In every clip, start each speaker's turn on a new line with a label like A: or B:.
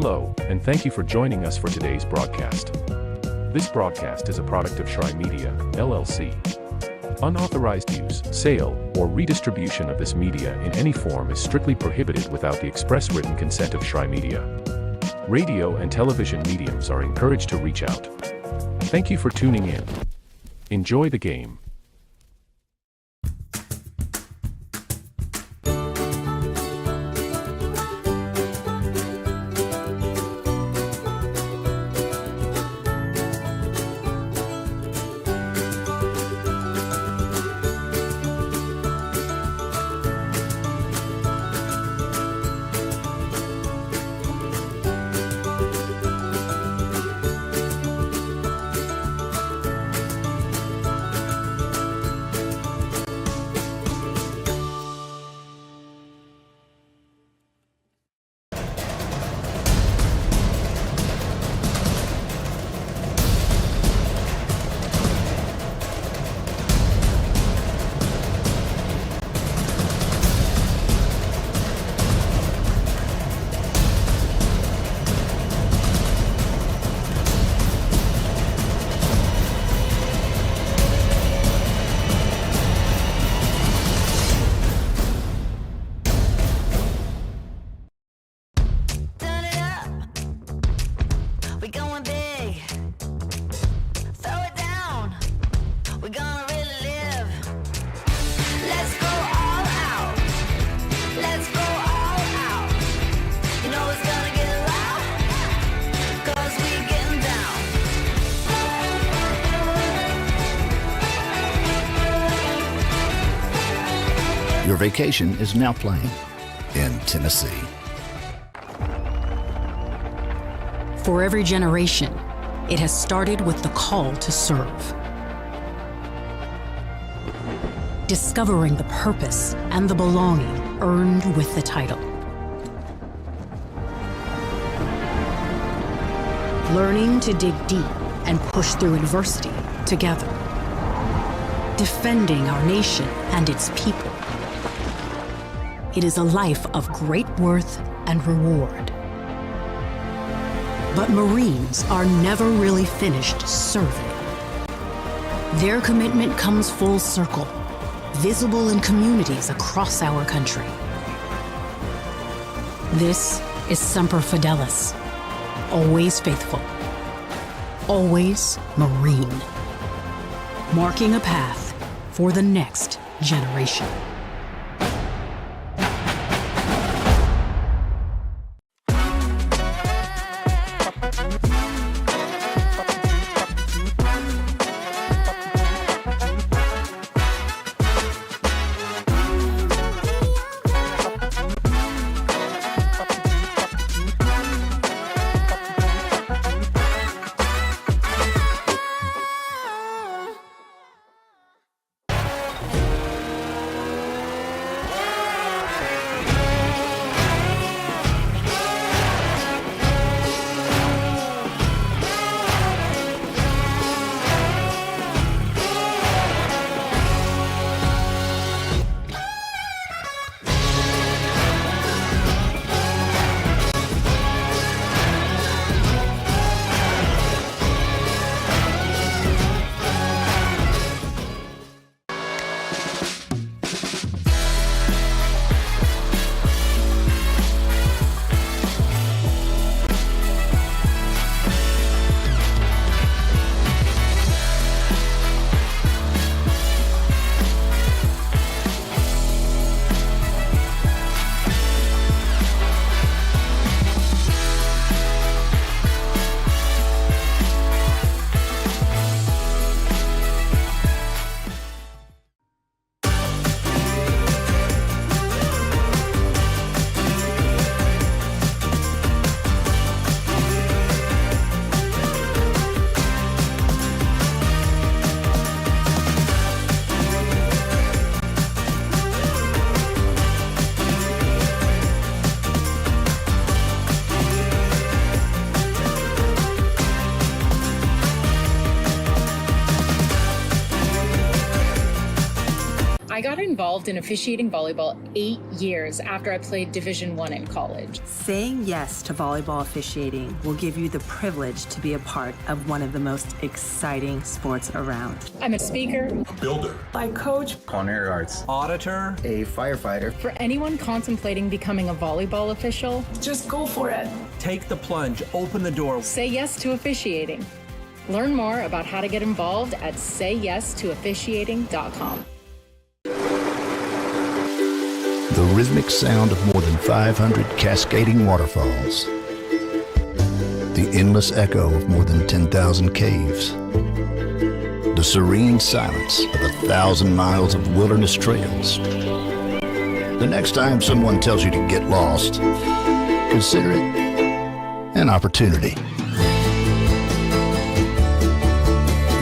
A: Hello, and thank you for joining us for today's broadcast. This broadcast is a product of Shry Media, LLC. Unauthorized use, sale, or redistribution of this media in any form is strictly prohibited without the express written consent of Shry Media. Radio and television mediums are encouraged to reach out. Thank you for tuning in. Enjoy the game.
B: Your vacation is now playing in Tennessee.
C: For every generation, it has started with the call to serve. Discovering the purpose and the belonging earned with the title. Learning to dig deep and push through adversity together. Defending our nation and its people. It is a life of great worth and reward. But Marines are never really finished serving. Their commitment comes full circle, visible in communities across our country. This is Semper Fidelis, always faithful, always Marine, marking a path for the next generation.
D: got involved in officiating volleyball 8 years after I played Division I in college.
E: Saying yes to volleyball officiating will give you the privilege to be a part of one of the most exciting sports around.
D: I'm a speaker,
F: a builder,
E: I coach,
G: culinary arts,
F: auditor,
G: a firefighter.
D: For anyone contemplating becoming a volleyball official,
E: just go for it.
F: Take the plunge, open the door.
D: say yes to officiating. Learn more about how to get involved at sayyes2officiating.com.
B: The rhythmic sound of more than 500 cascading waterfalls. The endless echo of more than 10,000 caves. The serene silence of 1,000 miles of wilderness trails. The next time someone tells you to get lost, consider it an opportunity.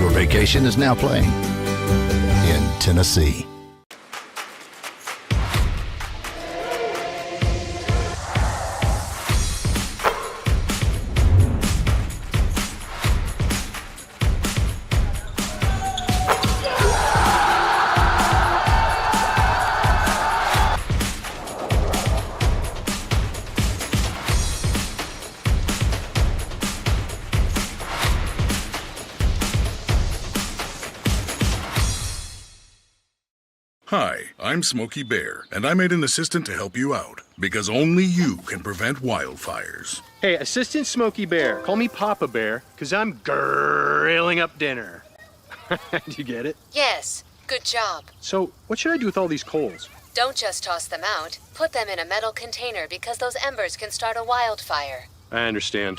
B: Your vacation is now playing in Tennessee.
H: Hi, I'm Smokey Bear, and I made an assistant to help you out, because only you can prevent wildfires.
I: Hey, Assistant Smokey Bear. Call me Papa Bear, because I'm grilling up dinner. Do you get it?
J: Yes, good job.
I: So, what should I do with all these coals?
J: Don't just toss them out. Put them in a metal container because those embers can start a wildfire.
I: I understand.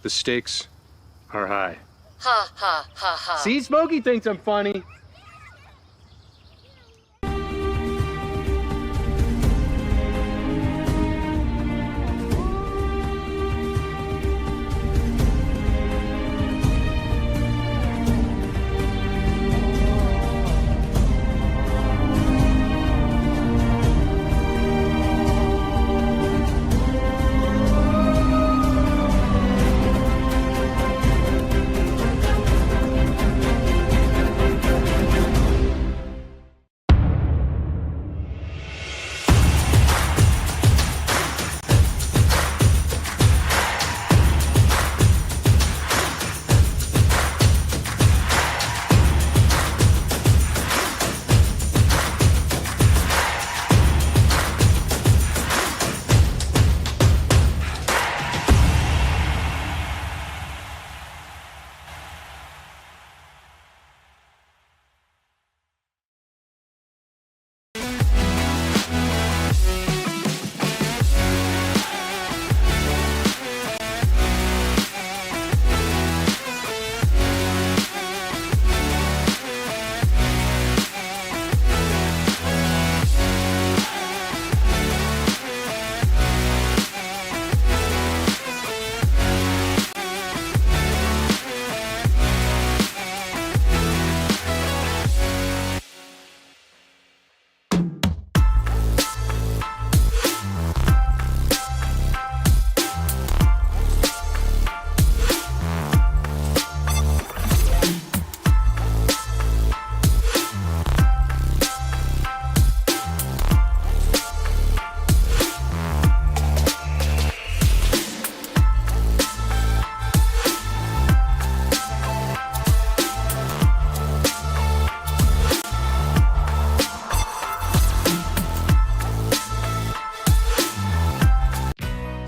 I: The stakes are high.
J: Ha, ha, ha, ha.
I: See, Smokey thinks I'm funny.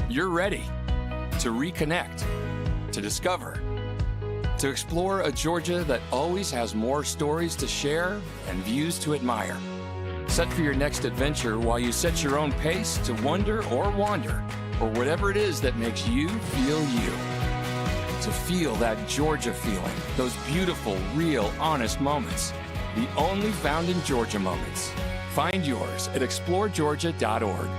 K: You're ready to reconnect, to discover, to explore a Georgia that always has more stories to share and views to admire. Set for your next adventure while you set your own pace to wonder or wander, or whatever it is that makes you feel you. To feel that Georgia feeling, those beautiful, real, honest moments. The only found in Georgia moments. Find yours at exploregeorgia.org.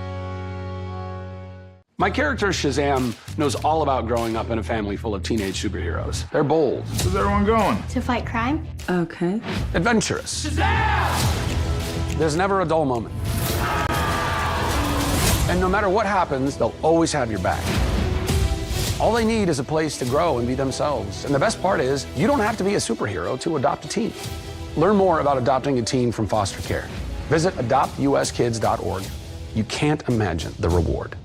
L: My character, Shazam, knows all about growing up in a family full of teenage superheroes. They're bold.
F: Where's everyone going?
M: To fight crime.
E: Okay.
L: Adventurous. Shazam! There's never a dull moment. And no matter what happens, they'll always have your back. All they need is a place to grow and be themselves. And the best part is, you don't have to be a superhero to adopt a teen. Learn more about adopting a teen from foster care Visit adoptuskids.org. You can't imagine the reward.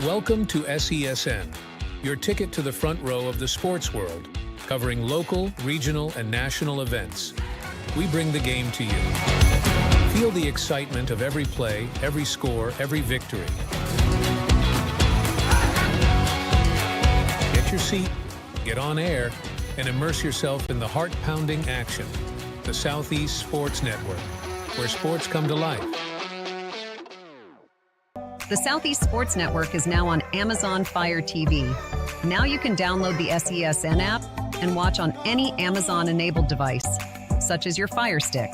G: Welcome to SESN, your ticket to the front row of the sports world, covering local, regional, and national events. We bring the game to you. Feel the excitement of every play, every score, every victory. Get your seat, get on air, and immerse yourself in the heart-pounding action. The Southeast Sports Network, where sports come to life.
M: The Southeast Sports Network is now on Amazon Fire TV. Now you can download the SESN app and watch on any Amazon-enabled device, such as your Fire Stick.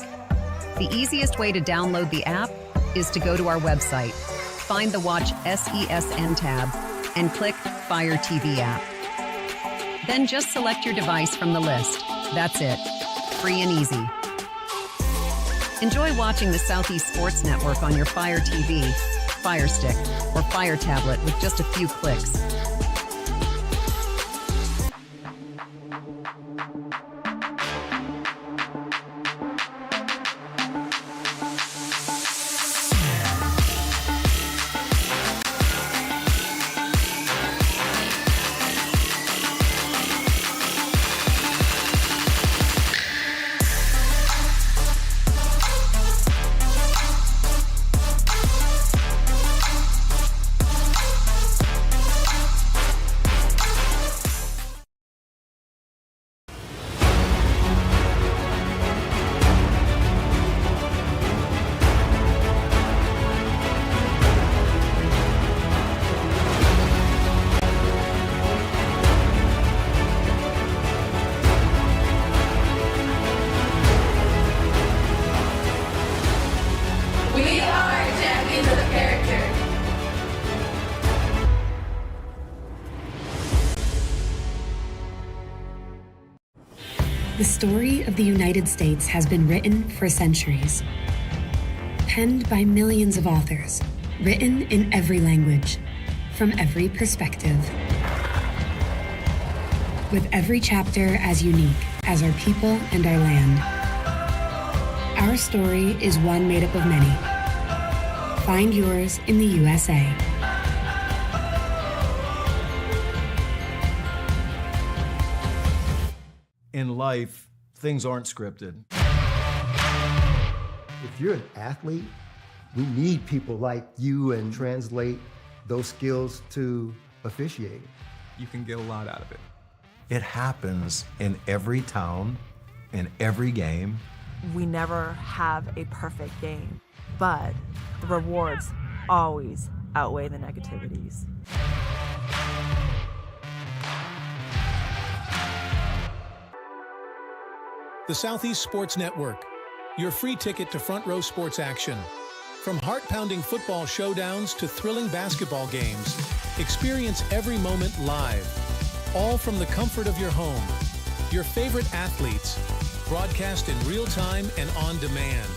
M: The easiest way to download the app is to go to our website, find the Watch SESN tab, and click Fire TV app. Then just select your device from the list. That's it. Free and easy. Enjoy watching the Southeast Sports Network on your Fire TV, Fire Stick, or Fire Tablet with just a few clicks.
C: The story of the United States has been written for centuries. Penned by millions of authors, written in every language, from every perspective. With every chapter as unique as our people and our land. Our story is one made up of many. Find yours in the USA.
N: In life, things aren't scripted.
O: If you're an athlete, we need people like you and translate those skills to officiating.
P: You can get a lot out of it.
N: It happens in every town, in every game.
Q: We never have a perfect game, but the rewards always outweigh the negativities.
G: The Southeast Sports Network, your free ticket to front row sports action. From heart-pounding football showdowns to thrilling basketball games, experience every moment live, all from the comfort of your home. Your favorite athletes, broadcast in real time and on demand.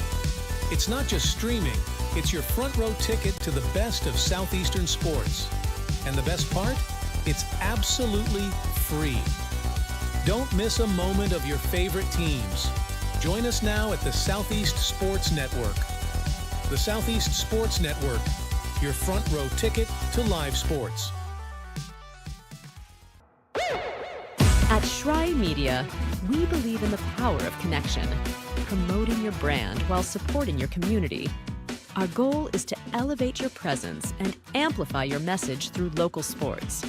G: It's not just streaming, it's your front row ticket to the best of Southeastern sports. And the best part? It's absolutely free. Don't miss a moment of your favorite teams. Join us now at the Southeast Sports Network. The Southeast Sports Network, your front row ticket to live sports.
R: At Shry Media, we believe in the power of connection, promoting your brand while supporting your community. Our goal is to elevate your presence and amplify your message through local sports.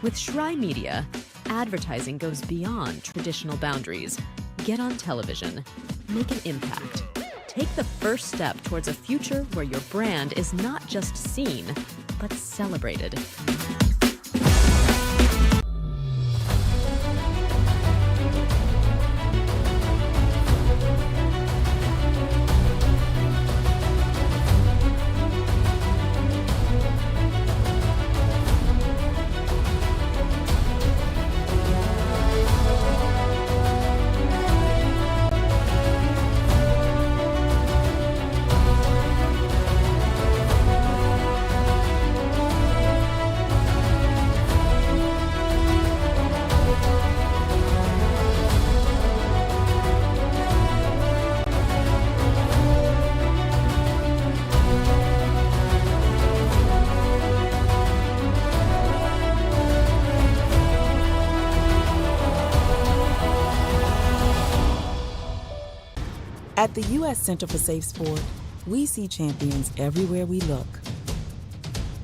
R: With Shry Media, advertising goes beyond traditional boundaries. Get on television. Make an impact. Take the first step towards a future where your brand is not just seen, but celebrated.
S: At the U.S. Center for Safe Sport, we see champions everywhere we look.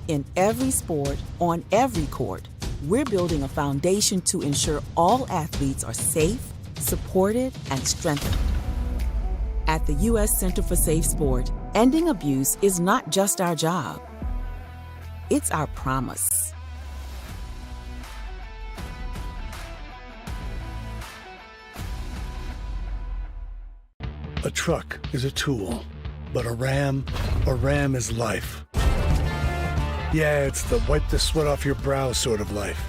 S: In every sport, on every court, we're building a foundation to ensure all athletes are safe, supported, and strengthened. At the U.S. Center for Safe Sport, ending abuse is not just our job. It's our promise.
T: A truck is a tool, but a Ram is life. Yeah, it's the wipe the sweat off your brow sort of life.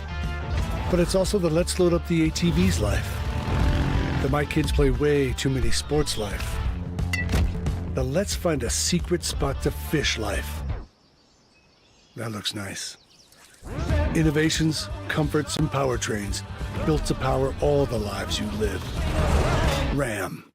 T: But it's also the let's load up the ATV's life. The my kids play way too many sports life. The let's find a secret spot to fish life. That looks nice. Innovations, comforts, and powertrains built to power all the lives you live. Ram.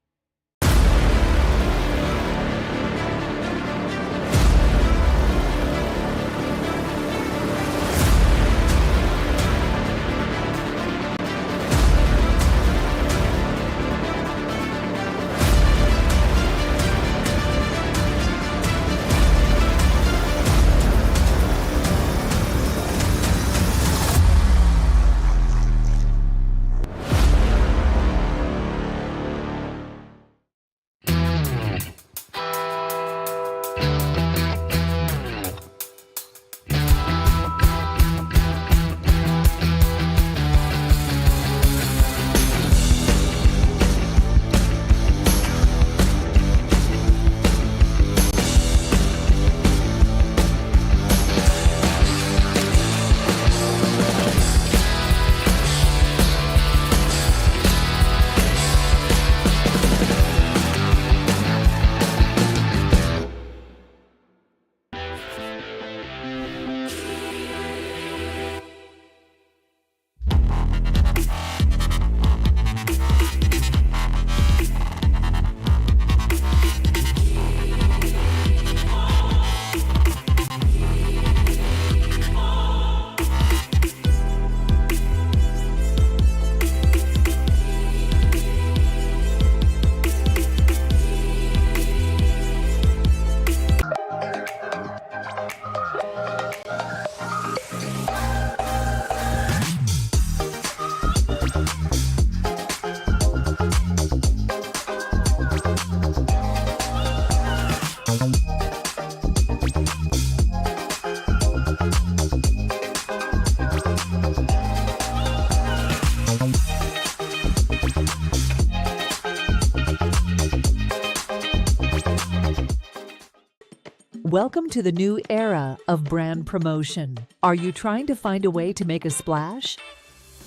U: Welcome to the new era of brand promotion. Are you trying to find a way to make a splash?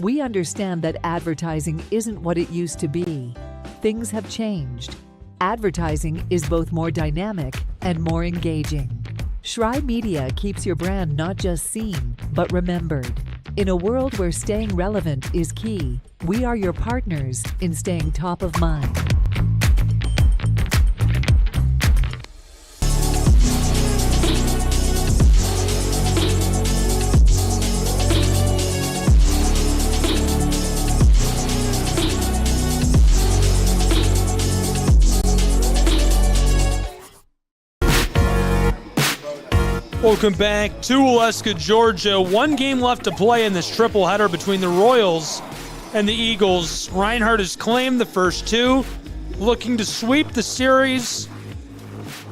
U: We understand that advertising isn't what it used to be. Things have changed. Advertising is both more dynamic and more engaging. Schrei Media keeps your brand not just seen, but remembered. In a world where staying relevant is key, we are your partners in staying top of mind.
V: Welcome back to Waleska, Georgia. One game left to play in this triple header between the Royals and the Eagles. Reinhardt has claimed the first two, looking to sweep the series.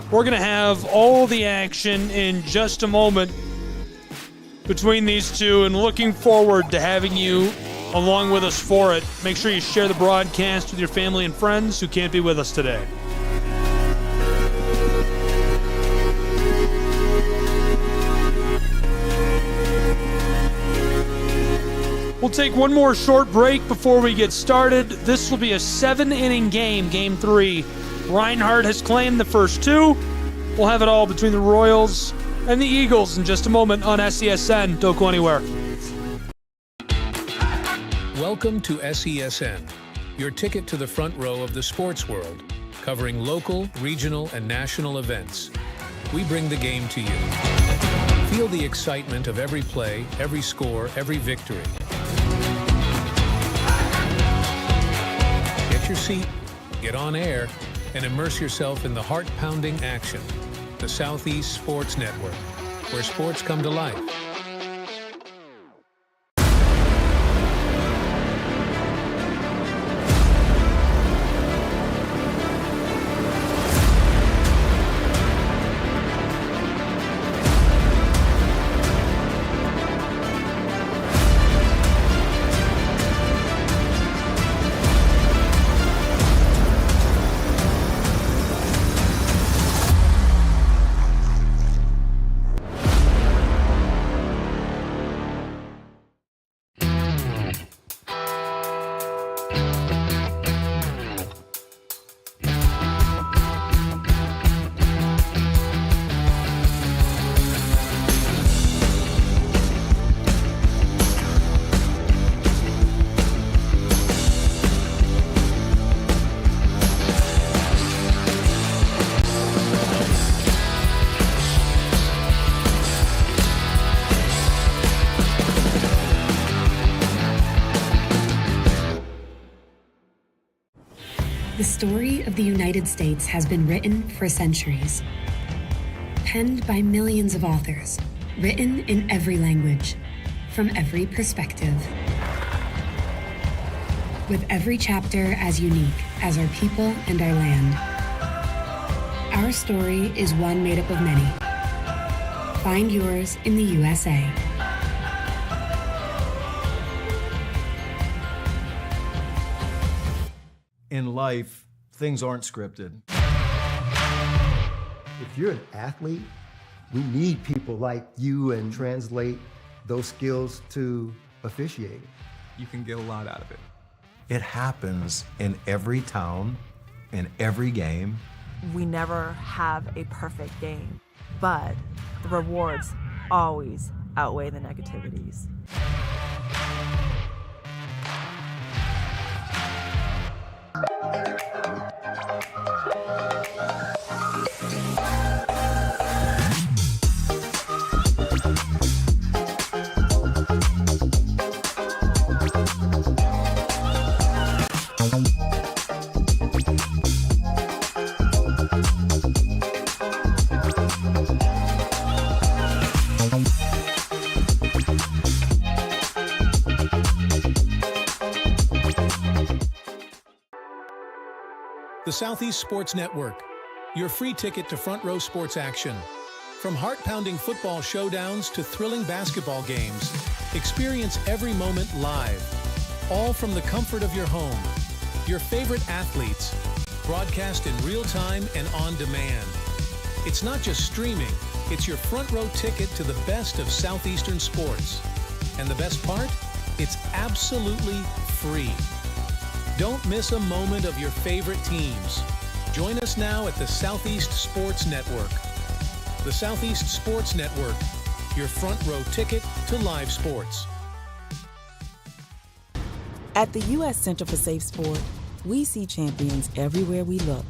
V: We're going to have all the action in just a moment between these two, and looking forward to having you along with us for it. Make sure you share the broadcast with your family and friends who can't be with us today. We'll take one more short break before we get started. This will be a 7-inning game, Game 3. Reinhardt has claimed the first two. We'll have it all between the Royals and the Eagles in just a moment on SESN. Don't go anywhere.
G: Welcome to SESN, your ticket to the front row of the sports world, covering local, regional, and national events. We bring the game to you. Feel the excitement of every play, every score, every victory. Get your seat, get on air, and immerse yourself in the heart-pounding action. The Southeast Sports Network, where sports come to life.
C: The story of the United States has been written for centuries. Penned by millions of authors, written in every language, from every perspective. With every chapter as unique as our people and our land. Our story is one made up of many. Find yours in the USA.
N: In life, things aren't scripted.
O: If you're an athlete, we need people like you and translate those skills to officiating.
P: You can get a lot out of it.
N: It happens in every town, in every game.
Q: We never have a perfect game, but the rewards always outweigh the negativities.
G: The Southeast Sports Network, your free ticket to front row sports action. From heart-pounding football showdowns to thrilling basketball games, experience every moment live, all from the comfort of your home. Your favorite athletes, broadcast in real time and on demand. It's not just streaming, it's your front row ticket to the best of Southeastern sports. And the best part? It's absolutely free. Don't miss a moment of your favorite teams. Join us now at the Southeast Sports Network. The Southeast Sports Network, your front row ticket to live sports.
S: At the U.S. Center for Safe Sport, we see champions everywhere we look.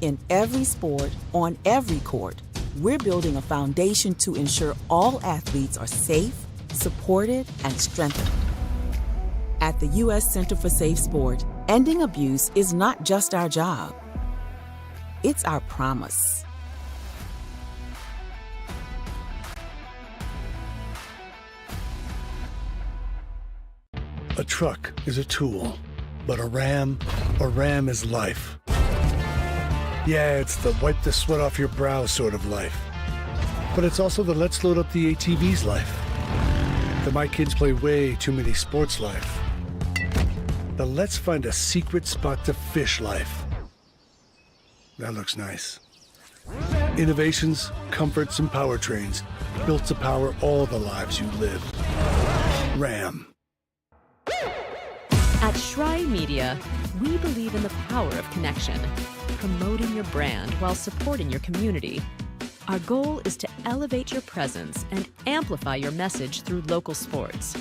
S: In every sport, on every court, we're building a foundation to ensure all athletes are safe, supported, and strengthened. At the U.S. Center for Safe Sport, ending abuse is not just our job. It's our promise.
T: A truck is a tool, but a ram is life. Yeah, it's the wipe the sweat off your brow sort of life. But it's also the let's load up the ATV's life. The my kids play way too many sports life. The let's find a secret spot to fish life. That looks nice. Innovations, comforts, and powertrains built to power all the lives you live. Ram.
R: At Schrei Media, we believe in the power of connection, promoting your brand while supporting your community. Our goal is to elevate your presence and amplify your message through local sports.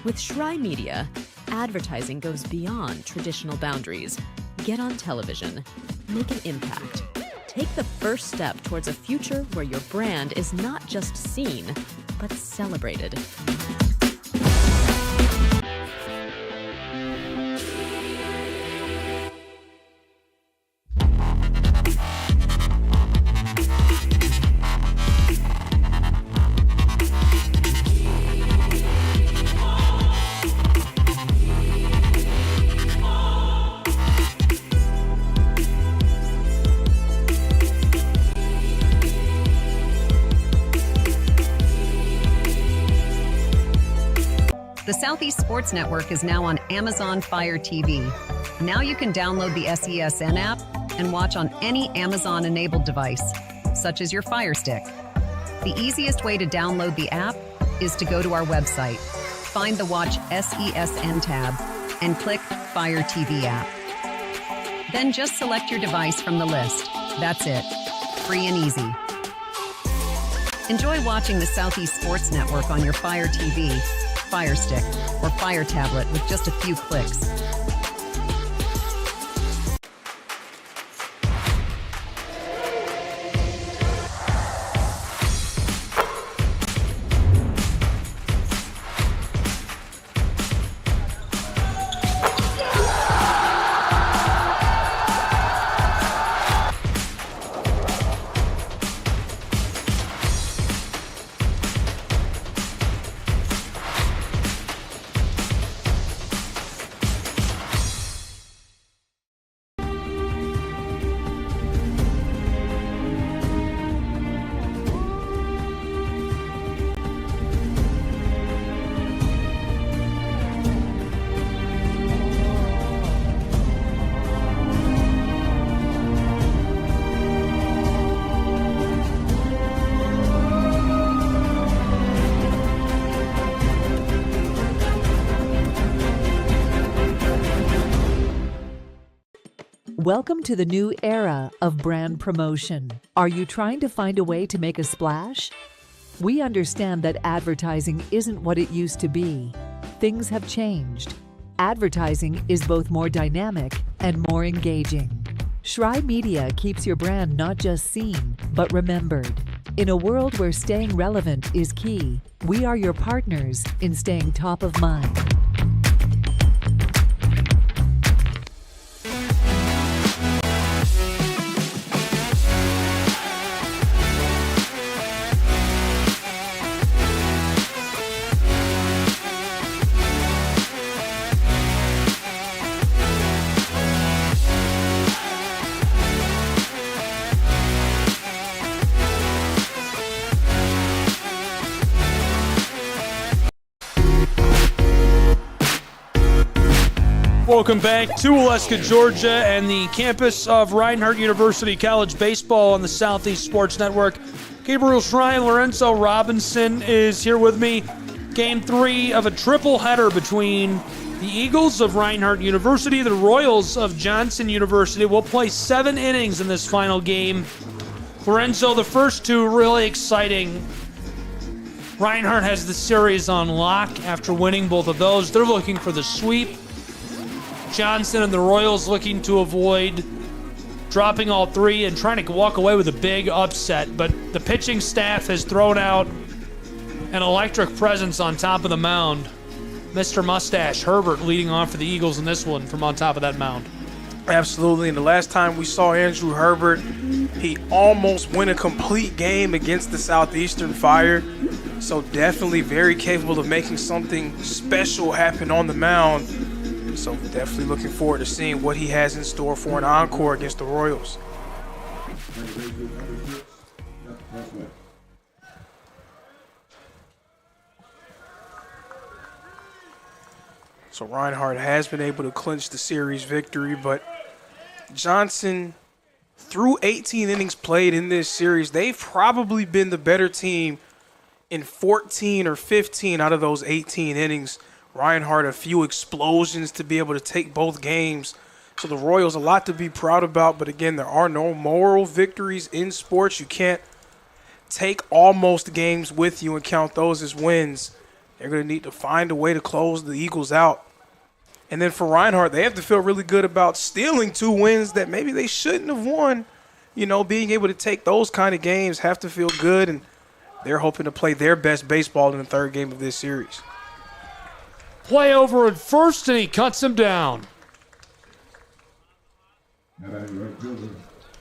R: With Schrei Media, advertising goes beyond traditional boundaries. Get on television, make an impact. Take the first step towards a future where your brand is not just seen, but celebrated.
M: Southeast Sports Network is now on Amazon Fire TV. Now you can download the SESN app and watch on any Amazon-enabled device, such as your Fire Stick. The easiest way to download the app is to go to our website, find the Watch SESN tab, and click Fire TV app. Then just select your device from the list. That's it. Free and easy. Enjoy watching the Southeast Sports Network on your Fire TV, Fire Stick, or Fire tablet with just a few clicks.
U: Welcome to the new era of brand promotion. Are you trying to find a way to make a splash? We understand that advertising isn't what it used to be. Things have changed. Advertising is both more dynamic and more engaging. Schrei Media keeps your brand not just seen, but remembered. In a world where staying relevant is key, we are your partners in staying top of mind.
V: Welcome back to Waleska, Georgia, and the campus of Reinhardt University College Baseball on the Southeast Sports Network. Gabriel Schrei and Lorenzo Robinson is here with me. Game 3 of a triple header between the Eagles of Reinhardt University, the Royals of Johnson University. We'll play 7 innings in this final game. Lorenzo, the first 2 really exciting. Reinhardt has the series on lock after winning both of those. They're looking for the sweep. Johnson and the Royals looking to avoid dropping all 3 and trying to walk away with a big upset. But the pitching staff has thrown out an electric presence on top of the mound. Mr. Mustache, Herbert, leading off for the Eagles in this one from on top of that mound.
A: Absolutely, and the last time we saw Andrew Herbert, he almost won a complete game against the Southeastern Fire. So definitely very capable of making something special happen on the mound. So definitely looking forward to seeing what he has in store for an encore against the Royals. So Reinhardt has been able to clinch the series victory, but Johnson, through 18 innings played in this series, they've probably been the better team in 14 or 15 out of those 18 innings. Reinhardt, a few explosions to be able to take both games. So the Royals, a lot to be proud about. But again, there are no moral victories in sports. You can't take almost games with you and count those as wins. They're going to need to find a way to close the Eagles out. And then for Reinhardt, they have to feel really good about stealing 2 wins that maybe they shouldn't have won. You know, being able to take those kind of games have to feel good. And they're hoping to play their best baseball in the 3rd game of this series.
V: Play over at first, and he cuts him down.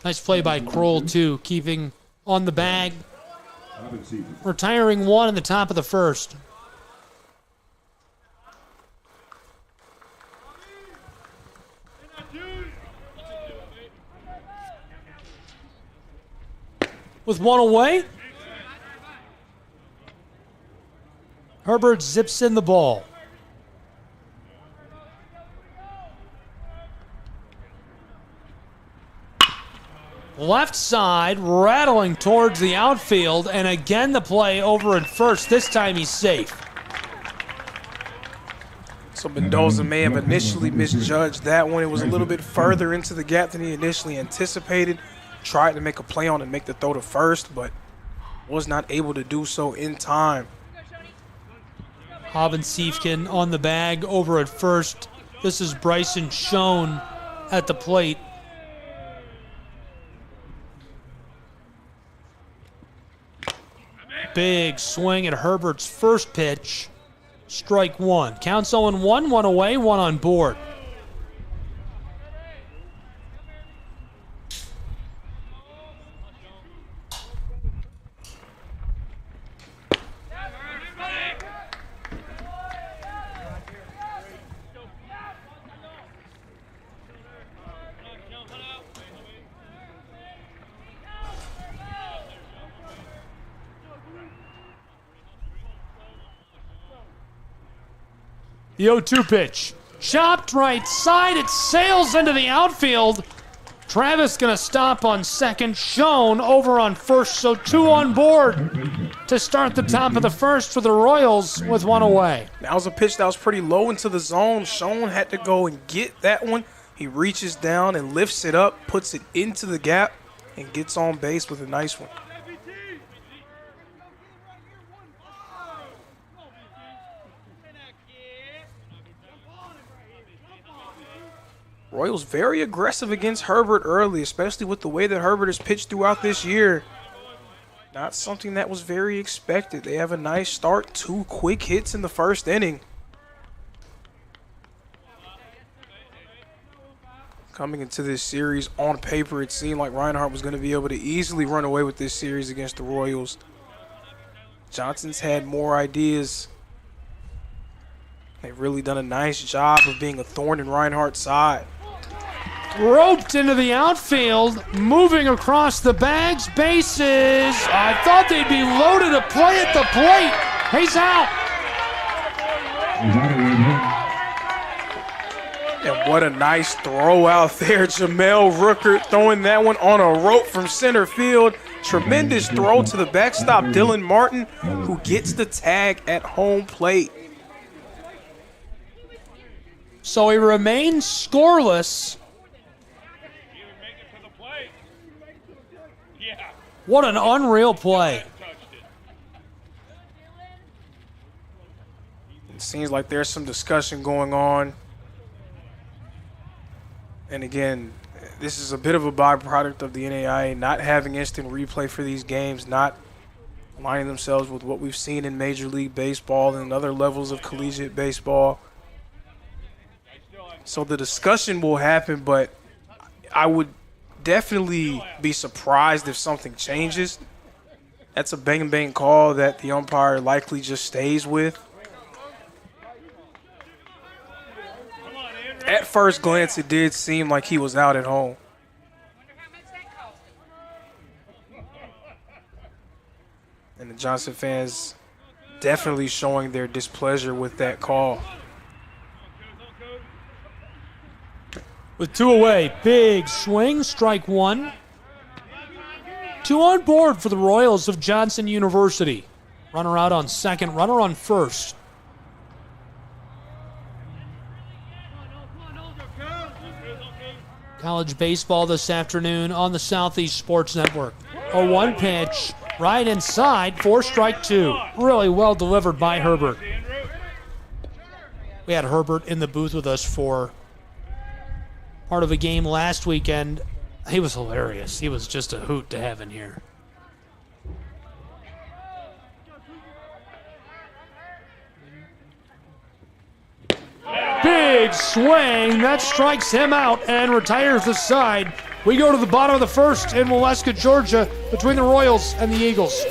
V: Nice play by Kroll, too, keeping on the bag. Retiring 1 in the top of the 1st. With 1 away, Herbert zips in the ball. left side, rattling towards the outfield, and again the play over at first. This time he's safe.
A: So Mendoza may have initially misjudged that one. It was a little bit further into the gap than he initially anticipated. Tried to make a play on and make the throw to first, but was not able to do so in time.
V: Haben Siefkin on the bag over at first. This is Bryson Schoen at the plate. Big swing at Herbert's first pitch. Strike one. Counts 0-1, one away, one on board. The 0-2 pitch. Chopped right side. It sails into the outfield. Travis going to stop on second. Schoen over on first. So 2 on board to start the top of the first for the Royals with 1 away.
A: That was a pitch that was pretty low into the zone. Schoen had to go and get that one. He reaches down and lifts it up, puts it into the gap, and gets on base with a nice one. Royals very aggressive against Herbert early, especially with the way that Herbert has pitched throughout this year. Not something that was very expected. They have a nice start, 2 quick hits in the first inning. Coming into this series, on paper, it seemed like Reinhardt was going to be able to easily run away with this series against the Royals. Johnson's had more ideas. They've really done a nice job of being a thorn in Reinhardt's side.
V: Roped into the outfield, moving across the bags, bases. I thought they'd be loaded to play at the plate. He's out.
A: And what a nice throw out there. Jamel Ruckert throwing that one on a rope from center field. Tremendous throw to the backstop, Dylan Martin, who gets the tag at home plate.
V: So he remains scoreless. What an unreal play.
A: It seems like there's some discussion going on. And again, this is a bit of a byproduct of the NAIA not having instant replay for these games, not aligning themselves with what we've seen in Major League Baseball and other levels of collegiate baseball. So the discussion will happen, but I would definitely be surprised if something changes. That's a bang-bang call that the umpire likely just stays with. At first glance, it did seem like he was out at home. And the Johnson fans definitely showing their displeasure with that call.
V: With 2 away, big swing, strike 1. 2 on board for the Royals of Johnson University. Runner out on second, runner on first. College baseball this afternoon on the Southeast Sports Network. A 1 pitch, right inside for strike 2. Really well delivered by Herbert. We had Herbert in the booth with us for part of a game last weekend. He was hilarious. He was just a hoot to have in here. Big swing. That strikes him out and retires the side. We go to the bottom of the first in Waleska, Georgia, between the Royals and the Eagles.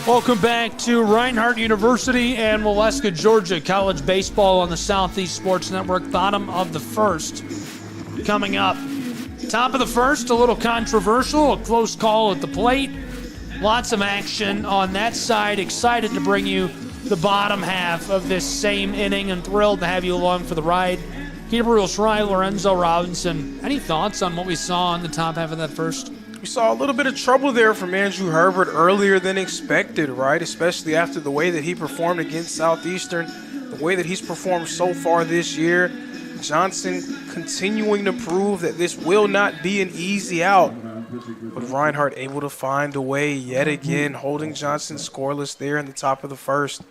V: Welcome back to Reinhardt University and Waleska, Georgia. College baseball on the Southeast Sports Network. Bottom of the first coming up. Top of the first, a little controversial, a close call at the plate. Lots of action on that side. Excited to bring you the bottom half of this same inning and thrilled to have you along for the ride. Gabriel Schrei, Lorenzo Robinson. Any thoughts on what we saw in the top half of that first?
A: We saw a little bit of trouble there from Andrew Herbert earlier than expected, right? Especially after the way that he performed against Southeastern, the way that he's performed so far this year. Johnson continuing to prove that this will not be an easy out. But Reinhardt able to find a way yet again, holding Johnson scoreless there in the top of the first.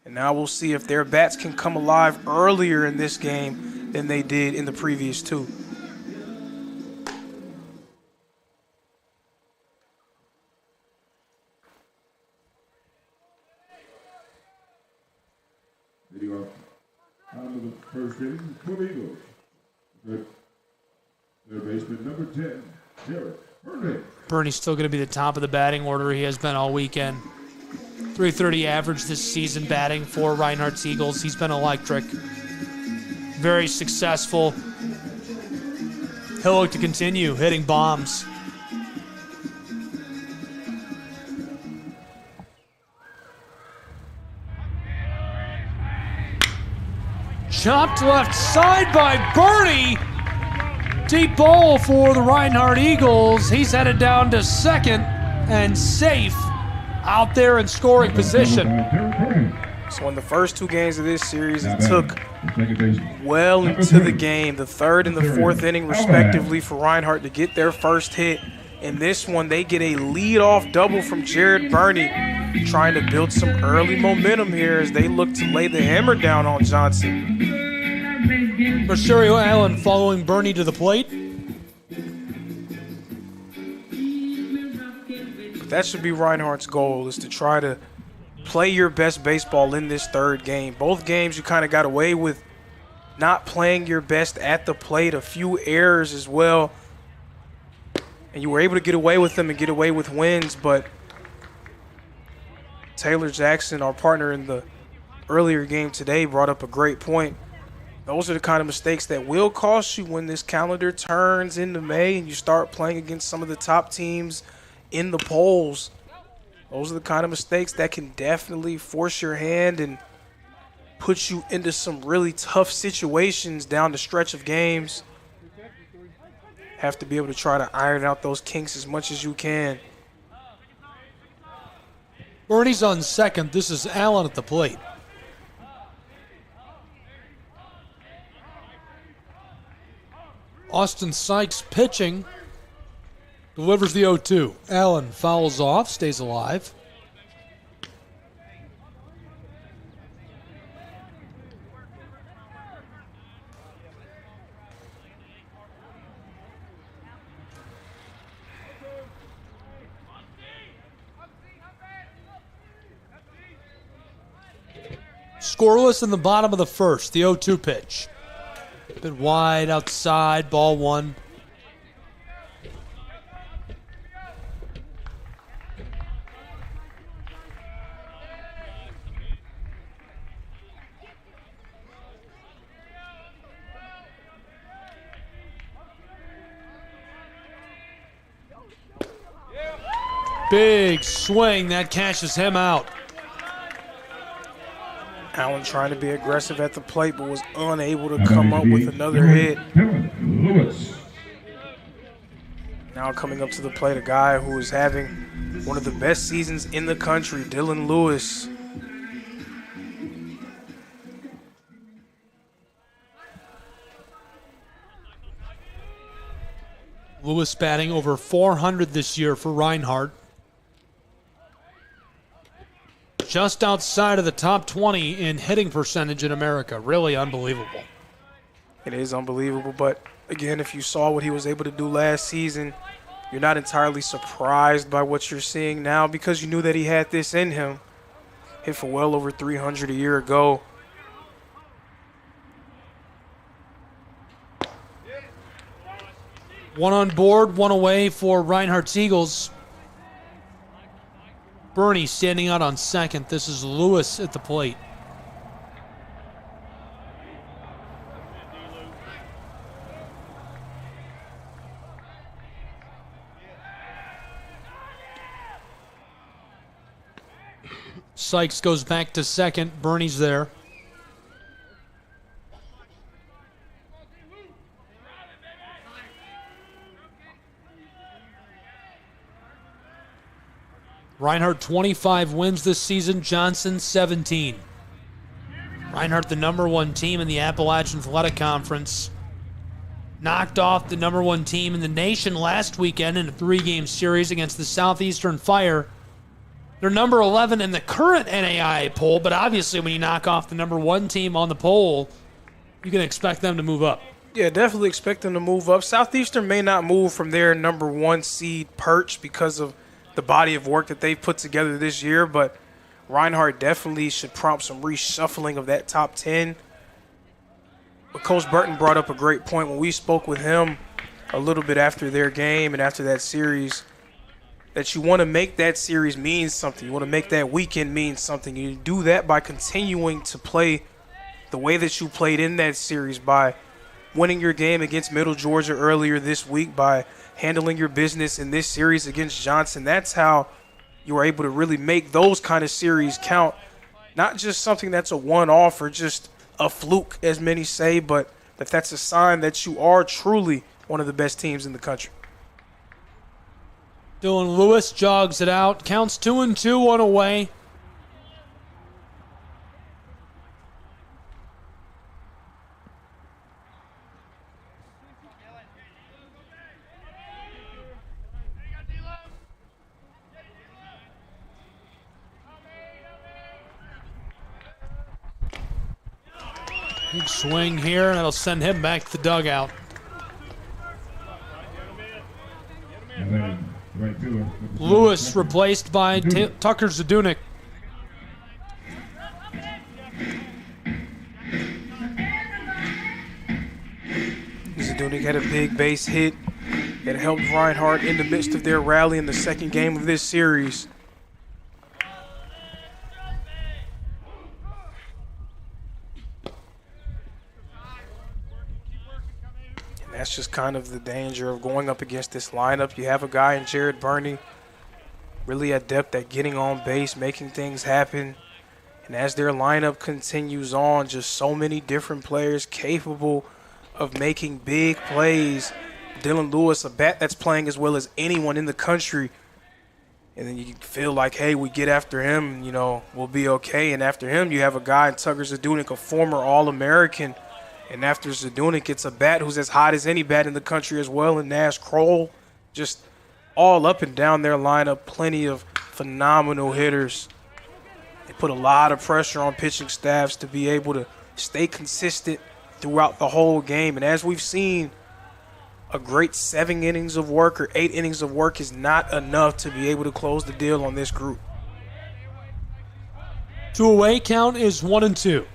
A: And now we'll see if their bats can come alive earlier in this game than they did in the previous two.
B: Out of the first inning for the Eagles. Their baseman number 10, Jared Bernie.
V: Bernie's still going to be the top of the batting order. He has been all weekend. 330 average this season batting for Reinhardt's Eagles. He's been electric. Very successful. He'll look to continue hitting bombs. Chopped left side by Bernie. Deep ball for the Reinhardt Eagles. He's headed down to second and safe out there in scoring position.
A: So in the first two games of this series, it took well into the game, the third and the fourth inning respectively, for Reinhardt to get their first hit. In this one, they get a leadoff double from Jared Bernie, trying to build some early momentum here as they look to lay the hammer down on Johnson.
V: Mercerio Allen following Bernie to the plate.
A: But that should be Reinhardt's goal, is to try to play your best baseball in this third game. Both games you kind of got away with not playing your best at the plate, a few errors as well. And you were able to get away with them and get away with wins, but Taylor Jackson, our partner in the earlier game today, brought up a great point. Those are the kind of mistakes that will cost you when this calendar turns into May and you start playing against some of the top teams in the polls. Those are the kind of mistakes that can definitely force your hand and put you into some really tough situations down the stretch of games. Have to be able to try to iron out those kinks as much as you can.
V: Bernie's on second. This is Allen at the plate. Austin Sykes pitching. Delivers the 0-2. Allen fouls off, stays alive. Scoreless in the bottom of the first, the 0-2 pitch. Bit wide outside, ball one. Big swing, that cashes him out.
A: Allen trying to be aggressive at the plate, but was unable to come up with another hit. Now coming up to the plate, a guy who is having one of the best seasons in the country, Dylan Lewis.
V: Lewis batting over 400 this year for Reinhardt. Just outside of the top 20 in hitting percentage in America. Really unbelievable.
A: It is unbelievable, but again, if you saw what he was able to do last season, you're not entirely surprised by what you're seeing now because you knew that he had this in him. Hit for well over 300 a year ago.
V: One on board, one away for Reinhardt's Eagles. Bernie standing out on second. This is Lewis at the plate. Sykes goes back to second. Bernie's there. Reinhardt 25 wins this season. Johnson 17. Reinhardt the number one team in the Appalachian Athletic Conference. Knocked off the number one team in the nation last weekend in a 3-game series against the Southeastern Fire. They're number 11 in the current NAIA poll, but obviously when you knock off the number one team on the poll, you can expect them to move up.
A: Yeah, definitely expect them to move up. Southeastern may not move from their number one seed perch because of the body of work that they've put together this year, but Reinhardt definitely should prompt some reshuffling of that top 10. But Coach Burton brought up a great point when we spoke with him a little bit after their game and after that series, that you want to make that series mean something. You want to make that weekend mean something. You do that by continuing to play the way that you played in that series, by winning your game against Middle Georgia earlier this week, by handling your business in this series against Johnson. That's how you are able to really make those kind of series count. Not just something that's a one-off or just a fluke, as many say, but that's a sign that you are truly one of the best teams in the country.
V: Dylan Lewis jogs it out. Counts 2-2, one away. Big swing here, and that'll send him back to the dugout. Lewis replaced by Tucker Zadunik.
A: Zadunik had a big base hit that helped Reinhardt in the midst of their rally in the second game of this series. That's just kind of the danger of going up against this lineup. You have a guy in Jared Burney, really adept at getting on base, making things happen. And as their lineup continues on, just so many different players capable of making big plays. Dylan Lewis, a bat that's playing as well as anyone in the country. And then you feel like, hey, we get after him, you know, we'll be okay. And after him, you have a guy in Tucker Zadunik, a former All-American. And after Zadunik, it's a bat who's as hot as any bat in the country as well, and Nash Kroll. Just all up and down their lineup, plenty of phenomenal hitters. They put a lot of pressure on pitching staffs to be able to stay consistent throughout the whole game. And as we've seen, a great 7 innings of work or 8 innings of work is not enough to be able to close the deal on this group.
V: 2 away, count is 1-2.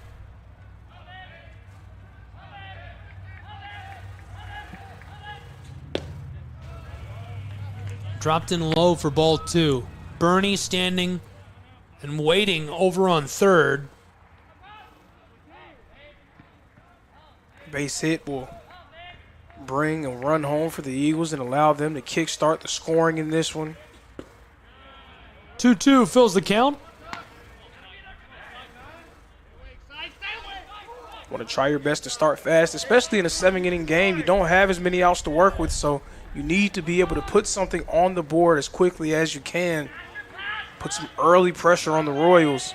V: Dropped in low for ball 2. Bernie standing and waiting over on third.
A: Base hit will bring a run home for the Eagles and allow them to kickstart the scoring in this one.
V: 2-2 fills the count.
A: Want to try your best to start fast, especially in a 7-inning game. You don't have as many outs to work with, so you need to be able to put something on the board as quickly as you can. Put some early pressure on the Royals.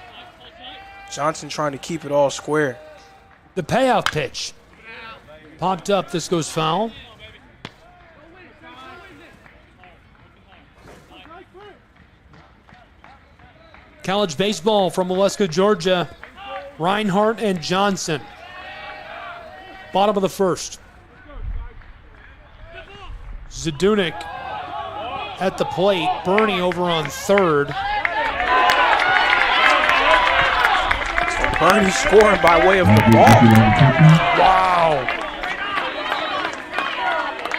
A: Johnson trying to keep it all square.
V: The payoff pitch. Popped up. This goes foul. College baseball from Waleska, Georgia. Reinhardt and Johnson. Bottom of the first. Zadunik at the plate. Bernie over on third.
A: So Bernie scoring by way of the ball.
V: Wow.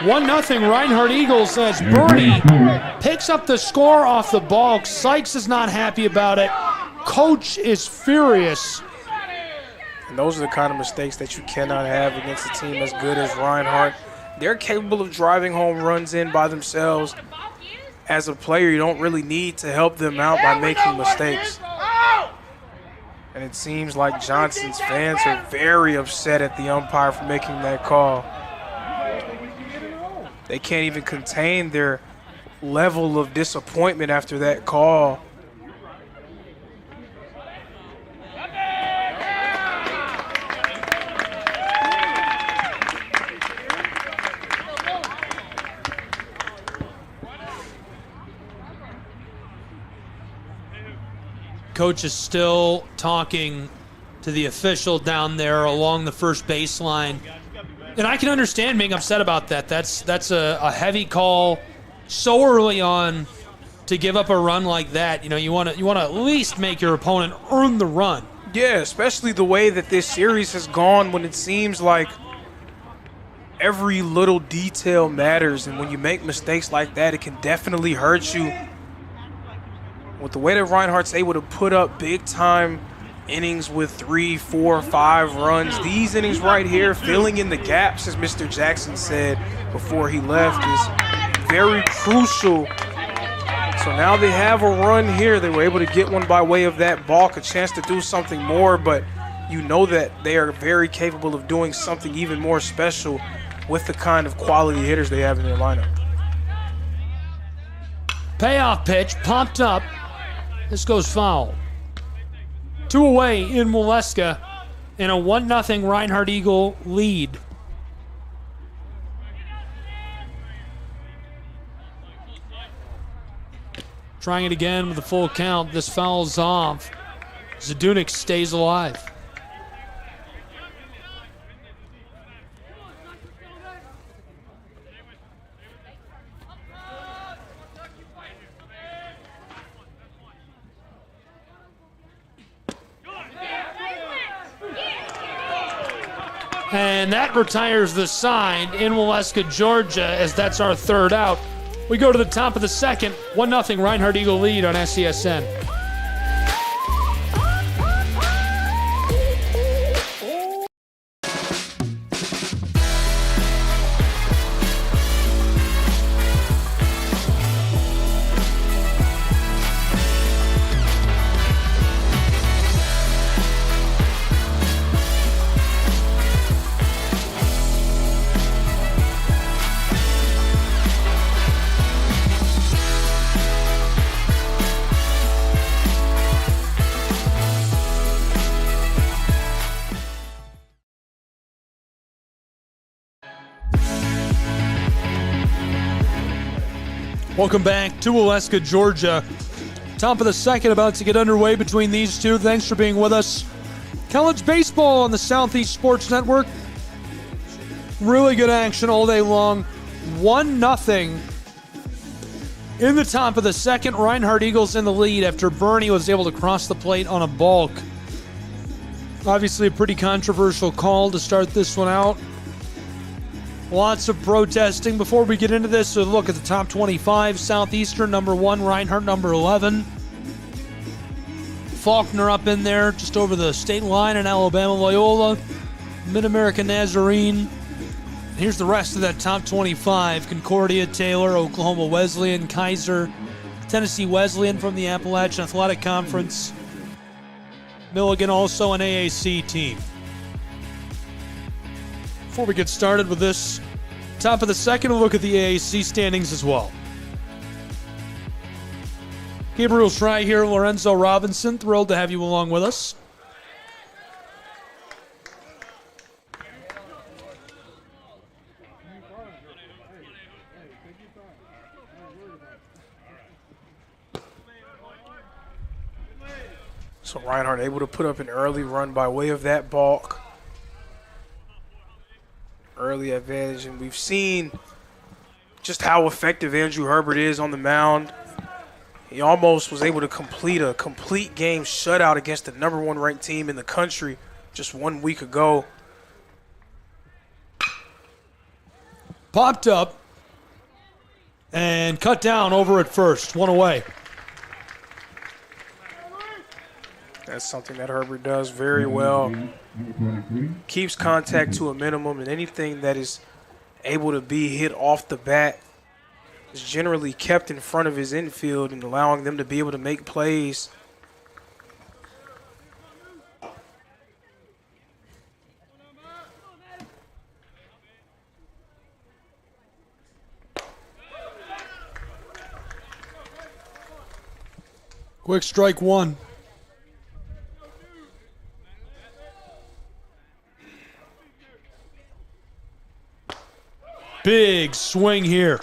V: 1-0 Reinhardt Eagles as Bernie makes up the score off the ball. Sykes is not happy about it. Coach is furious.
A: And those are the kind of mistakes that you cannot have against a team as good as Reinhardt. They're capable of driving home runs in by themselves. As a player, you don't really need to help them out by making mistakes. And it seems like Johnson's fans are very upset at the umpire for making that call. They can't even contain their level of disappointment after that call.
V: Coach is still talking to the official down there along the first baseline. And I can understand being upset about that. That's a heavy call so early on to give up a run like that. You know, you want to at least make your opponent earn the run.
A: Yeah, especially the way that this series has gone when it seems like every little detail matters. And when you make mistakes like that, it can definitely hurt you. With the way that Reinhardt's able to put up big-time innings with 3, 4, 5 runs, these innings right here, filling in the gaps, as Mr. Jackson said before he left, is very crucial. So now they have a run here. They were able to get one by way of that balk, a chance to do something more, but you know that they are very capable of doing something even more special with the kind of quality hitters they have in their lineup.
V: Payoff pitch, popped up. This goes foul. 2 away in Waleska in a 1-0 Reinhardt Eagle lead. Trying it again with a full count. This fouls off. Zadunik stays alive. And that retires the side in Waleska, Georgia, as that's our third out. We go to the top of the second. 1-0 Reinhardt Eagle lead on SCSN. Welcome back to Waleska, Georgia. Top of the second about to get underway between these two. Thanks for being with us. College baseball on the Southeast Sports Network. Really good action all day long. 1-0 in the top of the second. Reinhardt Eagles in the lead after Bernie was able to cross the plate on a balk. Obviously a pretty controversial call to start this one out. Lots of protesting. Before we get into this, a look at the top 25. Southeastern, number 1. Reinhardt, number 11. Faulkner up in there, just over the state line in Alabama. Loyola, Mid-America Nazarene. Here's the rest of that top 25. Concordia, Taylor, Oklahoma Wesleyan, Kaiser, Tennessee Wesleyan from the Appalachian Athletic Conference. Milligan also an AAC team. Before we get started with this, top of the second, we'll look at the AAC standings as well. Gabriel Schrei here, Lorenzo Robinson, thrilled to have you along with us.
A: So Reinhardt able to put up an early run by way of that balk. Early advantage, and we've seen just how effective Andrew Herbert is on the mound. He almost was able to complete a complete game shutout against the number 1 ranked team in the country just 1 week ago.
V: Popped up. And cut down over at first. One away.
A: That's something that Herbert does very well. Keeps contact to a minimum, and anything that is able to be hit off the bat is generally kept in front of his infield and allowing them to be able to make plays.
V: Quick strike one. Big swing here.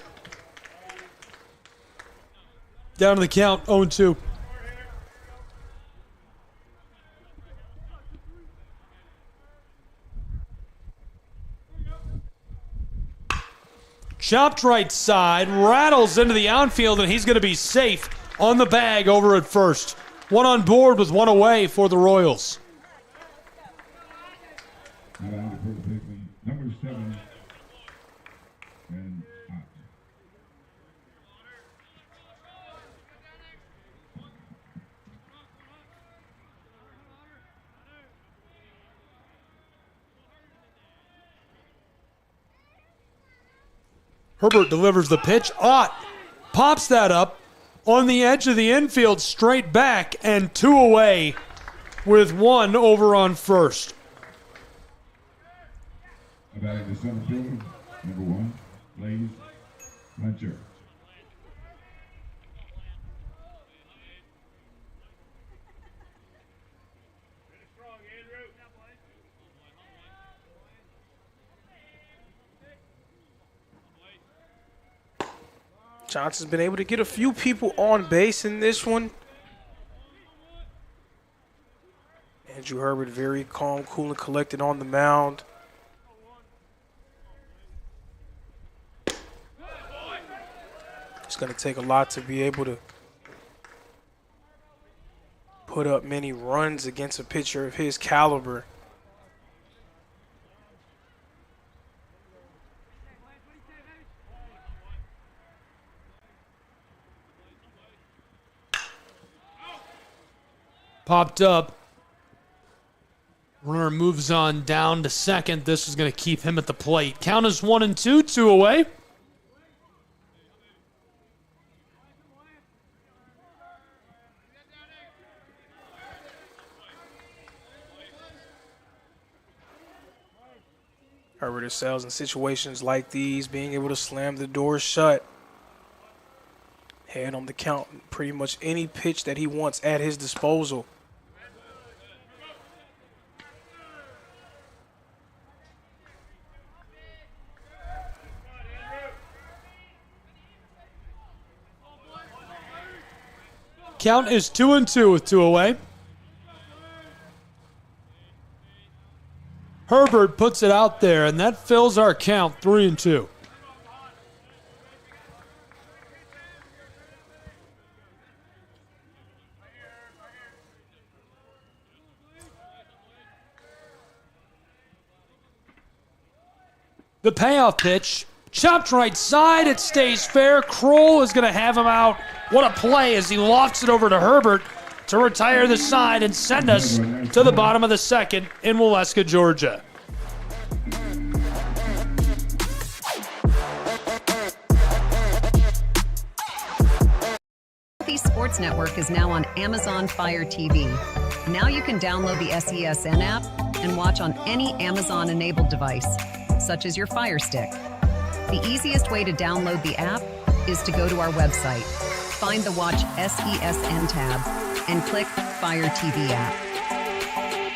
V: Down to the count, 0-2. Chopped right side, rattles into the outfield, and he's going to be safe on the bag over at first. One on board with one away for the Royals.
B: Number 7. And out.
V: Herbert delivers the pitch. Ott pops that up on the edge of the infield, straight back, and 2 away with 1 over on first.
B: Batting the center fielder, number 1, Blaze Puncher.
A: Johnson's been able to get a few people on base in this one. Andrew Herbert very calm, cool, and collected on the mound. It's going to take a lot to be able to put up many runs against a pitcher of his caliber.
V: Popped up. Runner moves on down to second. This is going to keep him at the plate. Count is 1-2, 2 away.
A: Herbert excels in situations like these, being able to slam the door shut. Head on the count, pretty much any pitch that he wants at his disposal.
V: Count is 2-2 with 2 away. Herbert puts it out there, and that fills our count, 3-2. The payoff pitch, chopped right side, it stays fair. Kroll is going to have him out. What a play as he lofts it over to Herbert to retire the side and send us to the bottom of the second in Waleska, Georgia.
M: Southeast Sports Network is now on Amazon Fire TV. Now you can download the SESN app and watch on any Amazon-enabled device, such as your Fire Stick. The easiest way to download the app is to go to our website, find the Watch SESN tab, and click Fire TV app.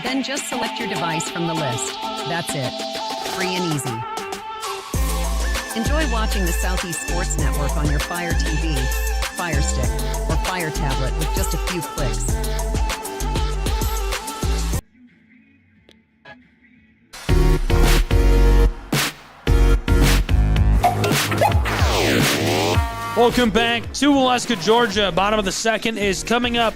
M: Then just select your device from the list. That's it. Free and easy. Enjoy watching the Southeast Sports Network on your Fire TV, Fire Stick, or Fire tablet with just a few clicks.
V: Welcome back to Waleska, Georgia. Bottom of the second is coming up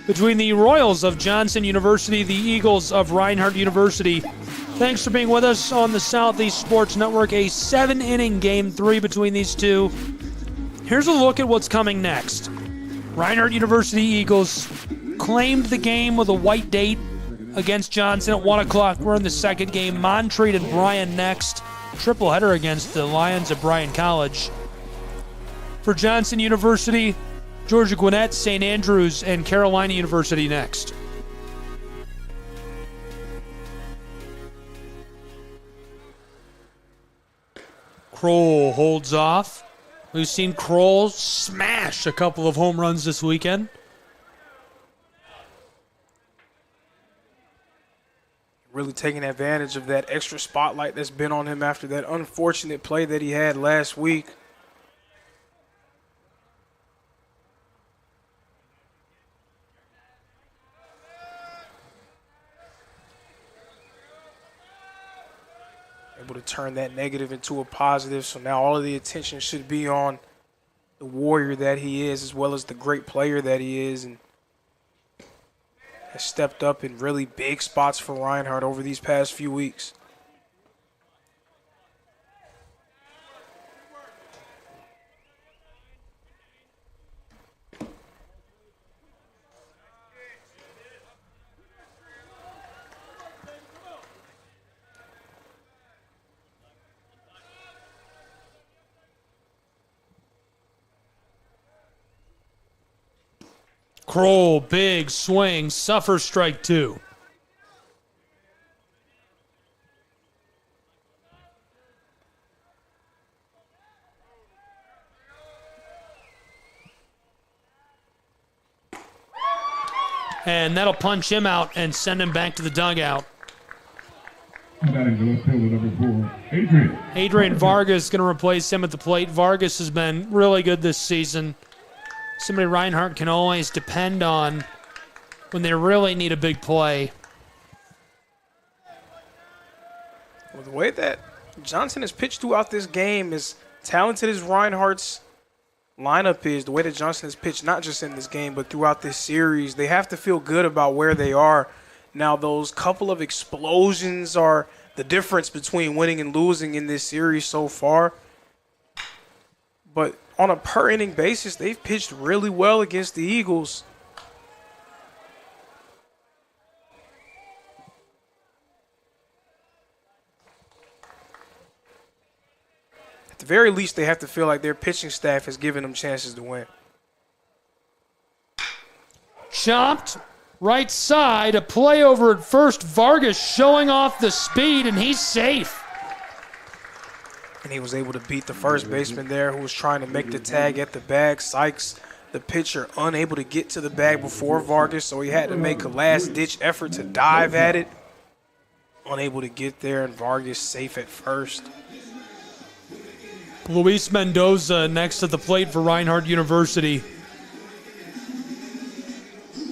V: between the Royals of Johnson University, the Eagles of Reinhardt University. Thanks for being with us on the Southeast Sports Network. A 7-inning game 3 between these two. Here's a look at what's coming next. Reinhardt University Eagles claimed the game with a white date against Johnson at 1 o'clock. We're in the second game. Montreat and Bryan next. Triple header against the Lions at Bryan College. For Johnson University, Georgia Gwinnett, St. Andrews, and Carolina University next. Kroll holds off. We've seen Kroll smash a couple of home runs this weekend.
A: Really taking advantage of that extra spotlight that's been on him after that unfortunate play that he had last week. Able to turn that negative into a positive, so now all of the attention should be on the warrior that he is, as well as the great player that he is, and has stepped up in really big spots for Reinhardt over these past few weeks.
V: Kroll, big swing, suffers strike two. And that'll punch him out and send him back to the dugout. Adrian Vargas is going to replace him at the plate. Vargas has been really good this season. Somebody Reinhardt can always depend on when they really need a big play.
A: Well, the way that Johnson has pitched throughout this game, as talented as Reinhardt's lineup is, the way that Johnson has pitched not just in this game but throughout this series, they have to feel good about where they are. Now, those couple of explosions are the difference between winning and losing in this series so far. But on a per-inning basis, they've pitched really well against the Eagles. At the very least, they have to feel like their pitching staff has given them chances to win.
V: Chopped, right side, a play over at first. Vargas showing off the speed, and he's safe.
A: And he was able to beat the first baseman there who was trying to make the tag at the bag. Sykes, the pitcher, unable to get to the bag before Vargas, so he had to make a last-ditch effort to dive at it. Unable to get there, and Vargas safe at first.
V: Luis Mendoza next to the plate for Reinhardt University.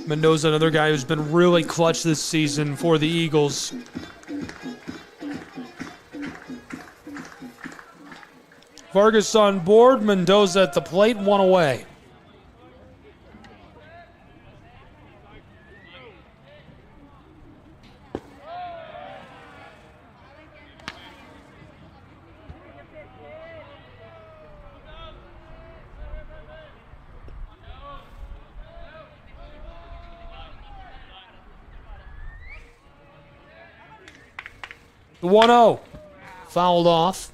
V: Mendoza, another guy who's been really clutch this season for the Eagles. Vargas on board, Mendoza at the plate, one away. The 1-0, fouled off.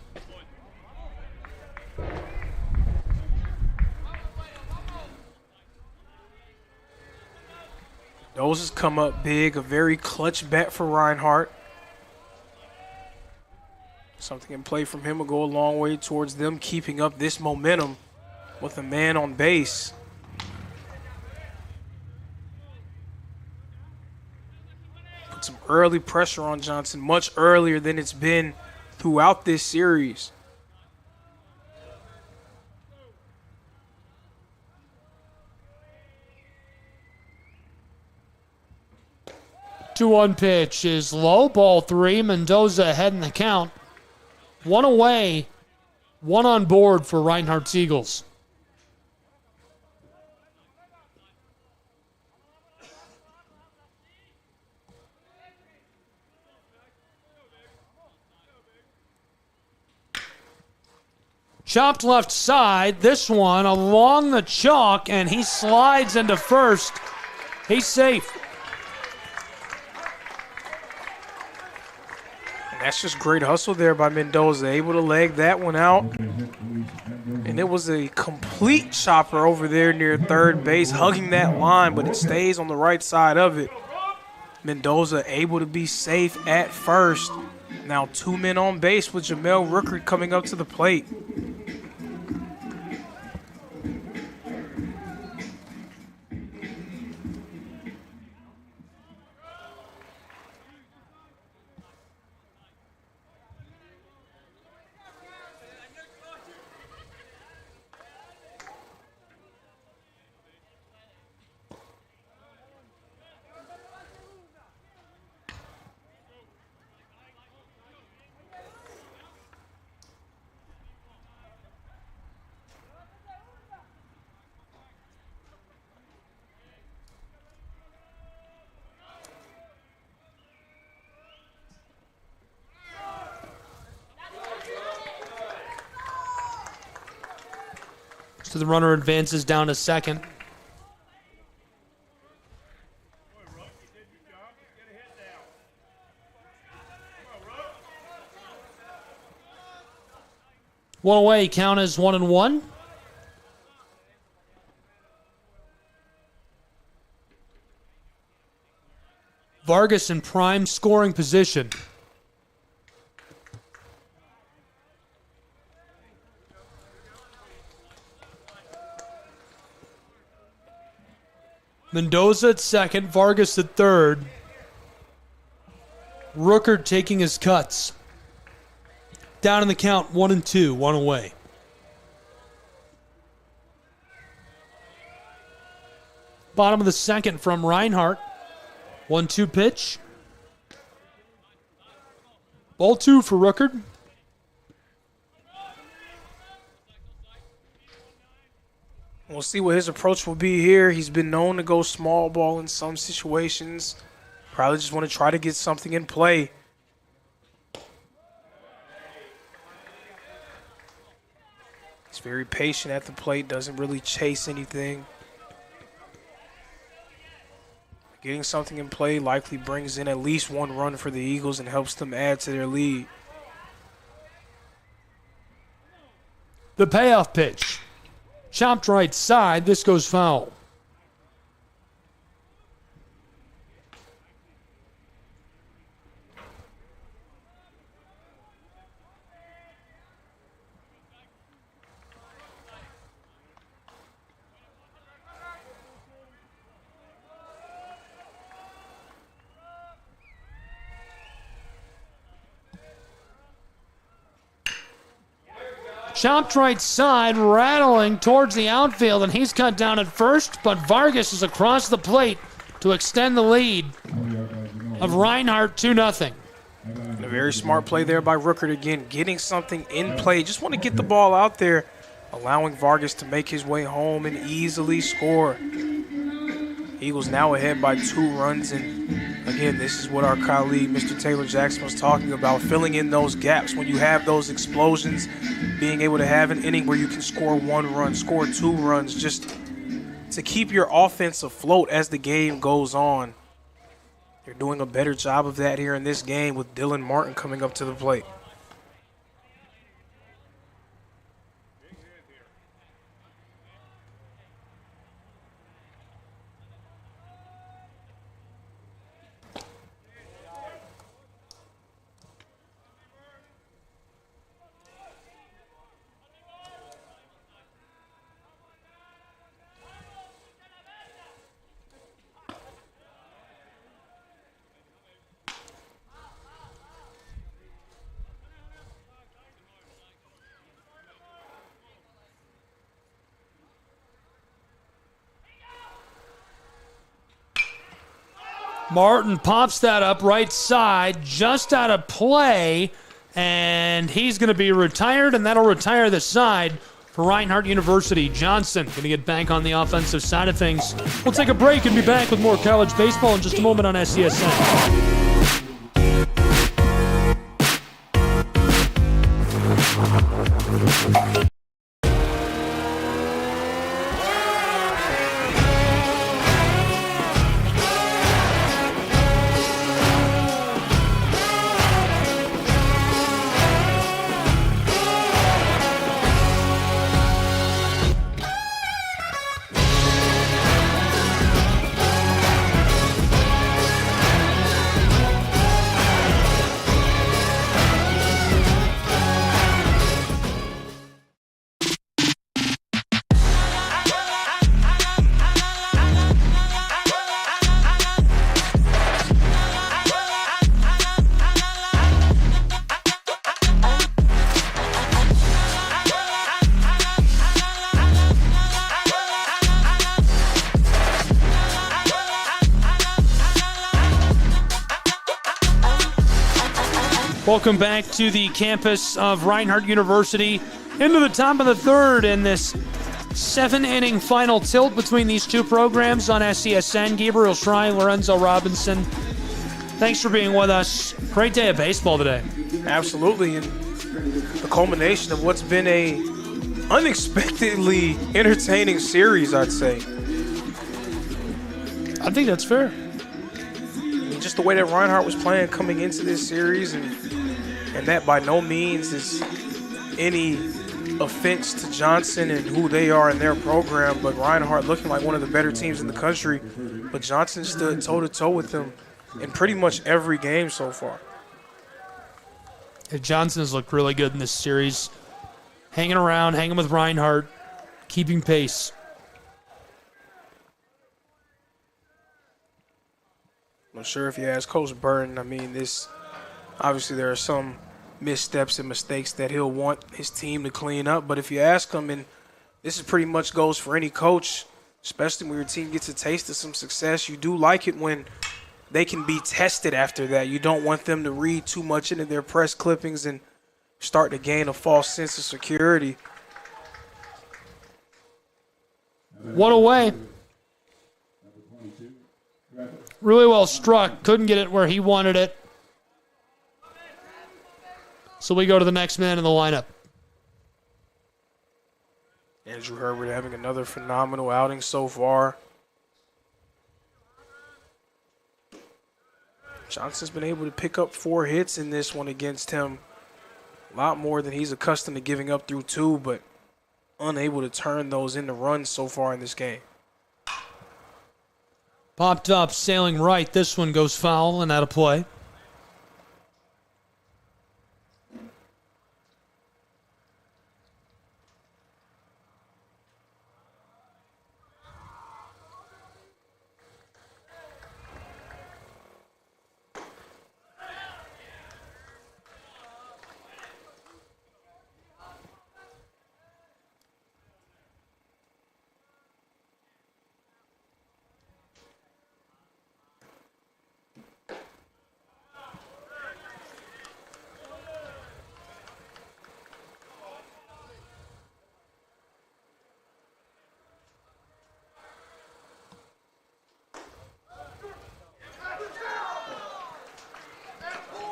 A: Those has come up big, a very clutch bat for Reinhardt. Something in play from him will go a long way towards them keeping up this momentum with a man on base. Put some early pressure on Johnson, much earlier than it's been throughout this series.
V: 2-1 pitch is low, ball three. Mendoza ahead in the count. One away, one on board for Reinhardt's Eagles. Chopped left side. This one along the chalk, and he slides into first. He's safe.
A: And that's just great hustle there by Mendoza, able to leg that one out. And it was a complete chopper over there near third base, hugging that line, but it stays on the right side of it. Mendoza able to be safe at first. Now 2 men on base with Jamel Rooker coming up to the plate.
V: So the runner advances down to second. One away, count is 1-1. Vargas in prime scoring position. Mendoza at second, Vargas at third. Rooker taking his cuts. Down in the count, 1-2, one away. Bottom of the second from Reinhardt. 1-2 pitch. Ball 2 for Rooker.
A: We'll see what his approach will be here. He's been known to go small ball in some situations. Probably just want to try to get something in play. He's very patient at the plate, doesn't really chase anything. Getting something in play likely brings in at least 1 run for the Eagles and helps them add to their lead.
V: The payoff pitch. Chopped right side. This goes foul. Chopped right side, rattling towards the outfield, and he's cut down at first, but Vargas is across the plate to extend the lead of Reinhardt 2-0.
A: A very smart play there by Rooker again, getting something in play. Just want to get the ball out there, allowing Vargas to make his way home and easily score. Eagles now ahead by 2 runs, and again, this is what our colleague Mr. Taylor Jackson was talking about, filling in those gaps when you have those explosions, being able to have an inning where you can score 1 run, score 2 runs, just to keep your offense afloat as the game goes on. They're doing a better job of that here in this game with Dylan Martin coming up to the plate.
V: Martin pops that up right side, just out of play, and he's going to be retired, and that'll retire the side for Reinhardt University. Johnson going to get back on the offensive side of things. We'll take a break and be back with more college baseball in just a moment on SCSN. Welcome back to the campus of Reinhardt University. Into the top of the third in this 7-inning final tilt between these two programs on SESN. Gabriel Schrei, Lorenzo Robinson, thanks for being with us. Great day of baseball today.
A: Absolutely, and the culmination of what's been a unexpectedly entertaining series, I'd say.
V: I think that's fair.
A: I mean, just the way that Reinhardt was playing coming into this series, and that by no means is any offense to Johnson and who they are in their program, but Reinhardt looking like one of the better teams in the country, but Johnson stood toe-to-toe with them in pretty much every game so far.
V: Johnson has looked really good in this series. Hanging around, hanging with Reinhardt, keeping pace.
A: I'm sure if you ask Coach Burton, I mean, obviously there are some missteps and mistakes that he'll want his team to clean up. But if you ask him, and this is pretty much goes for any coach, especially when your team gets a taste of some success, you do like it when they can be tested after that. You don't want them to read too much into their press clippings and start to gain a false sense of security.
V: One away. Really well struck. Couldn't get it where he wanted it. So we go to the next man in the lineup.
A: Andrew Herbert having another phenomenal outing so far. Johnson's been able to pick up 4 hits in this one against him. A lot more than he's accustomed to giving up through 2, but unable to turn those into runs so far in this game.
V: Popped up, sailing right. This one goes foul and out of play.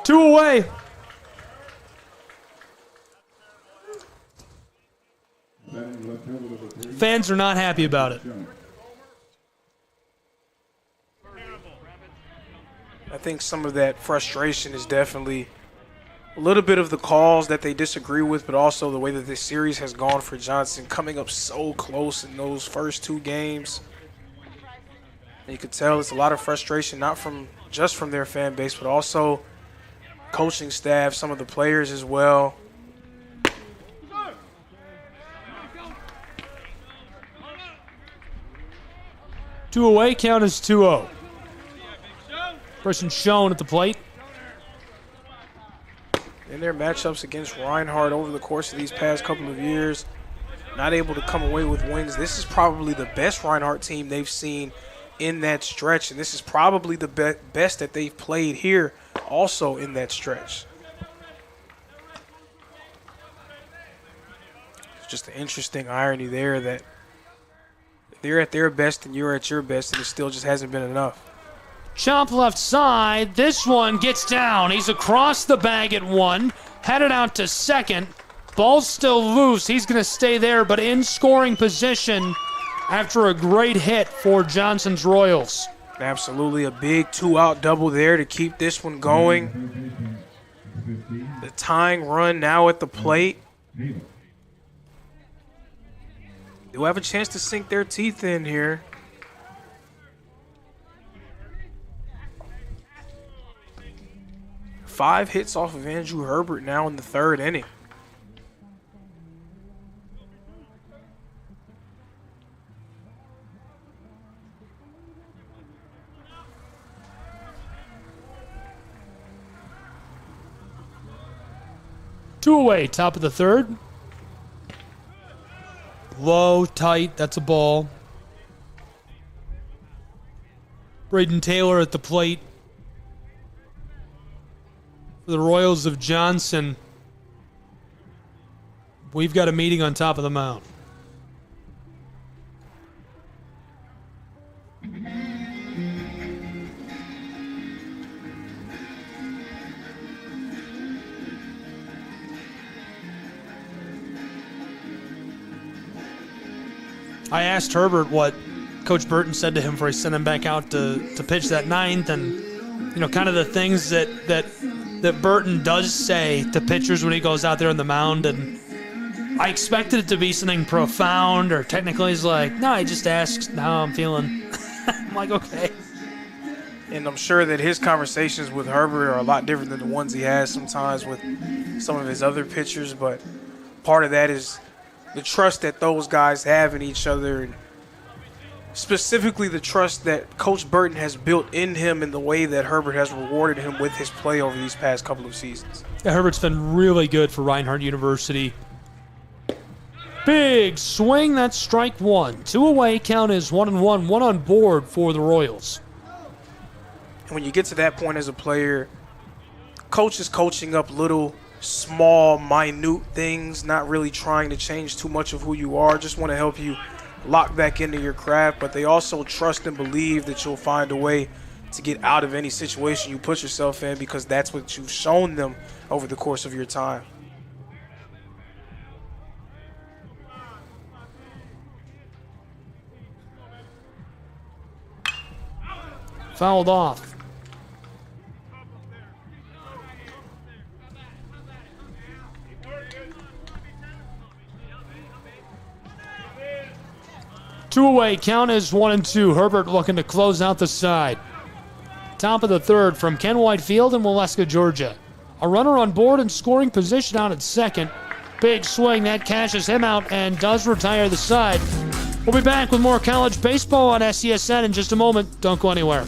V: Two away. Fans are not happy about it.
A: I think some of that frustration is definitely a little bit of the calls that they disagree with, but also the way that this series has gone for Johnson, coming up so close in those first 2 games. And you could tell it's a lot of frustration, not just from their fan base, but also coaching staff, some of the players as well.
V: Two away, count is 2-0. Person shown at the plate.
A: In their matchups against Reinhardt over the course of these past couple of years, not able to come away with wins. This is probably the best Reinhardt team they've seen in that stretch, and this is probably the best that they've played here also in that stretch. It's just an interesting irony there that they're at their best and you're at your best, and it still just hasn't been enough.
V: Chop left side. This one gets down. He's across the bag at 1, headed out to second. Ball's still loose. He's going to stay there, but in scoring position after a great hit for Johnson's Royals.
A: Absolutely, a big 2-out double there to keep this one going. The tying run now at the plate. Do have a chance to sink their teeth in here. Five hits off of Andrew Herbert now in the 3rd inning.
V: Two away, top of the 3rd. Low, tight, that's a ball. Braden Taylor at the plate for the Royals of Johnson. We've got a meeting on top of the mound. I asked Herbert what Coach Burton said to him before he sent him back out to pitch that ninth, and you know, kind of the things that Burton does say to pitchers when he goes out there on the mound. And I expected it to be something profound or technical. He's like, no, he just asks how I'm feeling. I'm like, okay.
A: And I'm sure that his conversations with Herbert are a lot different than the ones he has sometimes with some of his other pitchers, but part of that is the trust that those guys have in each other, and specifically the trust that Coach Burton has built in him and the way that Herbert has rewarded him with his play over these past couple of seasons.
V: Yeah, Herbert's been really good for Reinhardt University. Big swing, that's strike one. 2 away, count is 1-1, 1 on board for the Royals.
A: And when you get to that point as a player, coach is coaching up little, small, minute things, not really trying to change too much of who you are, just want to help you lock back into your craft, but they also trust and believe that you'll find a way to get out of any situation you put yourself in, because that's what you've shown them over the course of your time.
V: Fouled off. Two away, count is 1-2. Herbert looking to close out the side. Top of the third from Ken Whitefield in Waleska, Georgia. A runner on board and scoring position out at second. Big swing, that cashes him out and does retire the side. We'll be back with more college baseball on SESN in just a moment. Don't go anywhere.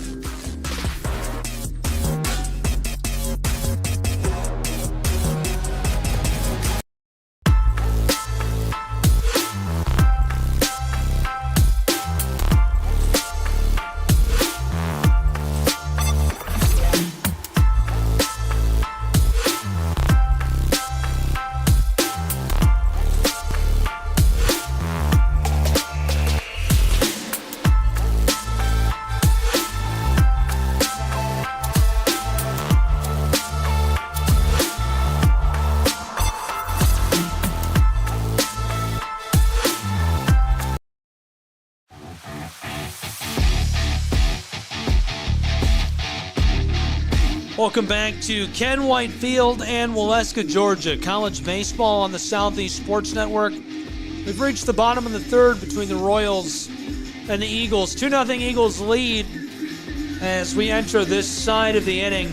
V: Welcome back to Ken Whitefield and Waleska, Georgia. College baseball on the Southeast Sports Network. We've reached the bottom of the third between the Royals and the Eagles. 2-0 Eagles lead as we enter this side of the inning.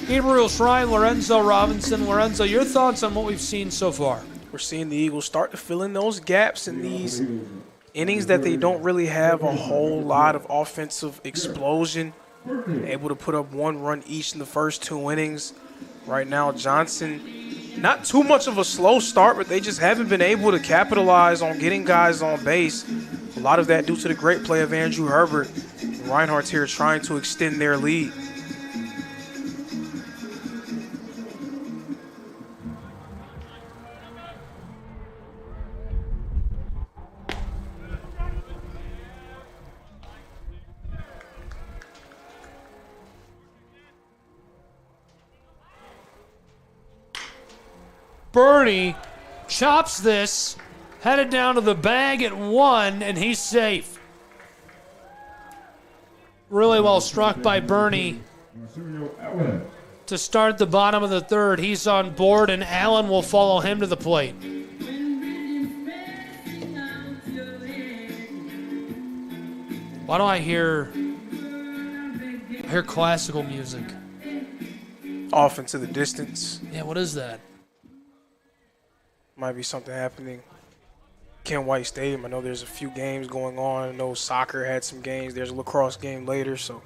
V: Gabriel Schrei, Lorenzo Robinson. Lorenzo, your thoughts on what we've seen so far?
A: We're seeing the Eagles start to fill in those gaps in these innings that they don't really have a whole lot of offensive explosion. Able to put up 1 run each in the first 2 innings. Right now, Johnson, not too much of a slow start, but they just haven't been able to capitalize on getting guys on base. A lot of that due to the great play of Andrew Herbert. Reinhardt's here trying to extend their lead.
V: Bernie chops this, headed down to the bag at 1, and he's safe. Really well struck by Bernie to start the bottom of the third. He's on board, and Allen will follow him to the plate. Why do I hear classical music?
A: Off into the distance.
V: Yeah, what is that?
A: Might be something happening. Ken White Stadium. I know there's a few games going on. I know soccer had some games. There's a lacrosse game later, so.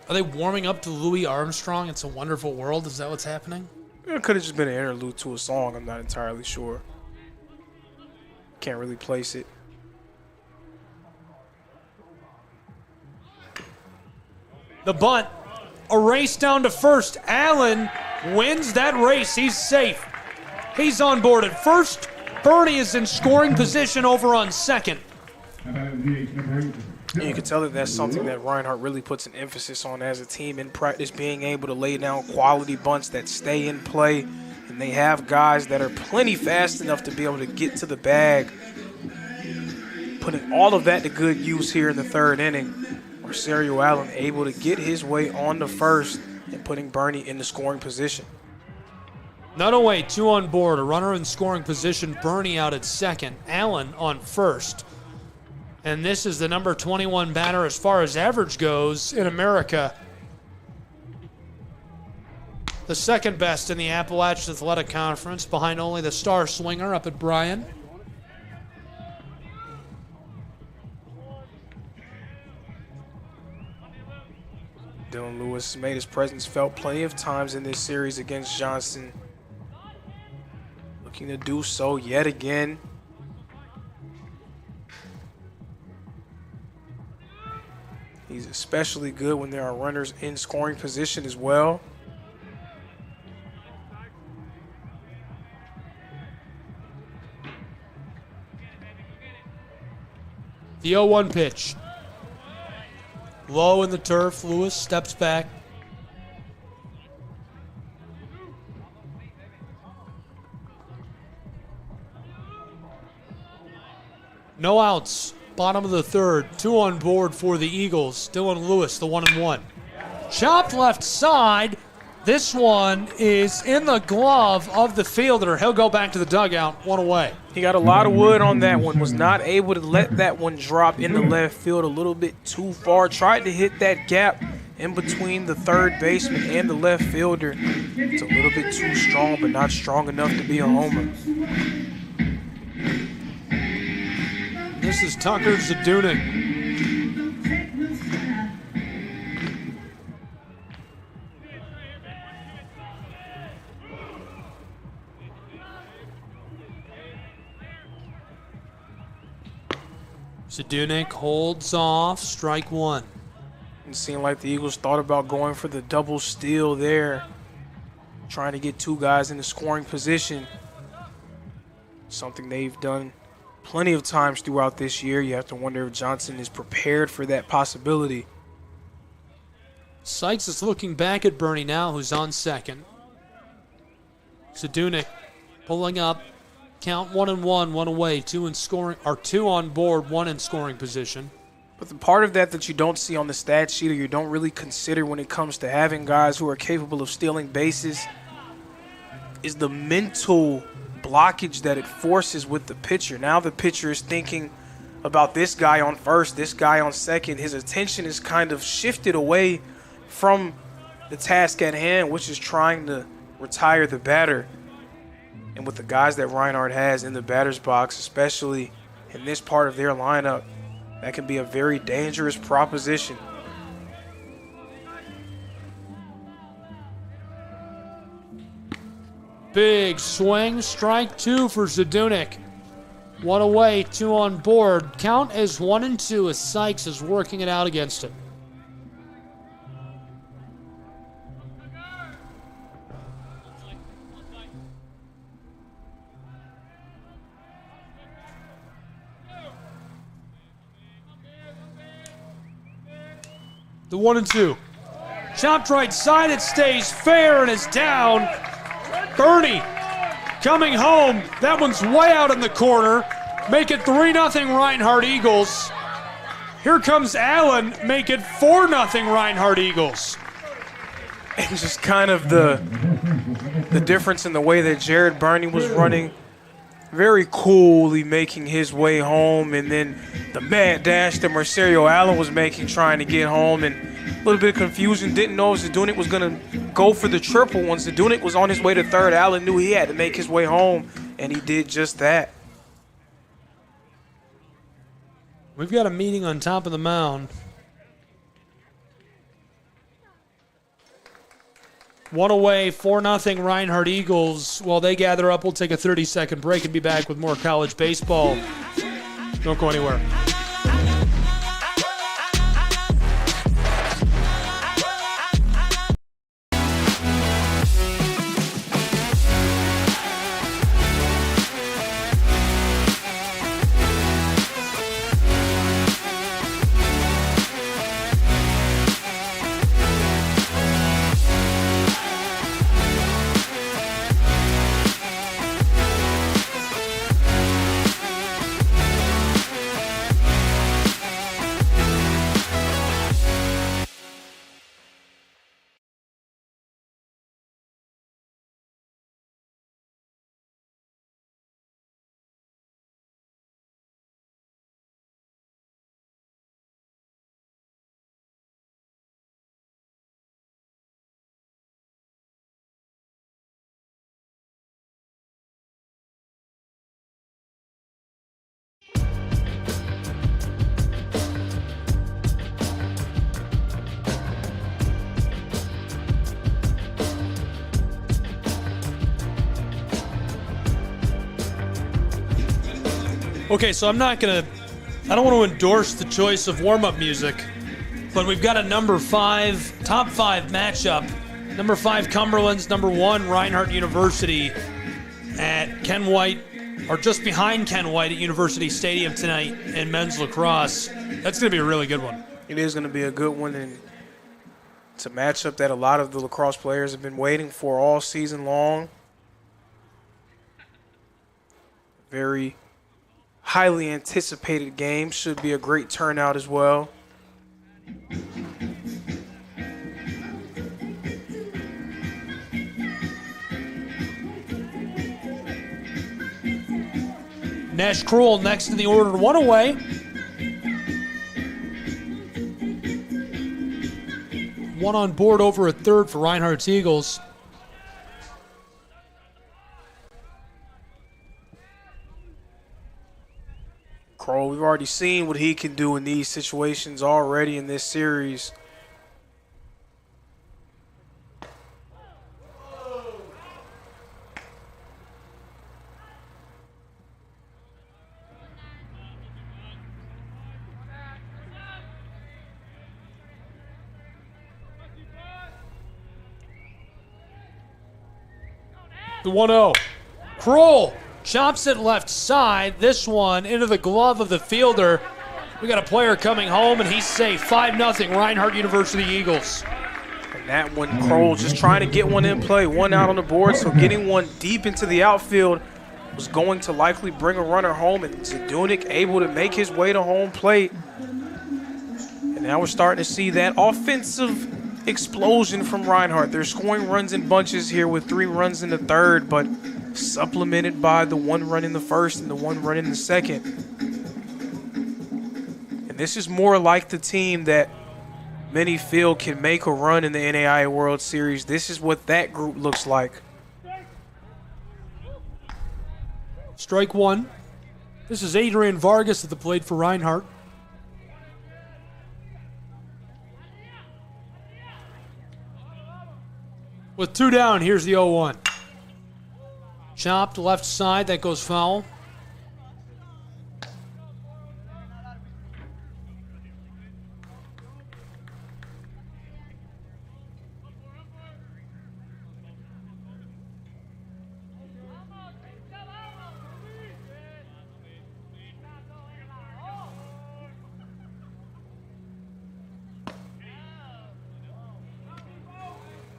V: Are they warming up to Louis Armstrong? It's a Wonderful World. Is that what's happening?
A: It could have just been an interlude to a song. I'm not entirely sure. Can't really place it.
V: The bunt a race down to first. Allen wins that race. He's safe. He's on board at first. Bernie is in scoring position over on second.
A: You can tell that that's something that Reinhardt really puts an emphasis on as a team in practice, being able to lay down quality bunts that stay in play. And they have guys that are plenty fast enough to be able to get to the bag. Putting all of that to good use here in the third inning. Marcerio Allen able to get his way on the first and putting Bernie in the scoring position.
V: Not away, 2 on board, a runner in scoring position, Bernie out at second, Allen on first. And this is the number 21 batter as far as average goes in America. The second best in the Appalachian Athletic Conference, behind only the star swinger up at Bryan.
A: Dylan Lewis made his presence felt plenty of times in this series against Johnson. Looking to do so yet again. He's especially good when there are runners in scoring position as well.
V: The 0-1 pitch. Low in the turf, Lewis steps back. No outs. Bottom of the third. 2 on board for the Eagles. Dylan Lewis, the 1-1. Chopped left side. This one is in the glove of the fielder. He'll go back to the dugout, 1 away.
A: He got a lot of wood on that one. Was not able to let that one drop in the left field a little bit too far. Tried to hit that gap in between the third baseman and the left fielder. It's a little bit too strong, but not strong enough to be a homer.
V: This is Tucker Zadunik. Zadunik holds off, strike 1.
A: It seemed like the Eagles thought about going for the double steal there, trying to get 2 guys in the scoring position. Something they've done plenty of times throughout this year. You have to wonder if Johnson is prepared for that possibility.
V: Sykes is looking back at Bernie now, who's on second. Zadunik pulling up. Count 1-1, 1 away, 2 in scoring, or 2 on board, 1 in scoring position.
A: But the part of that you don't see on the stat sheet or you don't really consider when it comes to having guys who are capable of stealing bases is the mental blockage that it forces with the pitcher. Now the pitcher is thinking about this guy on first, this guy on second. His attention is kind of shifted away from the task at hand, which is trying to retire the batter. And with the guys that Reinhardt has in the batter's box, especially in this part of their lineup, that can be a very dangerous proposition.
V: Big swing, strike 2 for Zadunik. 1 away, 2 on board. Count as 1-2 as Sykes is working it out against him. The 1-2. Chopped right side, it stays fair and is down. Bernie coming home. That one's way out in the corner. Make it 3-0 Reinhardt Eagles. Here comes Allen. Make it 4-0 Reinhardt Eagles.
A: It's just kind of the difference in the way that Jared Bernie was running. Very coolly making his way home, and then the mad dash that Marcerio Allen was making trying to get home, and a little bit of confusion. Didn't know if Zadunik was going to go for the triple. Once Zadunik was on his way to third, Allen knew he had to make his way home, and he did just that.
V: We've got a meeting on top of the mound. 1 away, 4-0 Reinhardt Eagles. While they gather up, we'll take a 30-second break and be back with more college baseball. Don't go anywhere. Okay, so I don't want to endorse the choice of warm-up music, but we've got a top 5 matchup. Number 5 Cumberland's number 1 Reinhardt University at Ken White, or just behind Ken White at University Stadium tonight in men's lacrosse. That's going to be a really good one.
A: It is going to be a good one, and it's a matchup that a lot of the lacrosse players have been waiting for all season long. Very highly anticipated game. Should be a great turnout as well.
V: Nash Krull next in the order, 1 away. One on board over a third for Reinhardt's Eagles.
A: Kroll, we've already seen what he can do in these situations already in this series.
V: The 1-0. Kroll chops it left side. This one into the glove of the fielder. We got a player coming home, and he's safe. 5-0 Reinhardt University Eagles.
A: And that one, Kroll just trying to get one in play, one out on the board, so getting one deep into the outfield was going to likely bring a runner home, and Zadunik able to make his way to home plate. And now we're starting to see that offensive explosion from Reinhardt. They're scoring runs in bunches here with 3 runs in the third, but supplemented by the 1 run in the first and the 1 run in the second. And this is more like the team that many feel can make a run in the NAIA World Series. This is what that group looks like.
V: Strike 1. This is Adrian Vargas at the plate for Reinhardt. With 2 down, here's the 0-1. Chopped left side, that goes foul.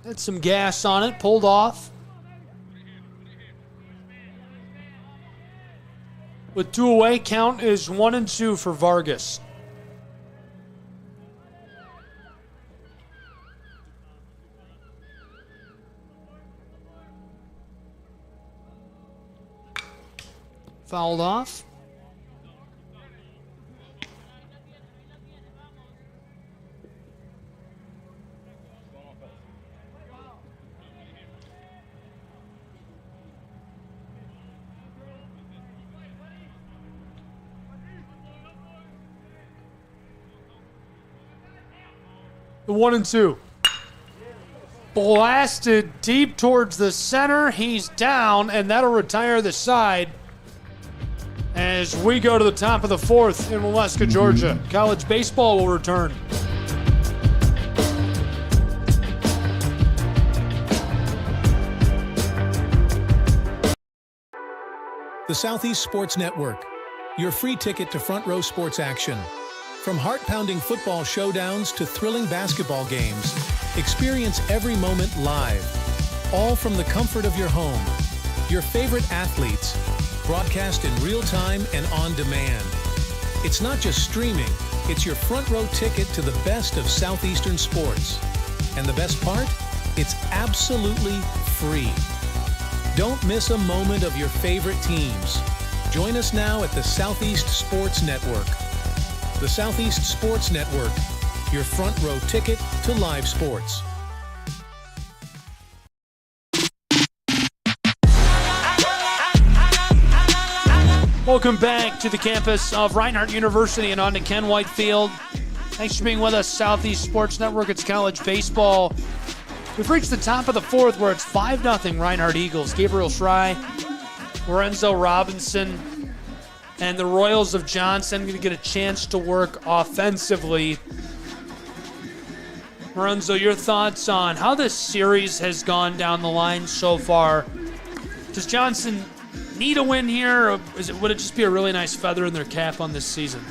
V: Had some gas on it, pulled off. With 2 away, count is 1-2 for Vargas. Fouled off. The 1-2. Blasted deep towards the center. He's down, and that'll retire the side as we go to the top of the 4th in Waleska, Georgia. College baseball will return.
G: The Southeast Sports Network, your free ticket to front row sports action. From heart-pounding football showdowns to thrilling basketball games, experience every moment live, all from the comfort of your home. Your favorite athletes, broadcast in real time and on demand. It's not just streaming, it's your front row ticket to the best of Southeastern sports. And the best part? It's absolutely free. Don't miss a moment of your favorite teams. Join us now at the Southeast Sports Network. The Southeast Sports Network, your front row ticket to live sports.
V: Welcome back to the campus of Reinhardt University and on to Ken White Field. Thanks for being with us, Southeast Sports Network. It's college baseball. We've reached the top of the 4th where it's 5-0 Reinhardt Eagles. Gabriel Schrei, Lorenzo Robinson, And the Royals of Johnson going to get a chance to work offensively. Lorenzo, your thoughts on how this series has gone down the line so far? Does Johnson need a win here, or would it just be a really nice feather in their cap on this season?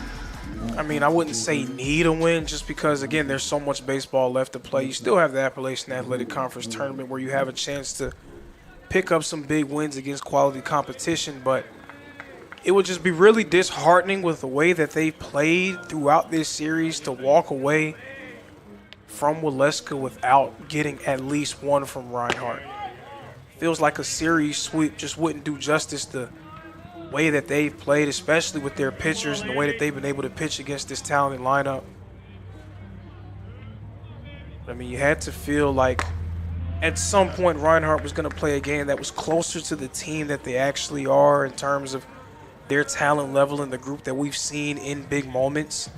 A: I mean, I wouldn't say need a win just because, again, there's so much baseball left to play. You still have the Appalachian Athletic Conference tournament where you have a chance to pick up some big wins against quality competition, but it would just be really disheartening with the way that they played throughout this series to walk away from Waleska without getting at least one from Reinhardt. Feels like a series sweep just wouldn't do justice to the way that they've played, especially with their pitchers and the way that they've been able to pitch against this talented lineup. I mean, you had to feel like at some point Reinhardt was going to play a game that was closer to the team that they actually are in terms of their talent level in the group that we've seen in big moments.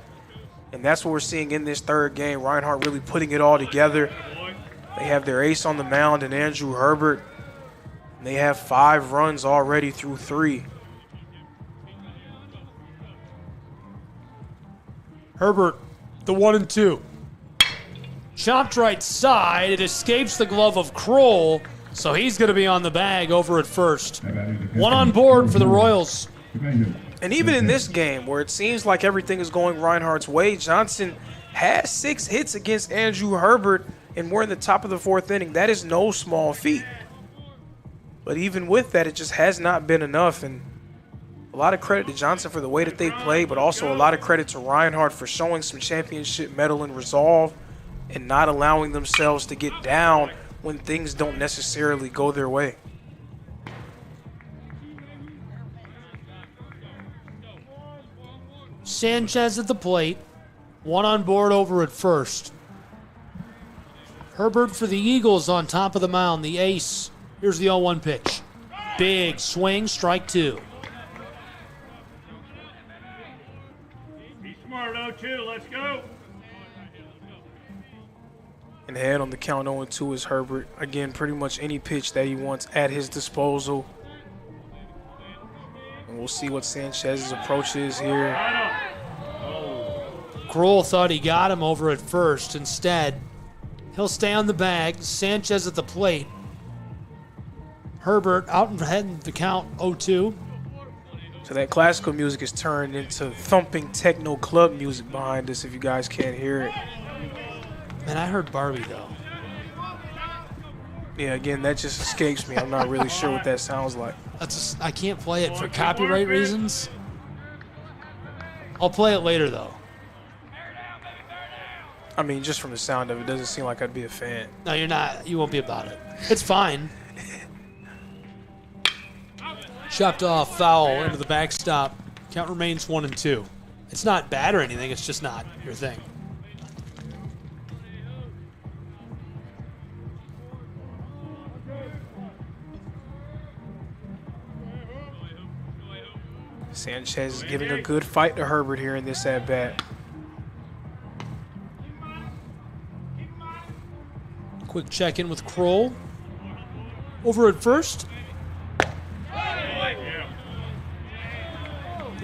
A: And that's what we're seeing in this third game. Reinhardt really putting it all together. They have their ace on the mound and Andrew Herbert. And they have 5 runs already through 3.
V: Herbert, the 1-2. Chopped right side. It escapes the glove of Kroll, so he's going to be on the bag over at first. 1 on board for the Royals.
A: And even in this game, where it seems like everything is going Reinhardt's way, Johnson has 6 hits against Andrew Herbert, and we're in the top of the 4th inning. That is no small feat. But even with that, it just has not been enough. And a lot of credit to Johnson for the way that they played, but also a lot of credit to Reinhardt for showing some championship mettle and resolve and not allowing themselves to get down when things don't necessarily go their way.
V: Sanchez at the plate. 1 on board over at first. Herbert for the Eagles on top of the mound, the ace. Here's the 0-1 pitch. Big swing, strike 2.
D: Be smart, 0-2, let's go.
A: And ahead on the count 0-2 is Herbert. Again, pretty much any pitch that he wants at his disposal. And we'll see what Sanchez's approach is here.
V: Kroll thought he got him over at first. Instead, he'll stay on the bag. Sanchez at the plate. Herbert out and heading the count 0-2.
A: So that classical music is turned into thumping techno club music behind us if you guys can't hear it.
V: Man, I heard Barbie though.
A: Yeah, again, that just escapes me. I'm not really sure what that sounds like.
V: I can't play it for copyright reasons. I'll play it later though.
A: I mean, just from the sound of it, doesn't seem like I'd be a fan.
V: No, you're not. You won't be about it. It's fine. Chopped off, foul into the backstop. Count remains 1-2. It's not bad or anything. It's just not your thing.
A: Sanchez is giving a good fight to Herbert here in this at-bat.
V: Quick check-in with Kroll. Over at first.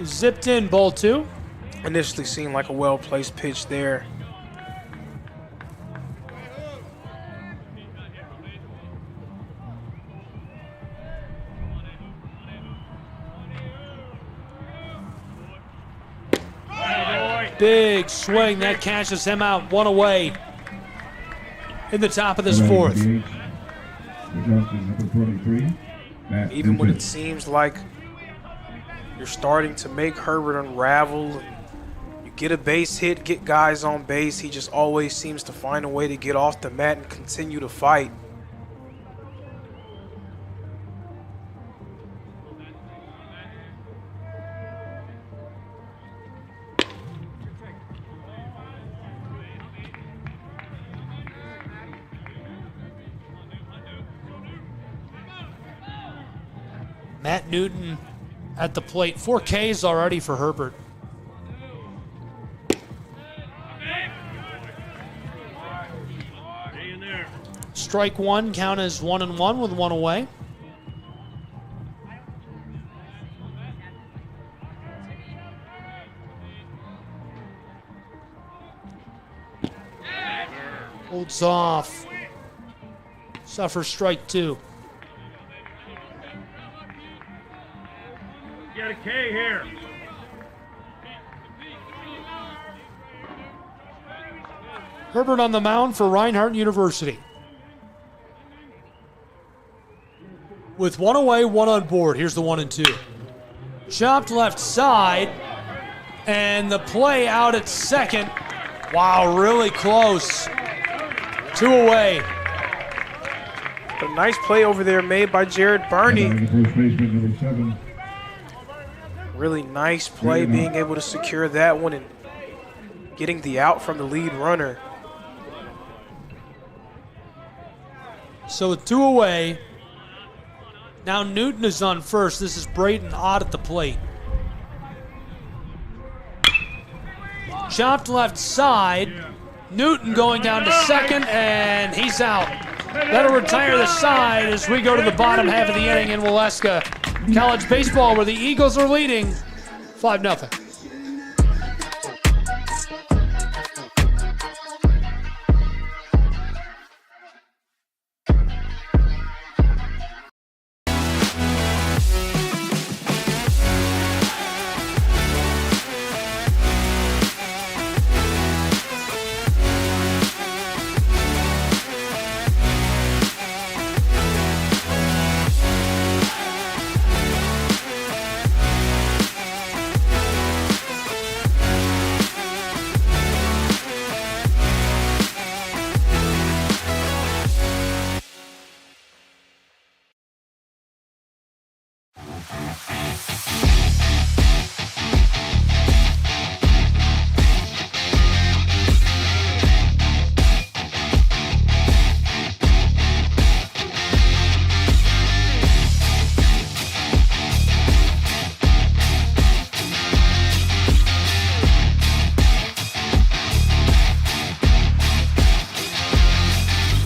V: Zipped in, ball 2.
A: Initially seemed like a well-placed pitch there.
V: Big swing. That cashes him out. 1 away in the top of this 4th.
A: Even when it seems like you're starting to make Herbert unravel, you get a base hit, get guys on base, he just always seems to find a way to get off the mat and continue to fight.
V: Matt Newton at the plate. 4 Ks already for Herbert. Strike 1, count as 1-1 with 1 away. Holds off. Suffers strike 2.
D: Got a K here.
V: Herbert on the mound for Reinhardt University. With 1 away, 1 on board. Here's the 1-2. Chopped left side. And the play out at second. Wow, really close. 2 away.
A: A nice play over there made by Jared Burney. Really nice play, being able to secure that one and getting the out from the lead runner.
V: So with 2 away, now Newton is on first. This is Brayton Ott at the plate. Chopped left side. Newton going down to second, and he's out. That'll retire the side as we go to the bottom half of the inning in Waleska College baseball, where the Eagles are leading 5-0.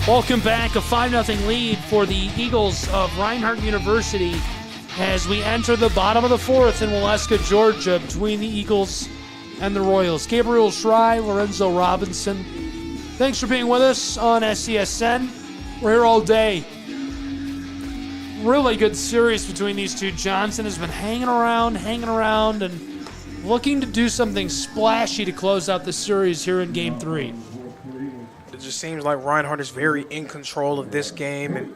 V: Welcome back. A 5-0 lead for the Eagles of Reinhardt University as we enter the bottom of the 4th in Waleska, Georgia, between the Eagles and the Royals. Gabriel Schrei, Lorenzo Robinson. Thanks for being with us on SCSN. We're here all day. Really good series between these two. Johnson has been hanging around, and looking to do something splashy to close out the series here in Game 3.
A: It just seems like Reinhardt is very in control of this game, and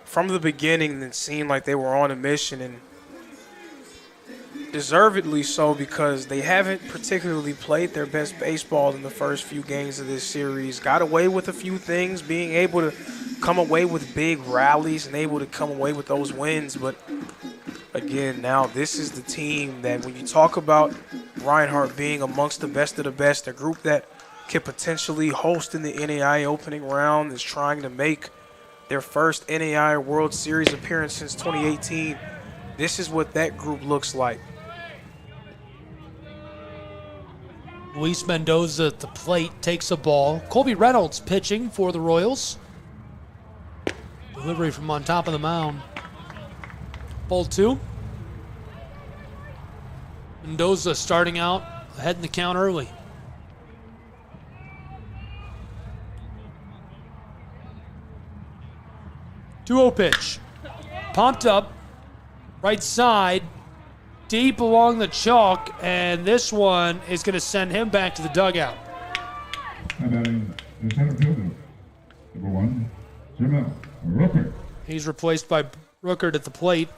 A: from the beginning it seemed like they were on a mission, and deservedly so, because they haven't particularly played their best baseball in the first few games of this series. Got away with a few things, being able to come away with big rallies and able to come away with those wins, but again, now this is the team that when you talk about Reinhardt being amongst the best of the best, a group that could potentially host in the NAI opening round, is trying to make their first NAI World Series appearance since 2018. This is what that group looks like.
V: Luis Mendoza at the plate takes a ball. Colby Reynolds pitching for the Royals. Delivery from on top of the mound. Ball 2. Mendoza starting out ahead in the count early. 2-0 pitch. Pumped up. Right side. Deep along the chalk. And this one is going to send him back to the dugout.
B: And the center fielder, number 1, Jamel Rooker.
V: He's replaced by Rookert at the plate.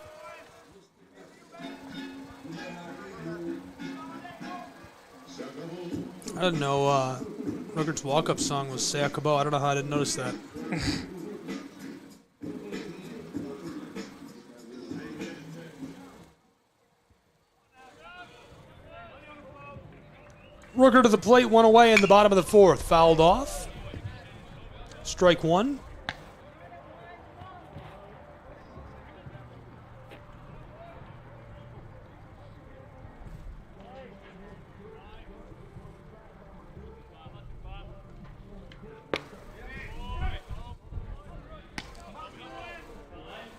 V: I didn't know Rookert's walk-up song was Say Akabo. I don't know how I didn't notice that. Rooker to the plate, 1 away in the bottom of the 4th. Fouled off. Strike 1.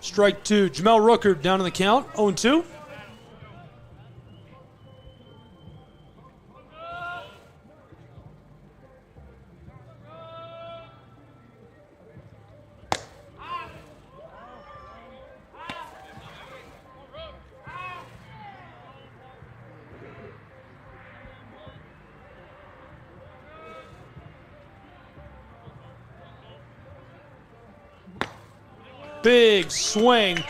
V: Strike 2. Jamel Rooker down in the count, 0-2. Big swing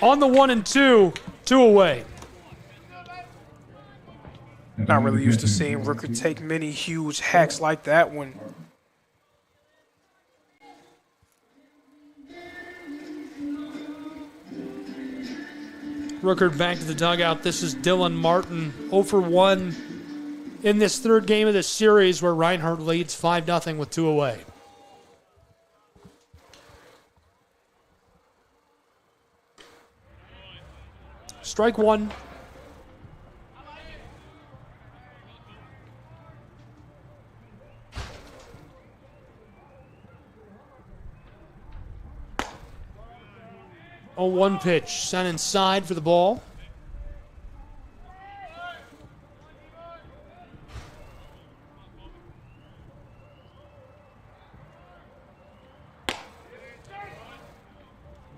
V: on the 1-2, 2 away.
A: Not really used to seeing Rooker take many huge hacks like that one.
V: Rooker back to the dugout. This is Dylan Martin, 0 for 1 in this third game of this series where Reinhardt leads 5-0 with 2 away. Strike one. A 1 pitch, sent inside for the ball.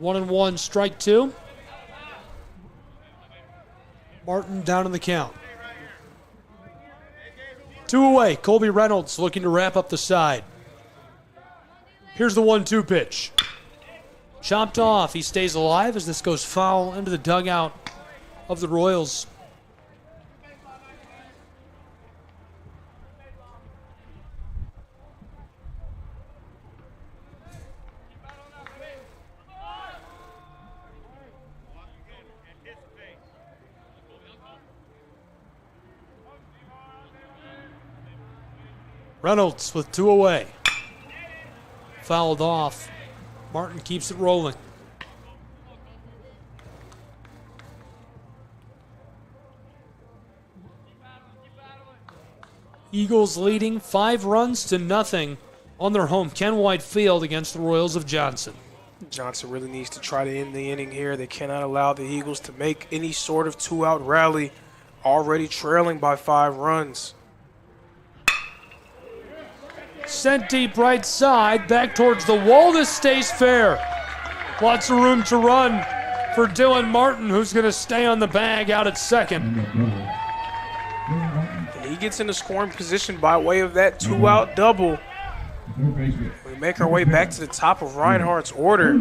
V: 1-1, strike 2. Martin down in the count. 2 away, Colby Reynolds looking to wrap up the side. Here's the 1-2 pitch. Chopped off. He stays alive as this goes foul into the dugout of the Royals. Reynolds with 2 away. Fouled off. Martin keeps it rolling. Eagles leading 5-0 on their home Ken White Field against the Royals of Johnson.
A: Johnson really needs to try to end the inning here. They cannot allow the Eagles to make any sort of 2-out rally, already trailing by 5 runs.
V: Sent deep right side, back towards the wall. This stays fair. Lots of room to run for Dylan Martin, who's going to stay on the bag out at second.
A: He gets into scoring position by way of that 2-out double. We make our way back to the top of Reinhardt's order.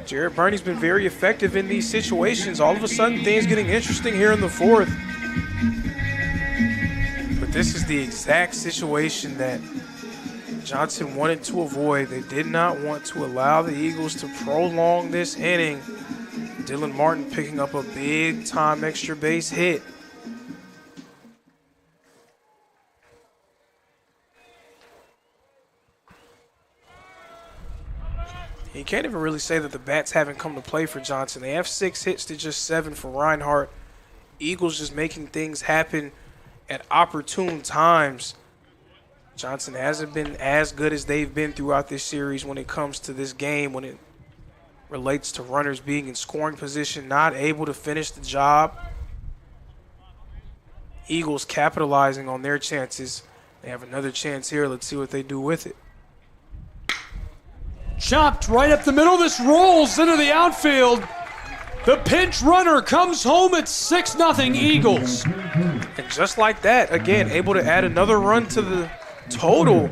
A: Jared Burney's been very effective in these situations. All of a sudden, things getting interesting here in the 4th. This is the exact situation that Johnson wanted to avoid. They did not want to allow the Eagles to prolong this inning. Dylan Martin picking up a big-time extra base hit. You can't even really say that the bats haven't come to play for Johnson. They have 6 hits to just 7 for Reinhardt. Eagles just making things happen at opportune times. Johnson hasn't been as good as they've been throughout this series when it comes to this game, when it relates to runners being in scoring position, not able to finish the job. Eagles capitalizing on their chances. They have another chance here. Let's see what they do with it.
V: Chopped right up the middle. This rolls into the outfield. The pinch runner comes home at 6-0 Eagles.
A: And just like that, again, able to add another run to the total.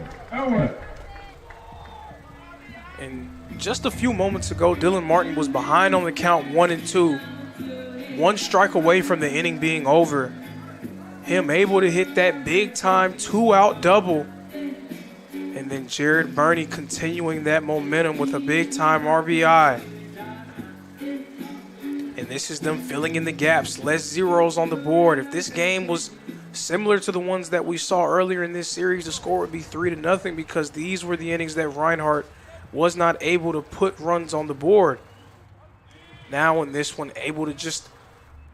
A: And just a few moments ago, Dylan Martin was behind on the count 1-2. 1 strike away from the inning being over. Him able to hit that big-time 2-out double. And then Jared Burney continuing that momentum with a big-time RBI. And this is them filling in the gaps, less zeros on the board. If this game was similar to the ones that we saw earlier in this series, the score would be 3-0 because these were the innings that Reinhardt was not able to put runs on the board. Now in this one, able to just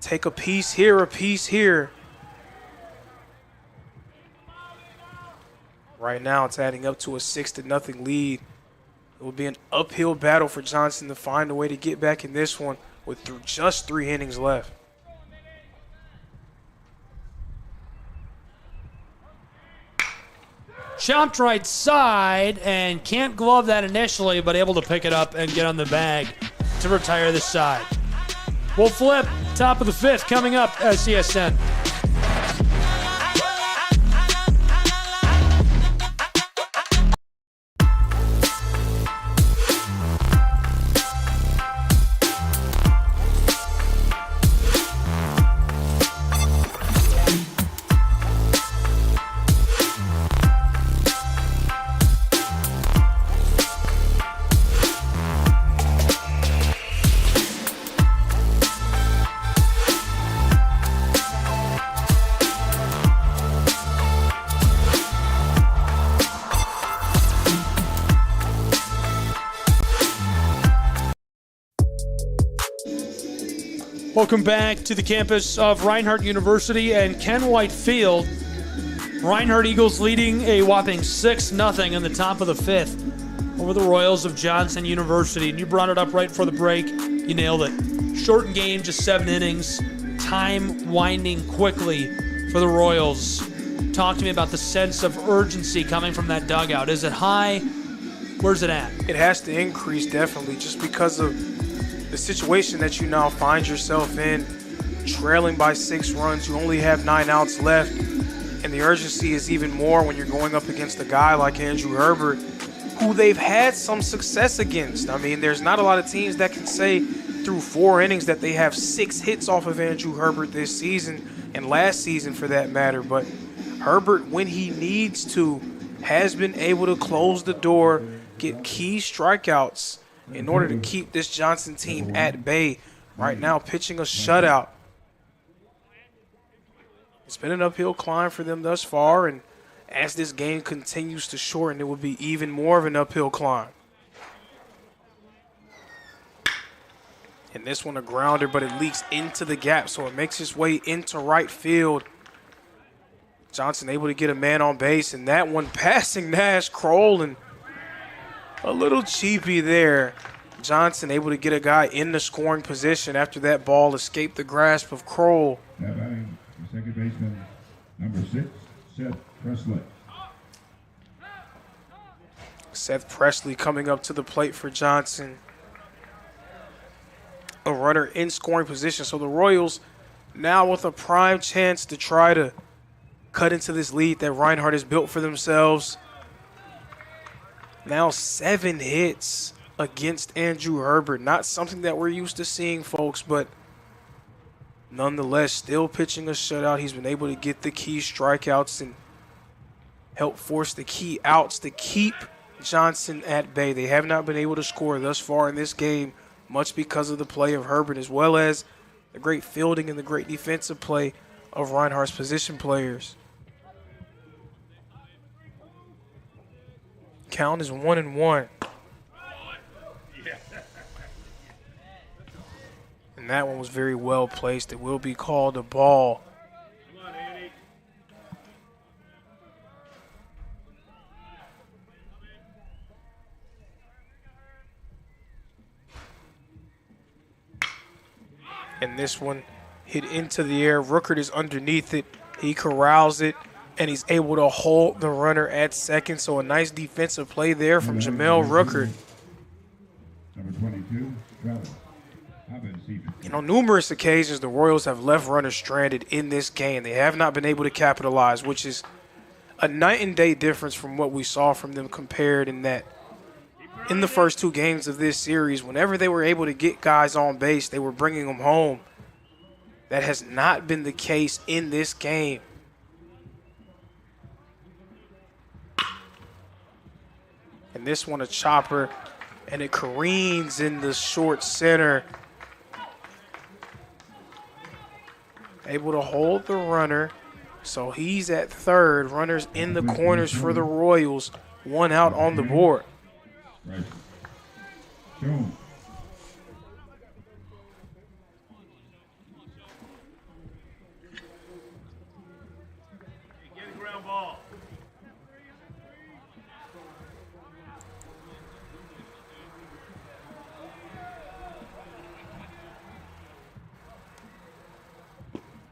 A: take a piece here, a piece here. Right now it's adding up to a 6-0 lead. It will be an uphill battle for Johnson to find a way to get back in this one with just 3 innings left.
V: Chopped right side and can't glove that initially, but able to pick it up and get on the bag to retire the side. We'll flip top of the 5th coming up at CSN. Welcome back to the campus of Reinhardt University and Ken White Field. Reinhardt Eagles leading a whopping 6-0 in the top of the 5th over the Royals of Johnson University. And you brought it up right before the break. You nailed it. Shortened game, just 7 innings. Time winding quickly for the Royals. Talk to me about the sense of urgency coming from that dugout. Is it high? Where's it at?
A: It has to increase, definitely, just because of the situation that you now find yourself in. Trailing by 6 runs, you only have 9 outs left, and the urgency is even more when you're going up against a guy like Andrew Herbert, who they've had some success against. I mean, there's not a lot of teams that can say through 4 innings that they have 6 hits off of Andrew Herbert this season, and last season for that matter. But Herbert, when he needs to, has been able to close the door, get key strikeouts in order to keep this Johnson team at bay. Right now, pitching a shutout. It's been an uphill climb for them thus far, and as this game continues to shorten, it will be even more of an uphill climb. And this one a grounder, but it leaks into the gap, so it makes its way into right field. Johnson able to get a man on base, and that one passing Nash Kroll, and a little cheapy there. Johnson able to get a guy in the scoring position after that ball escaped the grasp of Kroll.
B: Now batting the second baseman, number 6, Seth Presley.
A: Seth Presley coming up to the plate for Johnson. A runner in scoring position. So the Royals now with a prime chance to try to cut into this lead that Reinhardt has built for themselves. Now 7 hits against Andrew Herbert. Not something that we're used to seeing, folks, but nonetheless, still pitching a shutout. He's been able to get the key strikeouts and help force the key outs to keep Johnson at bay. They have not been able to score thus far in this game, much because of the play of Herbert, as well as the great fielding and the great defensive play of Reinhardt's position players. Count is 1-1. And that one was very well placed. It will be called a ball. And this one hit into the air. Rooker is underneath it. He corrals it, and he's able to hold the runner at second. So a nice defensive play there from Jamel Rooker.
B: Number 22, Travis.
A: You know, numerous occasions the Royals have left runners stranded in this game. They have not been able to capitalize, which is a night and day difference from what we saw from them compared in that in the first 2 games of this series. Whenever they were able to get guys on base, they were bringing them home. That has not been the case in this game. And this one a chopper, and it careens in the short center. Able to hold the runner, so he's at third. Runners in the corners for the Royals. 1 out on the board.
B: Right. Jones.
D: Get a ground ball.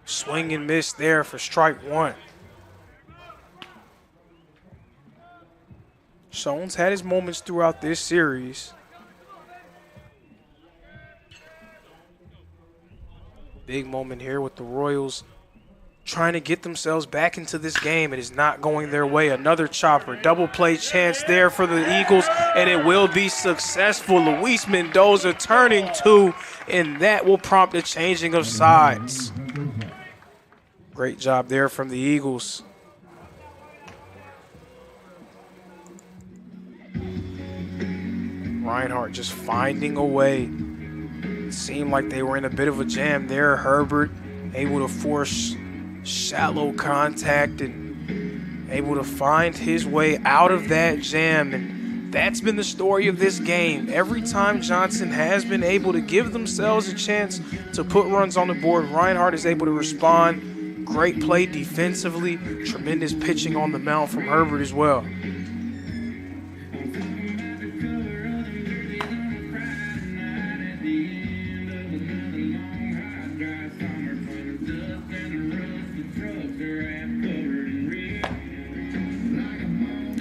A: Swing and miss there for strike 1. Jones had his moments throughout this series. Big moment here with the Royals trying to get themselves back into this game. It is not going their way. Another chopper. Double play chance there for the Eagles, and it will be successful. Luis Mendoza turning 2, and that will prompt a changing of sides. Great job there from the Eagles. Reinhardt just finding a way. It seemed like they were in a bit of a jam there. Herbert able to force shallow contact and able to find his way out of that jam and That's been the story of this game. Every time Johnson has been able to give themselves a chance to put runs on the board, Reinhardt is able to respond. Great play defensively, tremendous pitching on the mound from Herbert as well.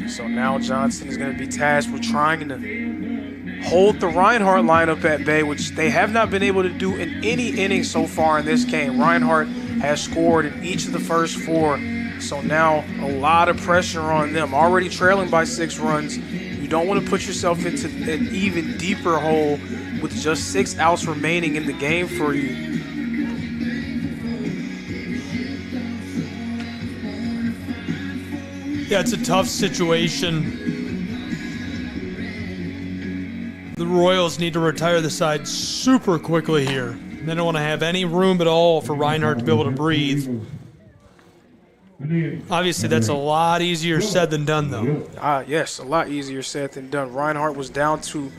A: So now Johnson is going to be tasked with trying to hold the Reinhardt lineup at bay, which they have not been able to do in any inning so far in this game. Reinhardt has scored in each of the first 4, so now a lot of pressure on them. Already trailing by 6 runs. You don't want to put yourself into an even deeper hole with just 6 outs remaining in the game for you.
V: Yeah, it's a tough situation. The Royals need to retire the side super quickly here. They don't want to have any room at all for Reinhardt to be able to breathe. Obviously, that's a lot easier said than done, though.
A: Yes, a lot easier said than done. Reinhardt was down to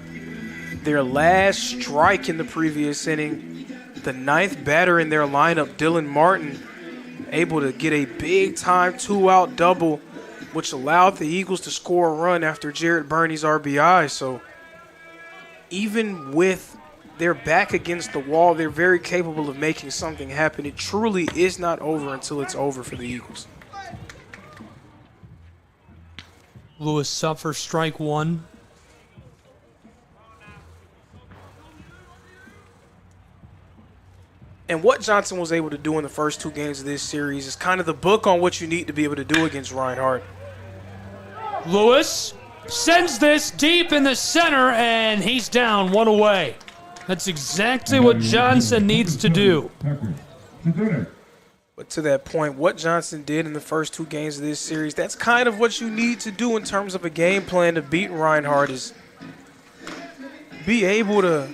A: their last strike in the previous inning. The 9th batter in their lineup, Dylan Martin, able to get a big-time 2-out double, which allowed the Eagles to score a run after Jared Burney's RBI. So even with their back against the wall, they're very capable of making something happen. It truly is not over until it's over for the Eagles.
V: Lewis up for strike 1.
A: And what Johnson was able to do in the first 2 games of this series is kind of the book on what you need to be able to do against Reinhardt.
V: Lewis sends this deep in the center, and he's down 1 away. That's exactly what Johnson needs to do.
A: But to that point, what Johnson did in the first 2 games of this series, that's kind of what you need to do in terms of a game plan to beat Reinhardt, is be able to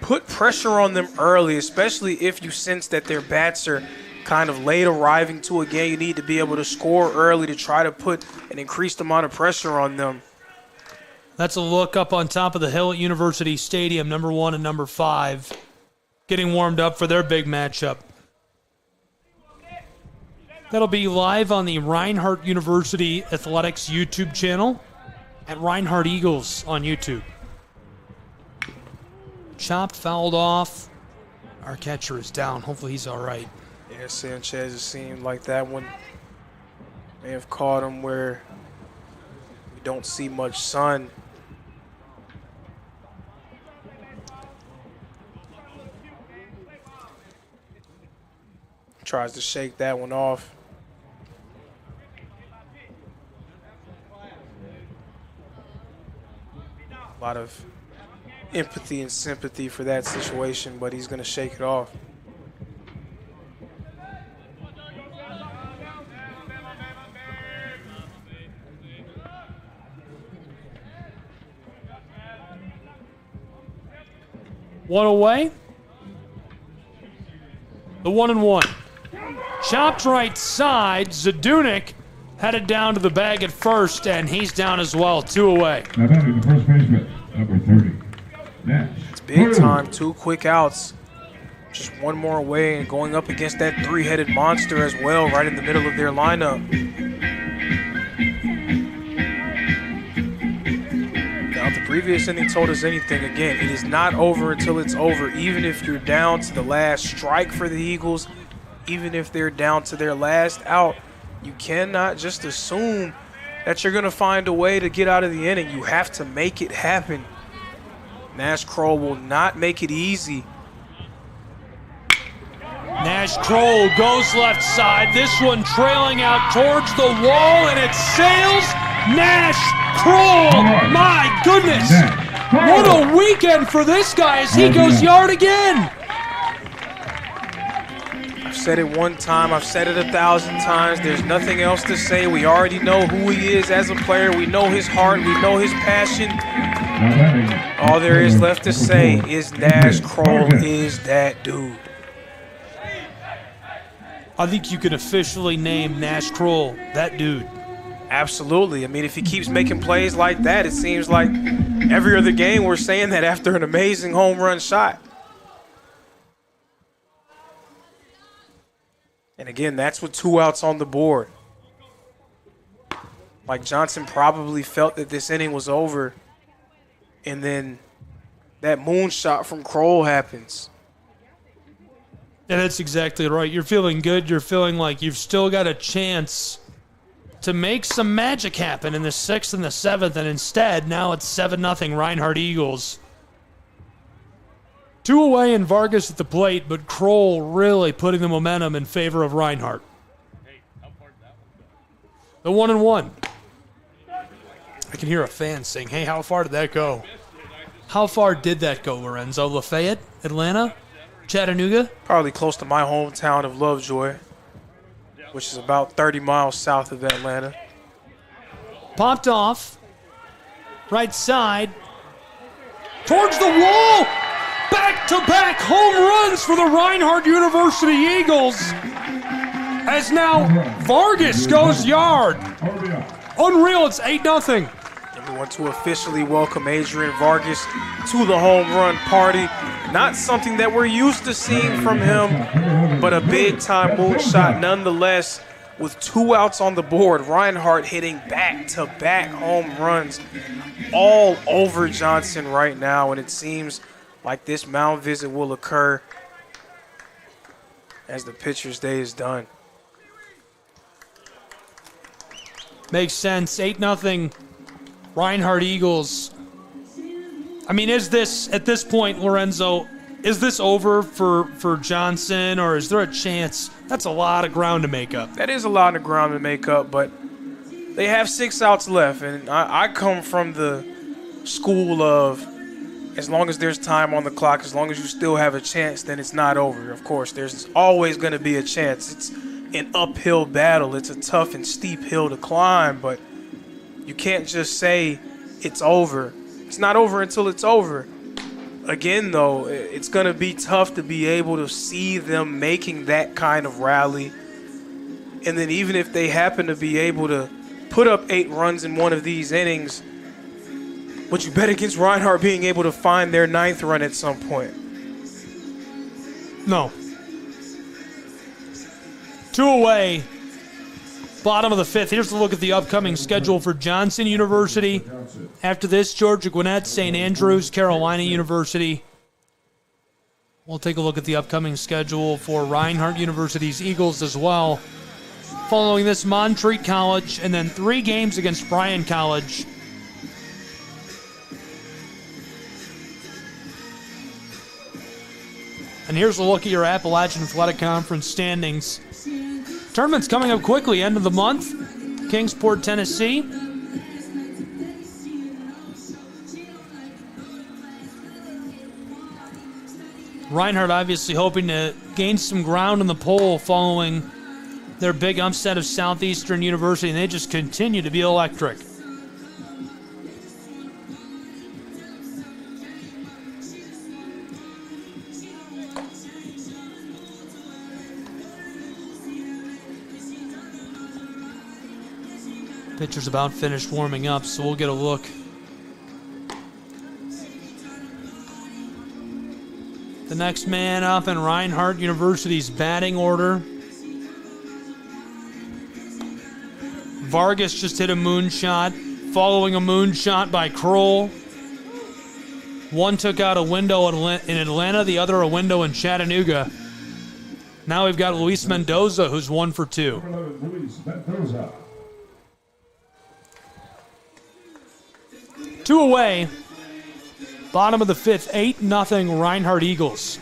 A: put pressure on them early, especially if you sense that their bats are kind of late arriving to a game. You need to be able to score early to try to put an increased amount of pressure on them.
V: That's a look up on top of the hill at University Stadium, number 1 and number 5, getting warmed up for their big matchup. That'll be live on the Reinhardt University Athletics YouTube channel at Reinhardt Eagles on YouTube. Chopped, fouled off. Our catcher is down. Hopefully he's all right.
A: Yeah, Sanchez, it seemed like that one may have caught him where we don't see much sun. Tries to shake that one off. A lot of empathy and sympathy for that situation, but he's going to shake it off.
V: One away. The 1-1. Chopped right side. Zadunik headed down to the bag at first, and he's down as well. 2 away.
B: Now batting the first baseman, number 30. Nash.
A: It's big time. 2 quick outs. Just 1 more away, and going up against that 3-headed monster as well, right in the middle of their lineup. Now, if the previous inning told us anything, again, it is not over until it's over. Even if you're down to the last strike for the Eagles, even if they're down to their last out, you cannot just assume that you're going to find a way to get out of the inning. You have to make it happen. Nash Kroll will not make it easy.
V: Nash Kroll goes left side. This one trailing out towards the wall, and it sails. Nash Kroll, my goodness. What a weekend for this guy as he goes yard again.
A: I've said it one time, I've said it 1,000 times. There's nothing else to say. We already know who he is as a player. We know his heart, we know his passion. All there is left to say is Nash Kroll is that dude.
V: I think you can officially name Nash Kroll that dude.
A: Absolutely. I mean, if he keeps making plays like that, it seems like every other game we're saying that after an amazing home run shot. And again, that's with 2 outs on the board. Like Johnson probably felt that this inning was over, and then that moonshot from Kroll happens.
V: Yeah, that's exactly right. You're feeling good. You're feeling like you've still got a chance to make some magic happen in the 6th and the 7th, and instead, now it's 7-0 Reinhardt Eagles. 2 away and Vargas at the plate, but Kroll really putting the momentum in favor of Reinhardt. The 1-1. I can hear a fan saying, hey, how far did that go? How far did that go, Lorenzo? Lafayette? Atlanta? Chattanooga?
A: Probably close to my hometown of Lovejoy, which is about 30 miles south of Atlanta.
V: Popped off. Right side. Towards the wall. Back-to-back home runs for the Reinhardt University Eagles. As now Vargas goes yard. Unreal, it's 8-0.
A: And we want to officially welcome Adrian Vargas to the home run party. Not something that we're used to seeing from him, but a big-time moonshot nonetheless. With 2 outs on the board, Reinhardt hitting back-to-back home runs all over Johnson right now, and it seems like this mound visit will occur as the pitcher's day is done.
V: Makes sense. 8-0 Reinhardt Eagles. I mean, is this, at this point, Lorenzo, is this over for Johnson, or is there a chance? That's a lot of ground to make up.
A: That is a lot of ground to make up, but they have 6 outs left, and I come from the school of as long as there's time on the clock, as long as you still have a chance, then it's not over. Of course, there's always going to be a chance. It's an uphill battle. It's a tough and steep hill to climb, but you can't just say it's over. It's not over until it's over. Again, though, it's going to be tough to be able to see them making that kind of rally. And then even if they happen to be able to put up 8 runs in one of these innings, would you bet against Reinhardt being able to find their 9th run at some point?
V: No. 2 away. Bottom of the 5th. Here's a look at the upcoming schedule for Johnson University. After this, Georgia Gwinnett, St. Andrews, Carolina University. We'll take a look at the upcoming schedule for Reinhardt University's Eagles as well. Following this, Montreat College, and then 3 games against Bryan College. And here's a look at your Appalachian Athletic Conference standings. Tournament's coming up quickly, end of the month. Kingsport, Tennessee. Reinhardt obviously hoping to gain some ground in the poll following their big upset of Southeastern University, and they just continue to be electric. Pitcher's about finished warming up, so we'll get a look. The next man up in Reinhardt University's batting order. Vargas just hit a moonshot, following a moonshot by Kroll. One took out a window in Atlanta, the other a window in Chattanooga. Now we've got Luis Mendoza, who's 1 for 2. 2 away. Bottom of the 5th, 8-0 Reinhardt Eagles.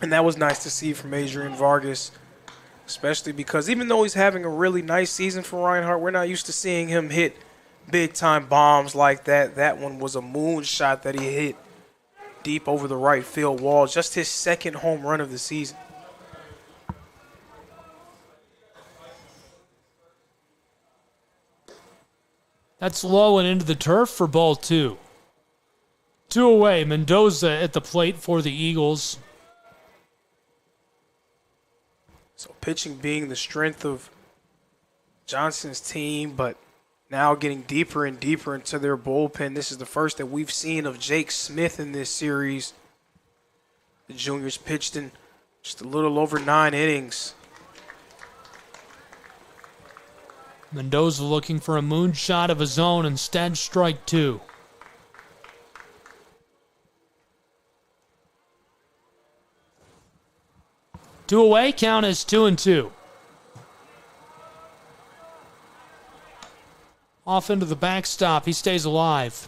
A: And that was nice to see from Adrian Vargas, especially because even though he's having a really nice season for Reinhardt, we're not used to seeing him hit big-time bombs like that. That one was a moonshot that he hit deep over the right field wall. Just his 2nd home run of the season.
V: That's low and into the turf for ball 2. 2 away. Mendoza at the plate for the Eagles.
A: So pitching being the strength of Johnson's team, but now getting deeper and deeper into their bullpen. This is the first that we've seen of Jake Smith in this series. The juniors pitched in just a little over 9 innings.
V: Mendoza looking for a moonshot of his own, instead strike 2. Two away, count is 2-2. Off into the backstop, he stays alive.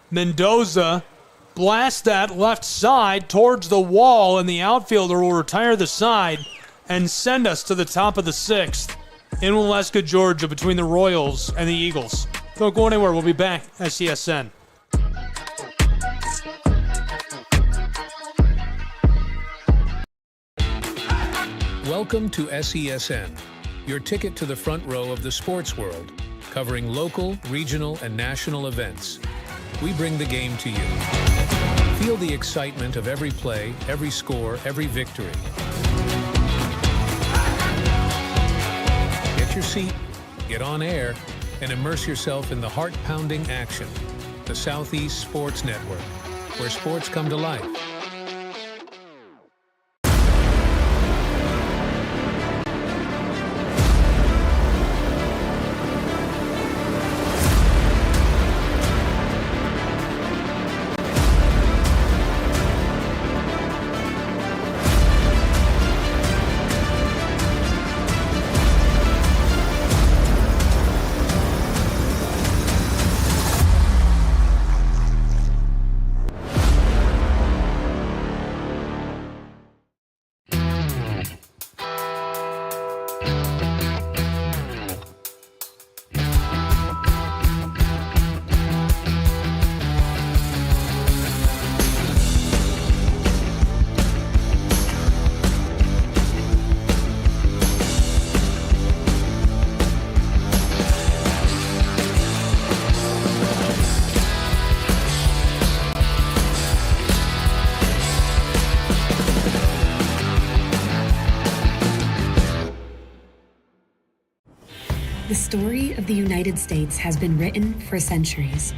V: Mendoza blasts that left side towards the wall, and the outfielder will retire the side and send us to the top of the 6th in Waleska, Georgia, between the Royals and the Eagles. Don't go anywhere. We'll be back. SESN.
G: Welcome to SESN, your ticket to the front row of the sports world, covering local, regional, and national events. We bring the game to you. Feel the excitement of every play, every score, every victory. Get your seat, get on air, and immerse yourself in the heart-pounding action. The Southeast Sports Network, where sports come to life.
C: The story of the United States has been written for centuries.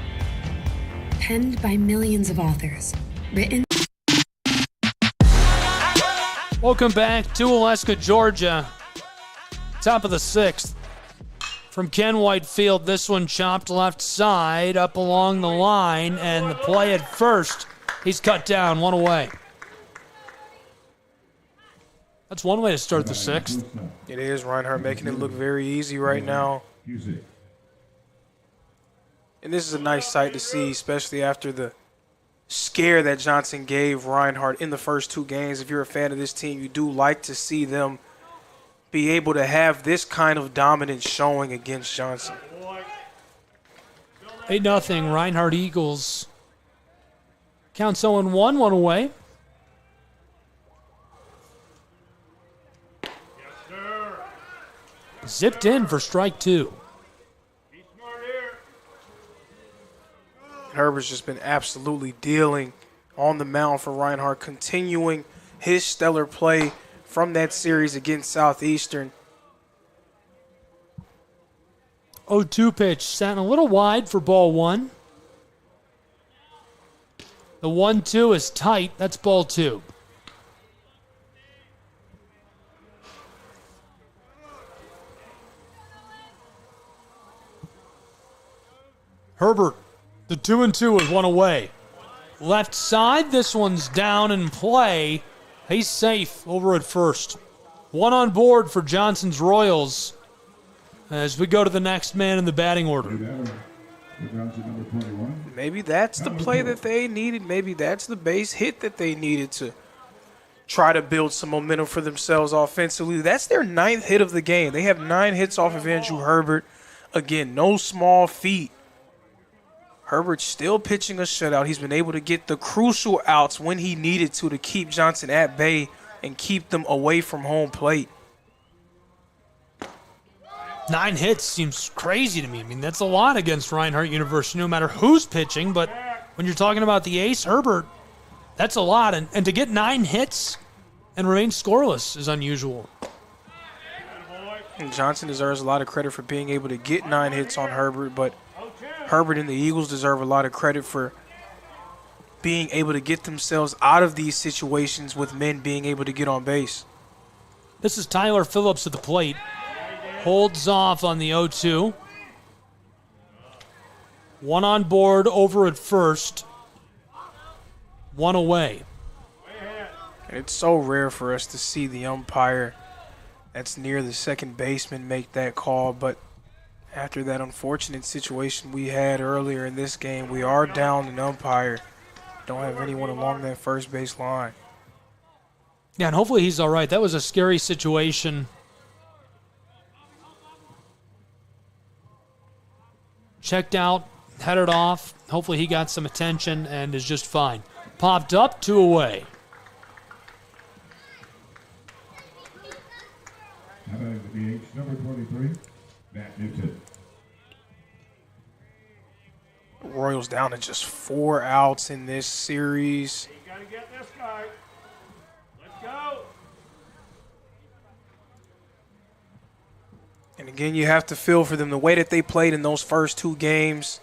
C: Penned by millions of authors. Written.
V: Welcome back to Waleska, Georgia. Top of the 6th. From Ken Whitefield, this one chopped left side up along the line, and the play at first. He's cut down, 1 away. That's one way to start the 6th.
A: It is. Reinhardt making it look very easy right now. And this is a nice sight to see, especially after the scare that Johnson gave Reinhardt in the first 2 games. If you're a fan of this team, you do like to see them be able to have this kind of dominant showing against Johnson.
V: 8-0, Reinhardt Eagles. Count 0-1, 1 away. Zipped in for strike 2.
A: Herbert's just been absolutely dealing on the mound for Reinhardt, continuing his stellar play from that series against Southeastern.
V: 0-2 pitch, sat a little wide for ball 1. The 1-2 is tight. That's ball 2. Herbert, the 2-2 is 1 away. Left side, this one's down in play. He's safe over at first. 1 on board for Johnson's Royals as we go to the next man in the batting order.
A: Maybe that's the play that they needed. Maybe that's the base hit that they needed to try to build some momentum for themselves offensively. That's their 9th hit of the game. They have 9 hits off of Andrew Herbert. Again, no small feat. Herbert's still pitching a shutout. He's been able to get the crucial outs when he needed to keep Johnson at bay and keep them away from home plate.
V: 9 hits seems crazy to me. I mean, that's a lot against Reinhardt University, no matter who's pitching. But when you're talking about the ace, Herbert, that's a lot. And to get 9 hits and remain scoreless is unusual.
A: And Johnson deserves a lot of credit for being able to get 9 hits on Herbert, but Herbert and the Eagles deserve a lot of credit for being able to get themselves out of these situations with men being able to get on base.
V: This is Tyler Phillips at the plate. Holds off on the 0-2. 1 on board, over at first. 1 away.
A: And it's so rare for us to see the umpire that's near the second baseman make that call, but after that unfortunate situation we had earlier in this game, we are down an umpire. Don't have anyone along that first base line.
V: Yeah, and hopefully he's all right. That was a scary situation. Checked out, headed off. Hopefully he got some attention and is just fine. Popped up, 2 away.
B: How about the DH, number 23, Matt Newton.
A: Royals down to just 4 outs in this series.
D: You gotta get this guy. Let's go.
A: And again, you have to feel for them the way that they played in those first 2 games.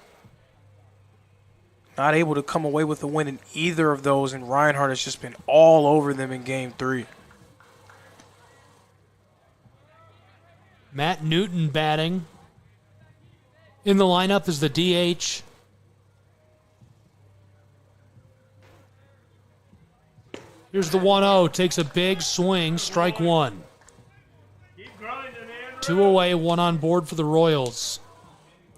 A: Not able to come away with a win in either of those, and Reinhardt has just been all over them in Game 3.
V: Matt Newton batting. In the lineup is the DH. Here's the 1-0. Takes a big swing. Strike 1. 2 away, 1 on board for the Royals.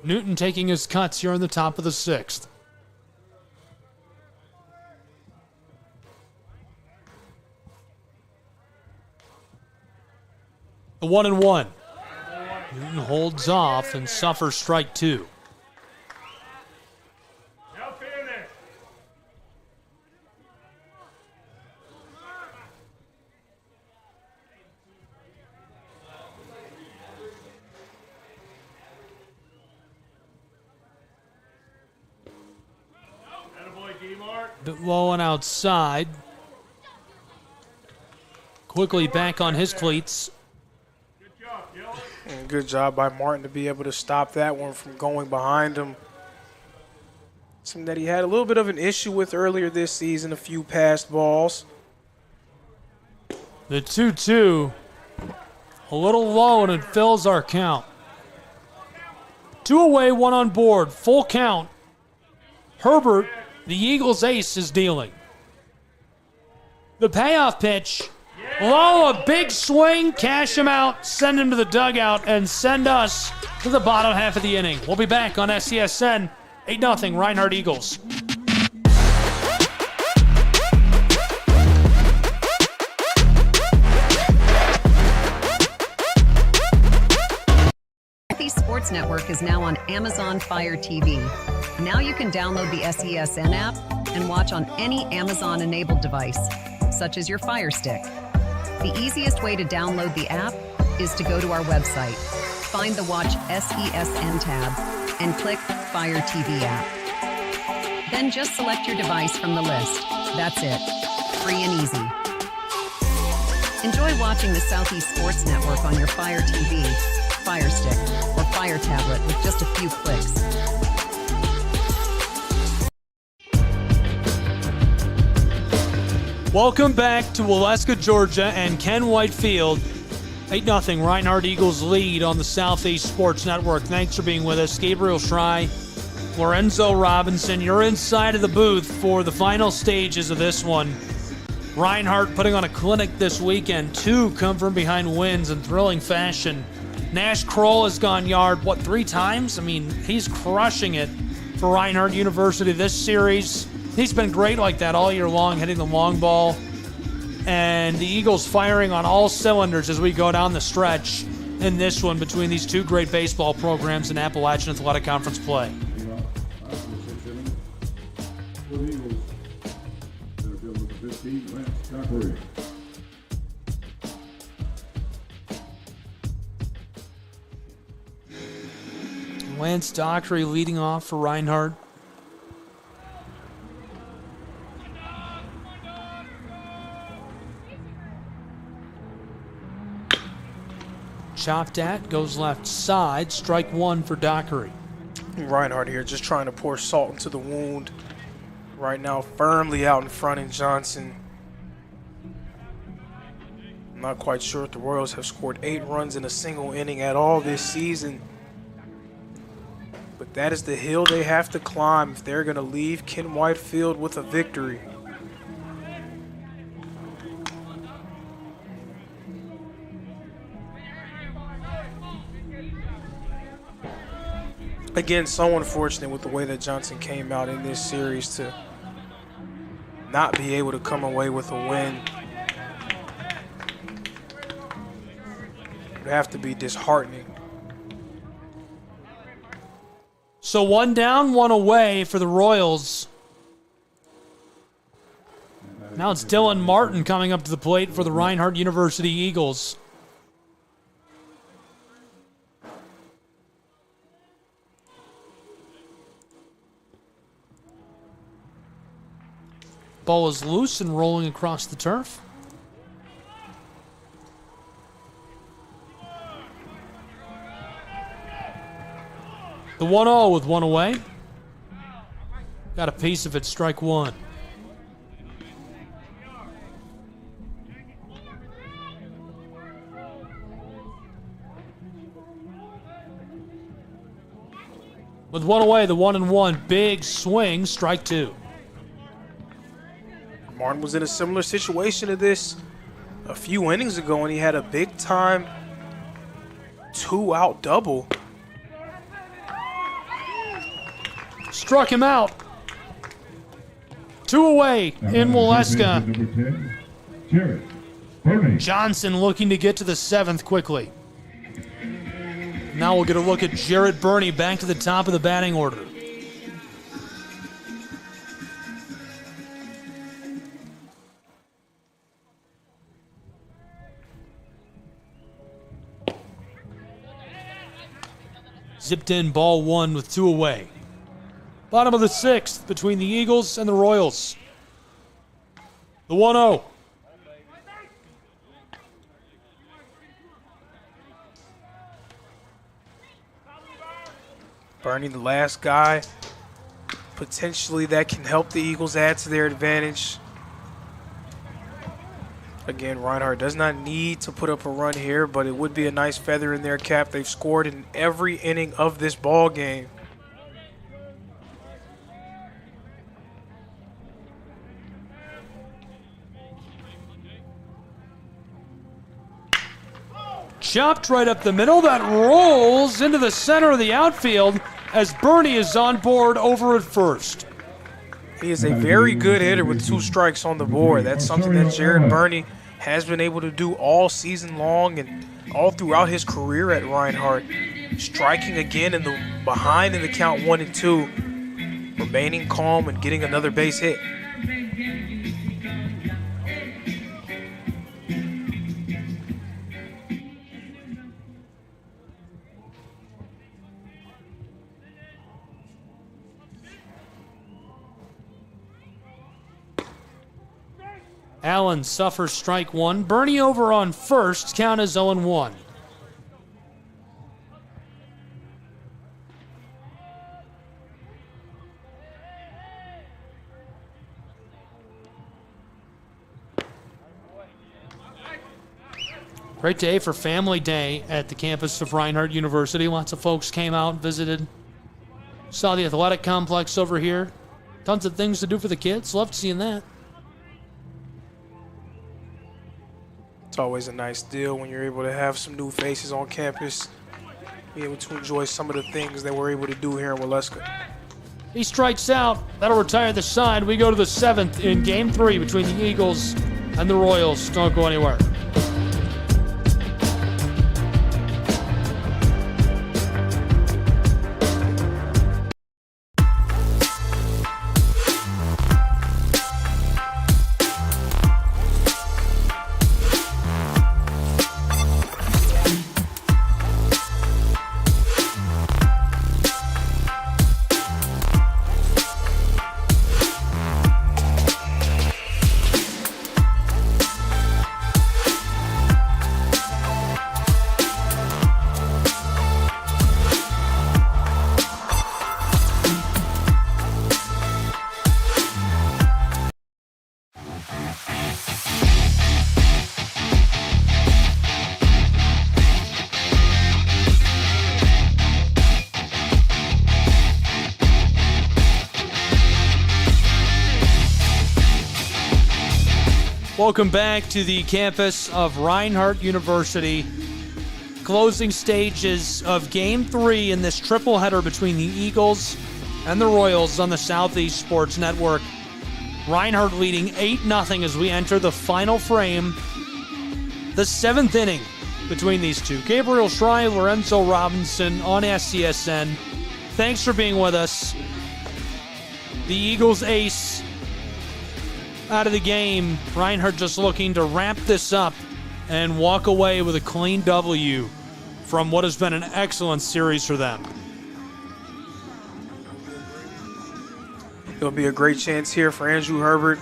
V: Newton taking his cuts here in the top of the 6th. The 1-1. Newton holds off and suffers strike 2. Bit low and outside. Quickly back on his cleats.
A: And good job by Martin to be able to stop that one from going behind him. Something that he had a little bit of an issue with earlier this season, a few passed balls.
V: The 2-2, a little low, and it fills our count. 2 away, 1 on board, full count. Herbert, the Eagles' ace, is dealing. The payoff pitch. Oh, a big swing, cash him out, send him to the dugout, and send us to the bottom half of the inning. We'll be back on SESN, 8-0, Reinhardt Eagles.
M: Sports Network is now on Amazon Fire TV. Now you can download the SESN app and watch on any Amazon-enabled device, such as your Fire Stick. The easiest way to download the app is to go to our website, find the Watch SESN tab, and click Fire TV app. Then just select your device from the list. That's it. Free and easy. Enjoy watching the Southeast Sports Network on your Fire TV, Fire Stick, or Fire tablet with just a few clicks.
V: Welcome back to Waleska, Georgia, and Ken White Field. 8-0, Reinhardt Eagles lead on the Southeast Sports Network. Thanks for being with us. Gabriel Schrei, Lorenzo Robinson, you're inside of the booth for the final stages of this one. Reinhardt putting on a clinic this weekend. 2 come from behind wins in thrilling fashion. Nash Kroll has gone yard, 3 times? I mean, he's crushing it for Reinhardt University this series. He's been great like that all year long, hitting the long ball. And the Eagles firing on all cylinders as we go down the stretch in this one between these 2 great baseball programs in Appalachian Athletic Conference play. Lance Dockery leading off for Reinhardt. Chopped at, goes left side, strike one for Dockery.
A: Reinhardt here just trying to pour salt into the wound. Right now firmly out in front in Johnson. I'm not quite sure if the Royals have scored 8 runs in a single inning at all this season. But that is the hill they have to climb if they're going to leave Ken Whitefield with a victory. Again, so unfortunate with the way that Johnson came out in this series to not be able to come away with a win. It would have to be disheartening.
V: So 1 down, 1 away for the Royals. Now it's Dylan Martin coming up to the plate for the Reinhardt University Eagles. Ball is loose and rolling across the turf. The 1-0 with 1 away. Got a piece of it, strike one. With 1 away, the 1-1, big swing, strike two.
A: Martin was in a similar situation to this a few innings ago, and he had a big-time 2-out double.
V: Struck him out. 2 away in Waleska. Johnson looking to get to the 7th quickly. Now we'll get a look at Jarrett Burney back to the top of the batting order. Zipped in, ball 1 with 2 away. Bottom of the 6th between the Eagles and the Royals. The 1-0.
A: Burney, the last guy, potentially that can help the Eagles add to their advantage. Again, Reinhardt does not need to put up a run here, but it would be a nice feather in their cap. They've scored in every inning of this ball game.
V: Chopped right up the middle. That rolls into the center of the outfield as Burney is on board over at first.
A: He is a very good hitter with 2 strikes on the board. That's something that Jarrett Burney has been able to do all season long and all throughout his career at Reinhardt. Striking again in the behind in the count 1 and 2, remaining calm and getting another base hit.
V: Allen suffers strike 1. Burney over on first. Count is 0-1. Great day for Family Day at the campus of Reinhardt University. Lots of folks came out and visited. Saw the athletic complex over here. Tons of things to do for the kids. Loved seeing that.
A: It's always a nice deal when you're able to have some new faces on campus, be able to enjoy some of the things that we're able to do here in Waleska.
V: He strikes out. That'll retire the side. We go to the 7th in Game 3 between the Eagles and the Royals. Don't go anywhere. Welcome back to the campus of Reinhardt University. Closing stages of Game 3 in this triple header between the Eagles and the Royals on the Southeast Sports Network. Reinhardt leading 8-0 as we enter the final frame, the 7th inning between these two. Gabriel Schrei, Lorenzo Robinson on SCSN. Thanks for being with us. The Eagles ace out of the game. Reinhardt just looking to wrap this up and walk away with a clean W from what has been an excellent series for them.
A: It'll be a great chance here for Andrew Herbert.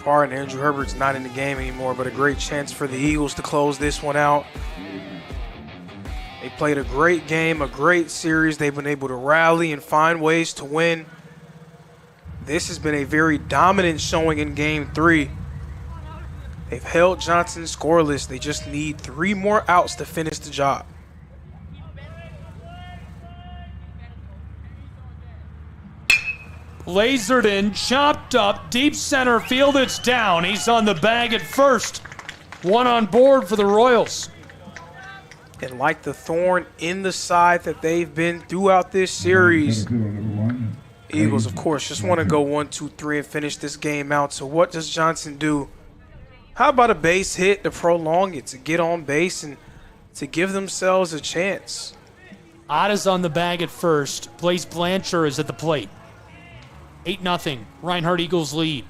A: Pardon, Andrew Herbert's not in the game anymore, but a great chance for the Eagles to close this one out. They played a great game, a great series. They've been able to rally and find ways to win. This has been a very dominant showing in Game 3. They've held Johnson scoreless. They just need 3 more outs to finish the job.
V: Lasered in, chopped up, deep center field. It's down. He's on the bag at first. 1 on board for the Royals.
A: And like the thorn in the side that they've been throughout this series, Eagles, of course, just want to go 1, 2, 3 and finish this game out. So what does Johnson do? How about a base hit to prolong it, to get on base and to give themselves a chance?
V: Otta's on the bag at first. Blaise Blanchard is at the plate. 8-0. Reinhardt Eagles lead.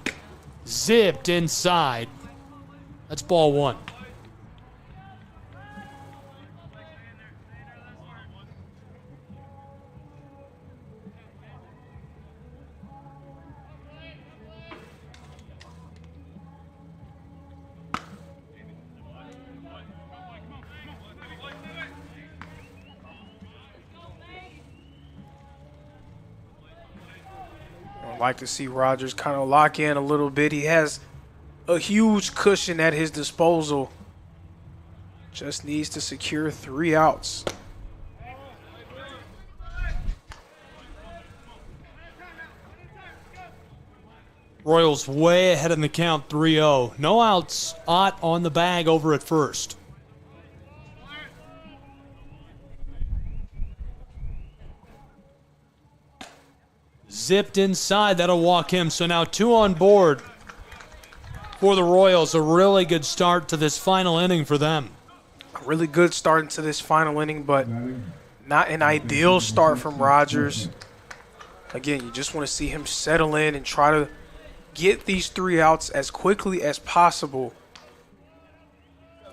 V: Zipped inside. That's ball 1.
A: I'd like to see Rodgers kind of lock in a little bit. He has a huge cushion at his disposal. Just needs to secure 3 outs.
V: Royals way ahead in the count, 3-0. No outs. Ott on the bag over at first. Zipped inside. That'll walk him. So now 2 on board for the Royals. A really good start to this final inning for them.
A: A really good start into this final inning, but not an ideal start from Rodgers. Again, you just want to see him settle in and try to get these 3 outs as quickly as possible.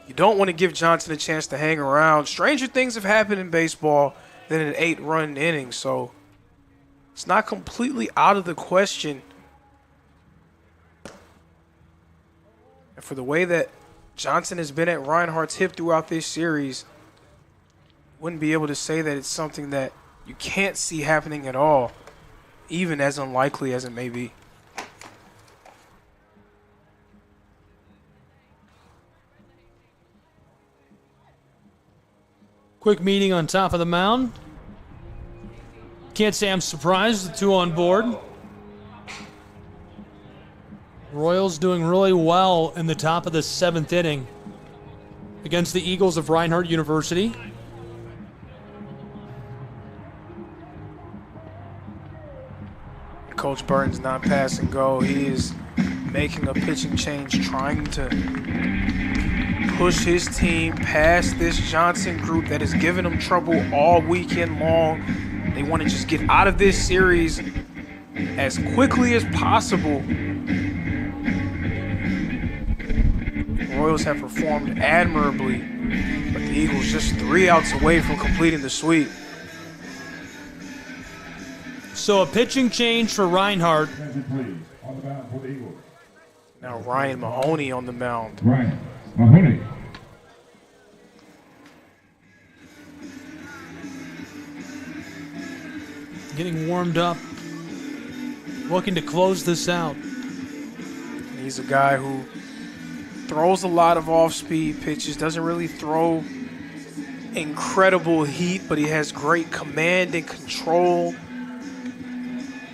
A: You don't want to give Johnson a chance to hang around. Stranger things have happened in baseball than an 8-run inning, so it's not completely out of the question. And for the way that Johnson has been at Reinhardt's hip throughout this series, wouldn't be able to say that it's something that you can't see happening at all, even as unlikely as it may be.
V: Quick meeting on top of the mound. Can't say I'm surprised, the 2 on board. Royals doing really well in the top of the 7th inning against the Eagles of Reinhardt University.
A: Coach Burton's not pass and go. He is making a pitching change, trying to push his team past this Johnson group that has given them trouble all weekend long. They want to just get out of this series as quickly as possible. The Royals have performed admirably, but the Eagles just 3 outs away from completing the sweep.
V: So a pitching change for Reinhardt.
A: Now Ryan Mahoney on the mound.
B: Ryan Mahoney.
V: Getting warmed up. Looking to close this out.
A: He's a guy who throws a lot of off-speed pitches, doesn't really throw incredible heat, but he has great command and control.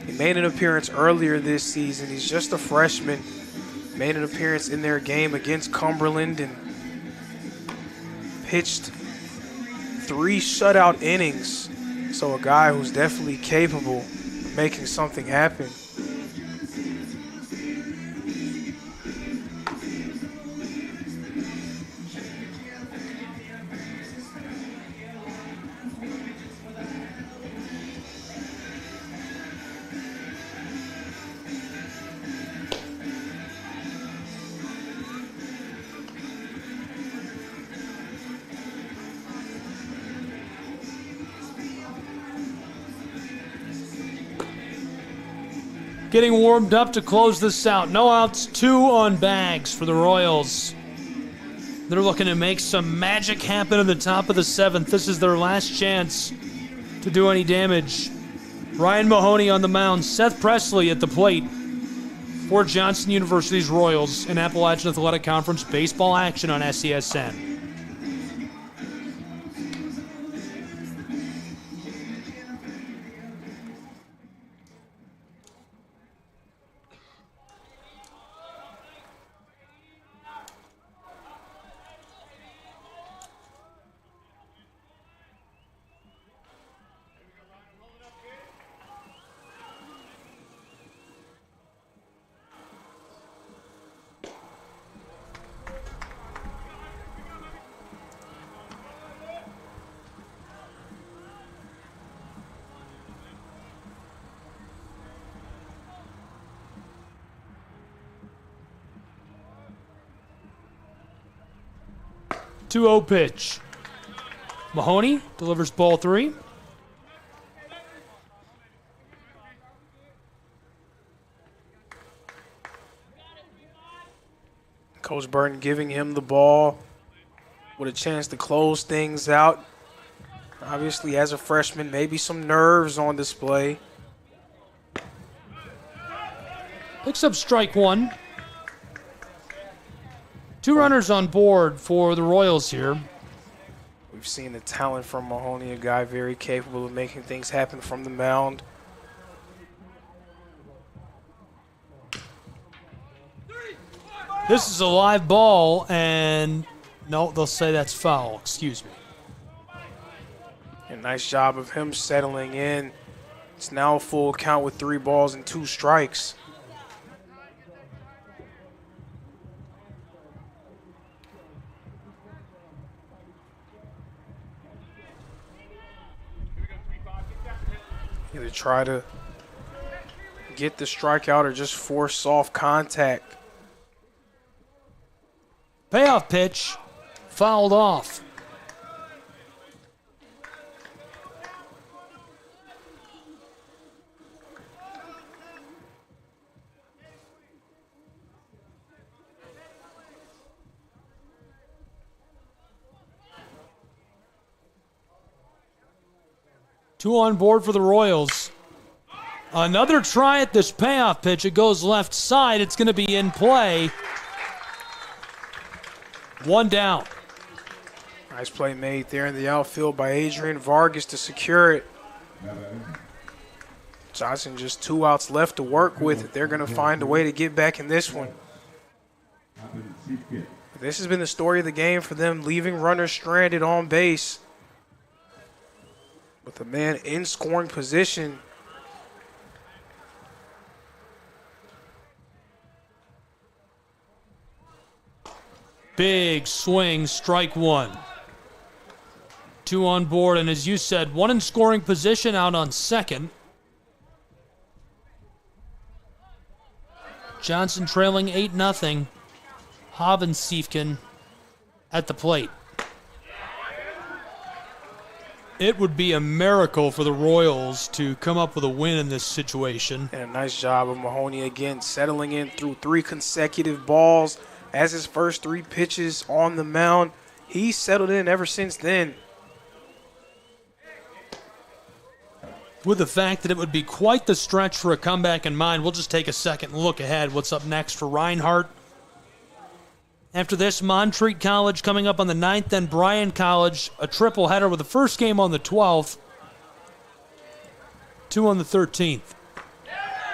A: He made an appearance earlier this season. He's just a freshman. made an appearance in their game against Cumberland and pitched 3 shutout innings. So a guy who's definitely capable of making something happen.
V: Getting warmed up to close this out. No outs, 2 on bags for the Royals. They're looking to make some magic happen in the top of the 7th. This is their last chance to do any damage. Ryan Mahoney on the mound. Seth Presley at the plate for Johnson University's Royals in Appalachian Athletic Conference baseball action on SESN. Two-0 pitch. Mahoney delivers ball 3.
A: Coach Burton giving him the ball with a chance to close things out. Obviously, as a freshman, maybe some nerves on display.
V: Picks up strike 1. 2 runners on board for the Royals here.
A: We've seen the talent from Mahoney, a guy very capable of making things happen from the mound.
V: This is a live ball, and no, they'll say that's foul. Excuse me.
A: A nice job of him settling in. It's now a full count with 3 balls and 2 strikes. Either try to get the strikeout or just force soft contact.
V: Payoff pitch, fouled off. Two on board for the Royals. Another try at this payoff pitch. It goes left side. It's going to be in play. 1 down.
A: Nice play made there in the outfield by Adrian Vargas to secure it. Johnson just 2 outs left to work with. They're going to find a way to get back in this one. This has been the story of the game for them, leaving runners stranded on base. With a man in scoring position.
V: Big swing, strike 1. 2 on board, and as you said, 1 in scoring position out on second. Johnson trailing 8-0. Havensiefken at the plate. It would be a miracle for the Royals to come up with a win in this situation.
A: And a nice job of Mahoney again, settling in through 3 consecutive balls as his first 3 pitches on the mound. He's settled in ever since then.
V: With the fact that it would be quite the stretch for a comeback in mind, we'll just take a second and look ahead. What's up next for Reinhardt? After this, Montreat College coming up on the 9th, then Bryan College, a triple header with the first game on the 12th, 2 on the 13th.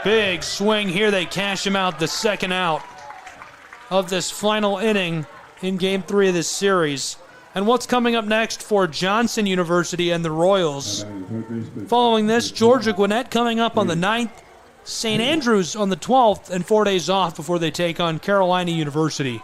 V: Big swing here. They cash him out, the second out. of this final inning in Game 3 of this series. And what's coming up next for Johnson University and the Royals? Following this, Georgia Gwinnett coming up on the 9th, St. Andrews on the 12th, and 4 days off before they take on Carolina University.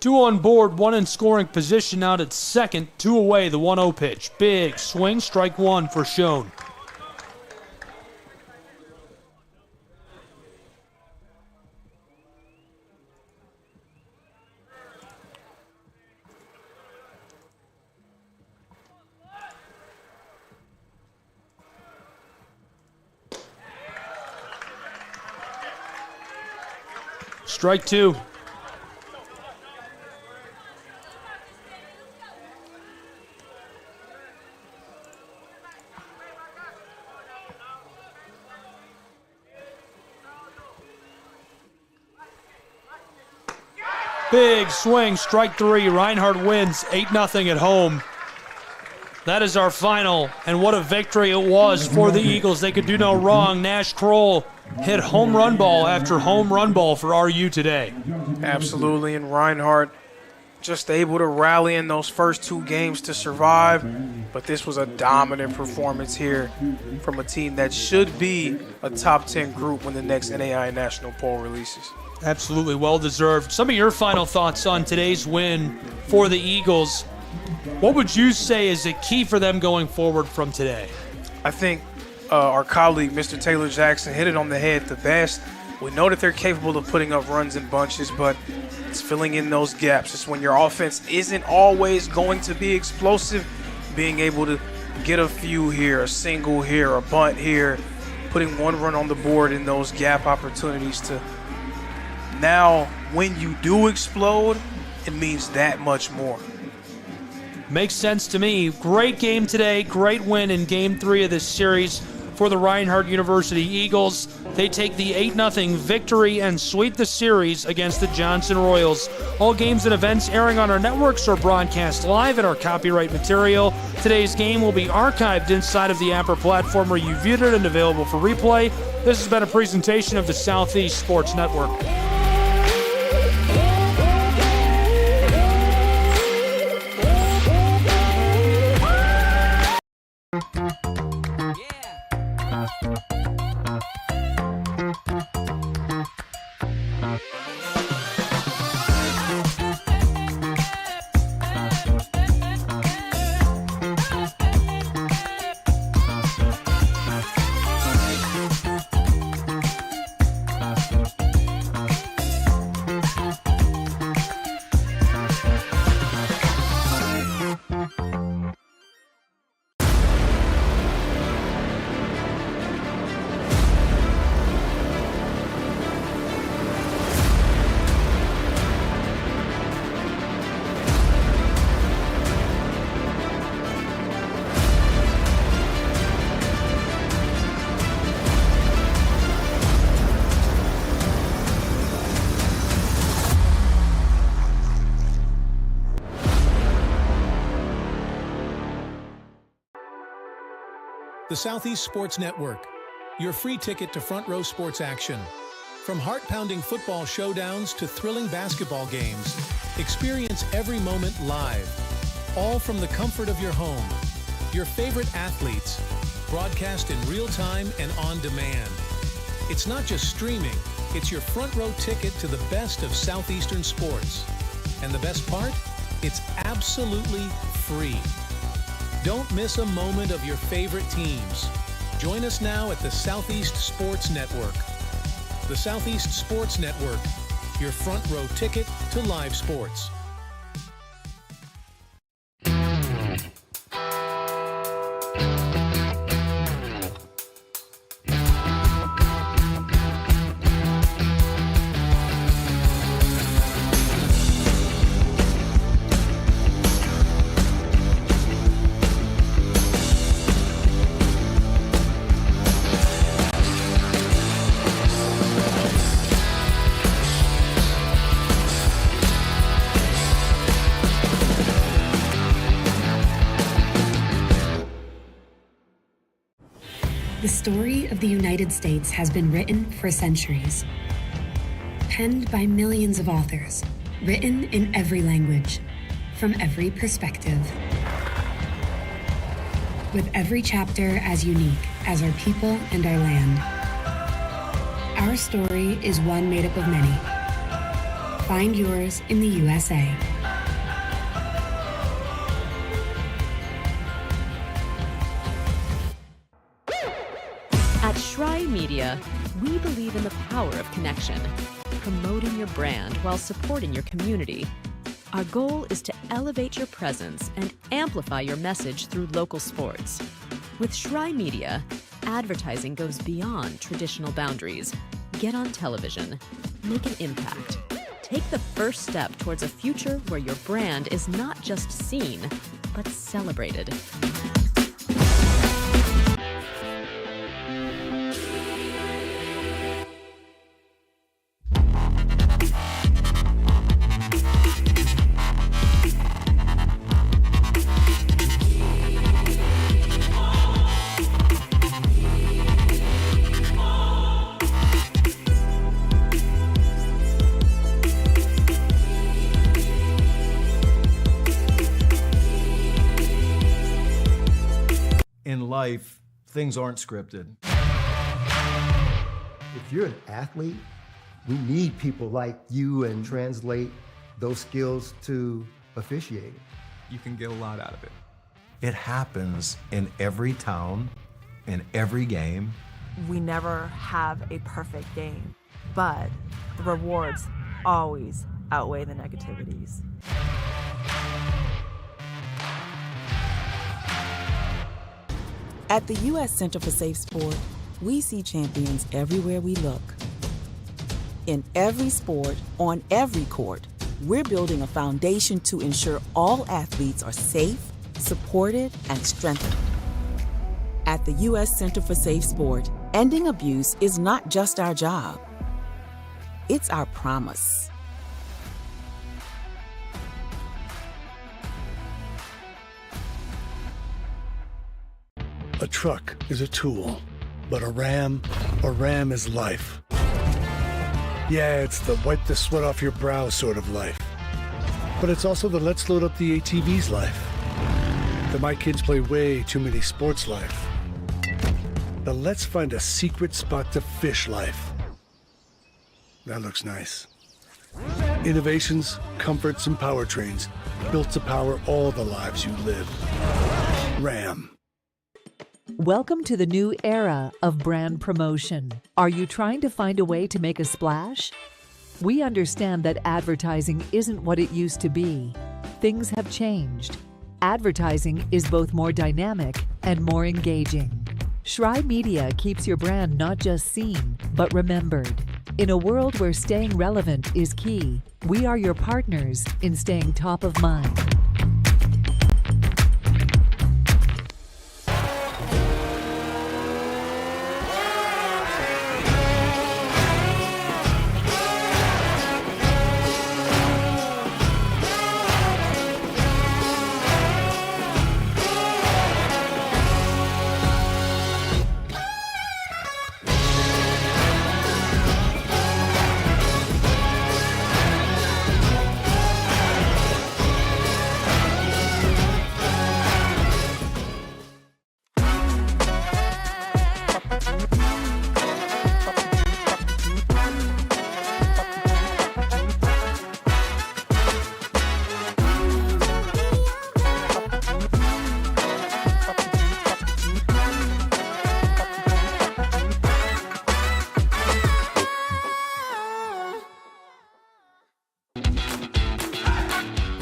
V: Two on board, one in scoring position out at second, 2 away, the 1-0 pitch. Big swing, strike one for Schoen. Strike two. Big swing, strike three. Reinhardt wins 8-0 at home. That is our final, and what a victory it was for the Eagles. They could do no wrong. Nash Kroll hit home run ball after home run ball for RU today.
A: Absolutely, and Reinhardt just able to rally in those first 2 games to survive. But this was a dominant performance here from a team that should be a top 10 group when the next NAI national poll releases.
V: Absolutely well-deserved. Some of your final thoughts on today's win for the Eagles. What would you say is the key for them going forward from today?
A: I think our colleague, Mr. Taylor Jackson, hit it on the head the best. We know that they're capable of putting up runs in bunches, but it's filling in those gaps. It's when your offense isn't always going to be explosive, being able to get a few here, a single here, a bunt here, putting 1 run on the board in those gap opportunities to now, when you do explode, it means that much more.
V: Makes sense to me. Great game today. Great win in Game 3 of this series for the Reinhardt University Eagles. They take the 8-0 victory and sweep the series against the Johnson Royals. All games and events airing on our networks are broadcast live in our copyright material. Today's game will be archived inside of the Apper platform where you viewed it and available for replay. This has been a presentation of the Southeast Sports Network.
G: The Southeast Sports Network, your free ticket to front row sports action. From heart-pounding football showdowns to thrilling basketball games, experience every moment live, all from the comfort of your home. Your favorite athletes, broadcast in real time and on demand. It's not just streaming, it's your front row ticket to the best of Southeastern sports. And the best part? It's absolutely free. Don't miss a moment of your favorite teams. Join us now at the Southeast Sports Network. The Southeast Sports Network, your front row ticket to live sports.
C: The story of the United States has been written for centuries. Penned by millions of authors, written in every language, from every perspective. With every chapter as unique as our people and our land. Our story is one made up of many. Find yours in the USA.
R: At Schrei Media, we believe in the power of connection, promoting your brand while supporting your community. Our goal is to elevate your presence and amplify your message through local sports. With Schrei Media, advertising goes beyond traditional boundaries. Get on television, make an impact. Take the first step towards a future where your brand is not just seen, but celebrated.
N: In life, things aren't scripted.
O: If you're an athlete, we need people like you and translate those skills to officiating.
P: You can get a lot out of it.
N: It happens in every town, in every game.
Q: We never have a perfect game, but the rewards always outweigh the negativities.
S: At the U.S. Center for Safe Sport, we see champions everywhere we look. In every sport, on every court, we're building a foundation to ensure all athletes are safe, supported, and strengthened. At the U.S. Center for Safe Sport, ending abuse is not just our job. It's our promise.
T: A truck is a tool, but a ram is life. Yeah, it's the wipe the sweat off your brow sort of life. But it's also the let's load up the ATV's life. The my kids play way too many sports life. The let's find a secret spot to fish life. That looks nice. Innovations, comforts, and powertrains built to power all the lives you live. Ram.
U: Welcome to the new era of brand promotion. Are you trying to find a way to make a splash? We understand that advertising isn't what it used to be. Things have changed. Advertising is both more dynamic and more engaging. Schrei Media keeps your brand not just seen, but remembered. In a world where staying relevant is key, we are your partners in staying top of mind.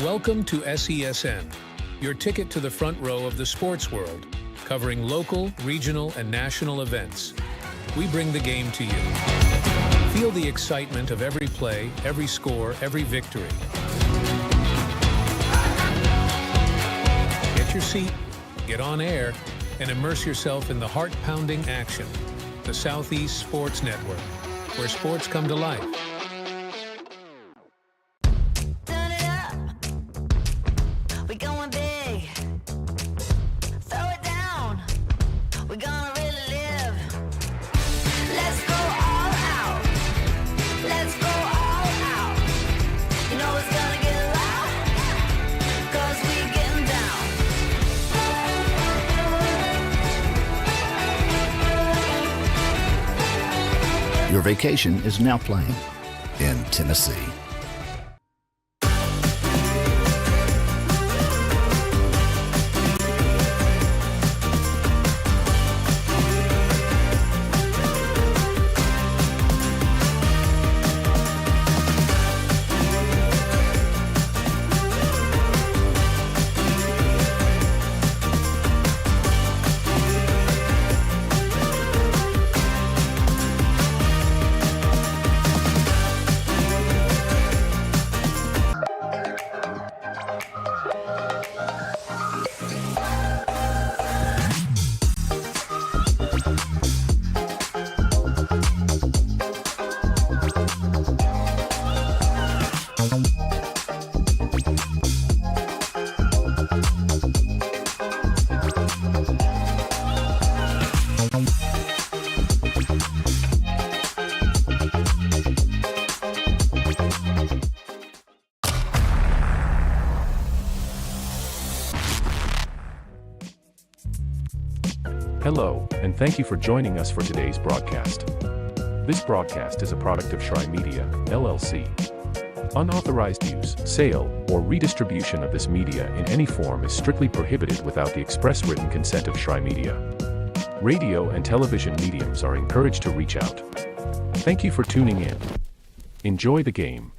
G: Welcome to SESN, your ticket to the front row of the sports world, covering local, regional, and national events. We bring the game to you. Feel the excitement of every play, every score, every victory. Get your seat, get on air, and immerse yourself in the heart-pounding action. The Southeast Sports Network, where sports come to life.
H: Throw it down. We're gonna really live. Your vacation is now playing in Tennessee.
J: Hello, and thank you for joining us for today's broadcast. This broadcast is a product of Shry Media, LLC. Unauthorized use, sale, or redistribution of this media in any form is strictly prohibited without the express written consent of Shry Media. Radio and television mediums are encouraged to reach out. Thank you for tuning in. Enjoy the game.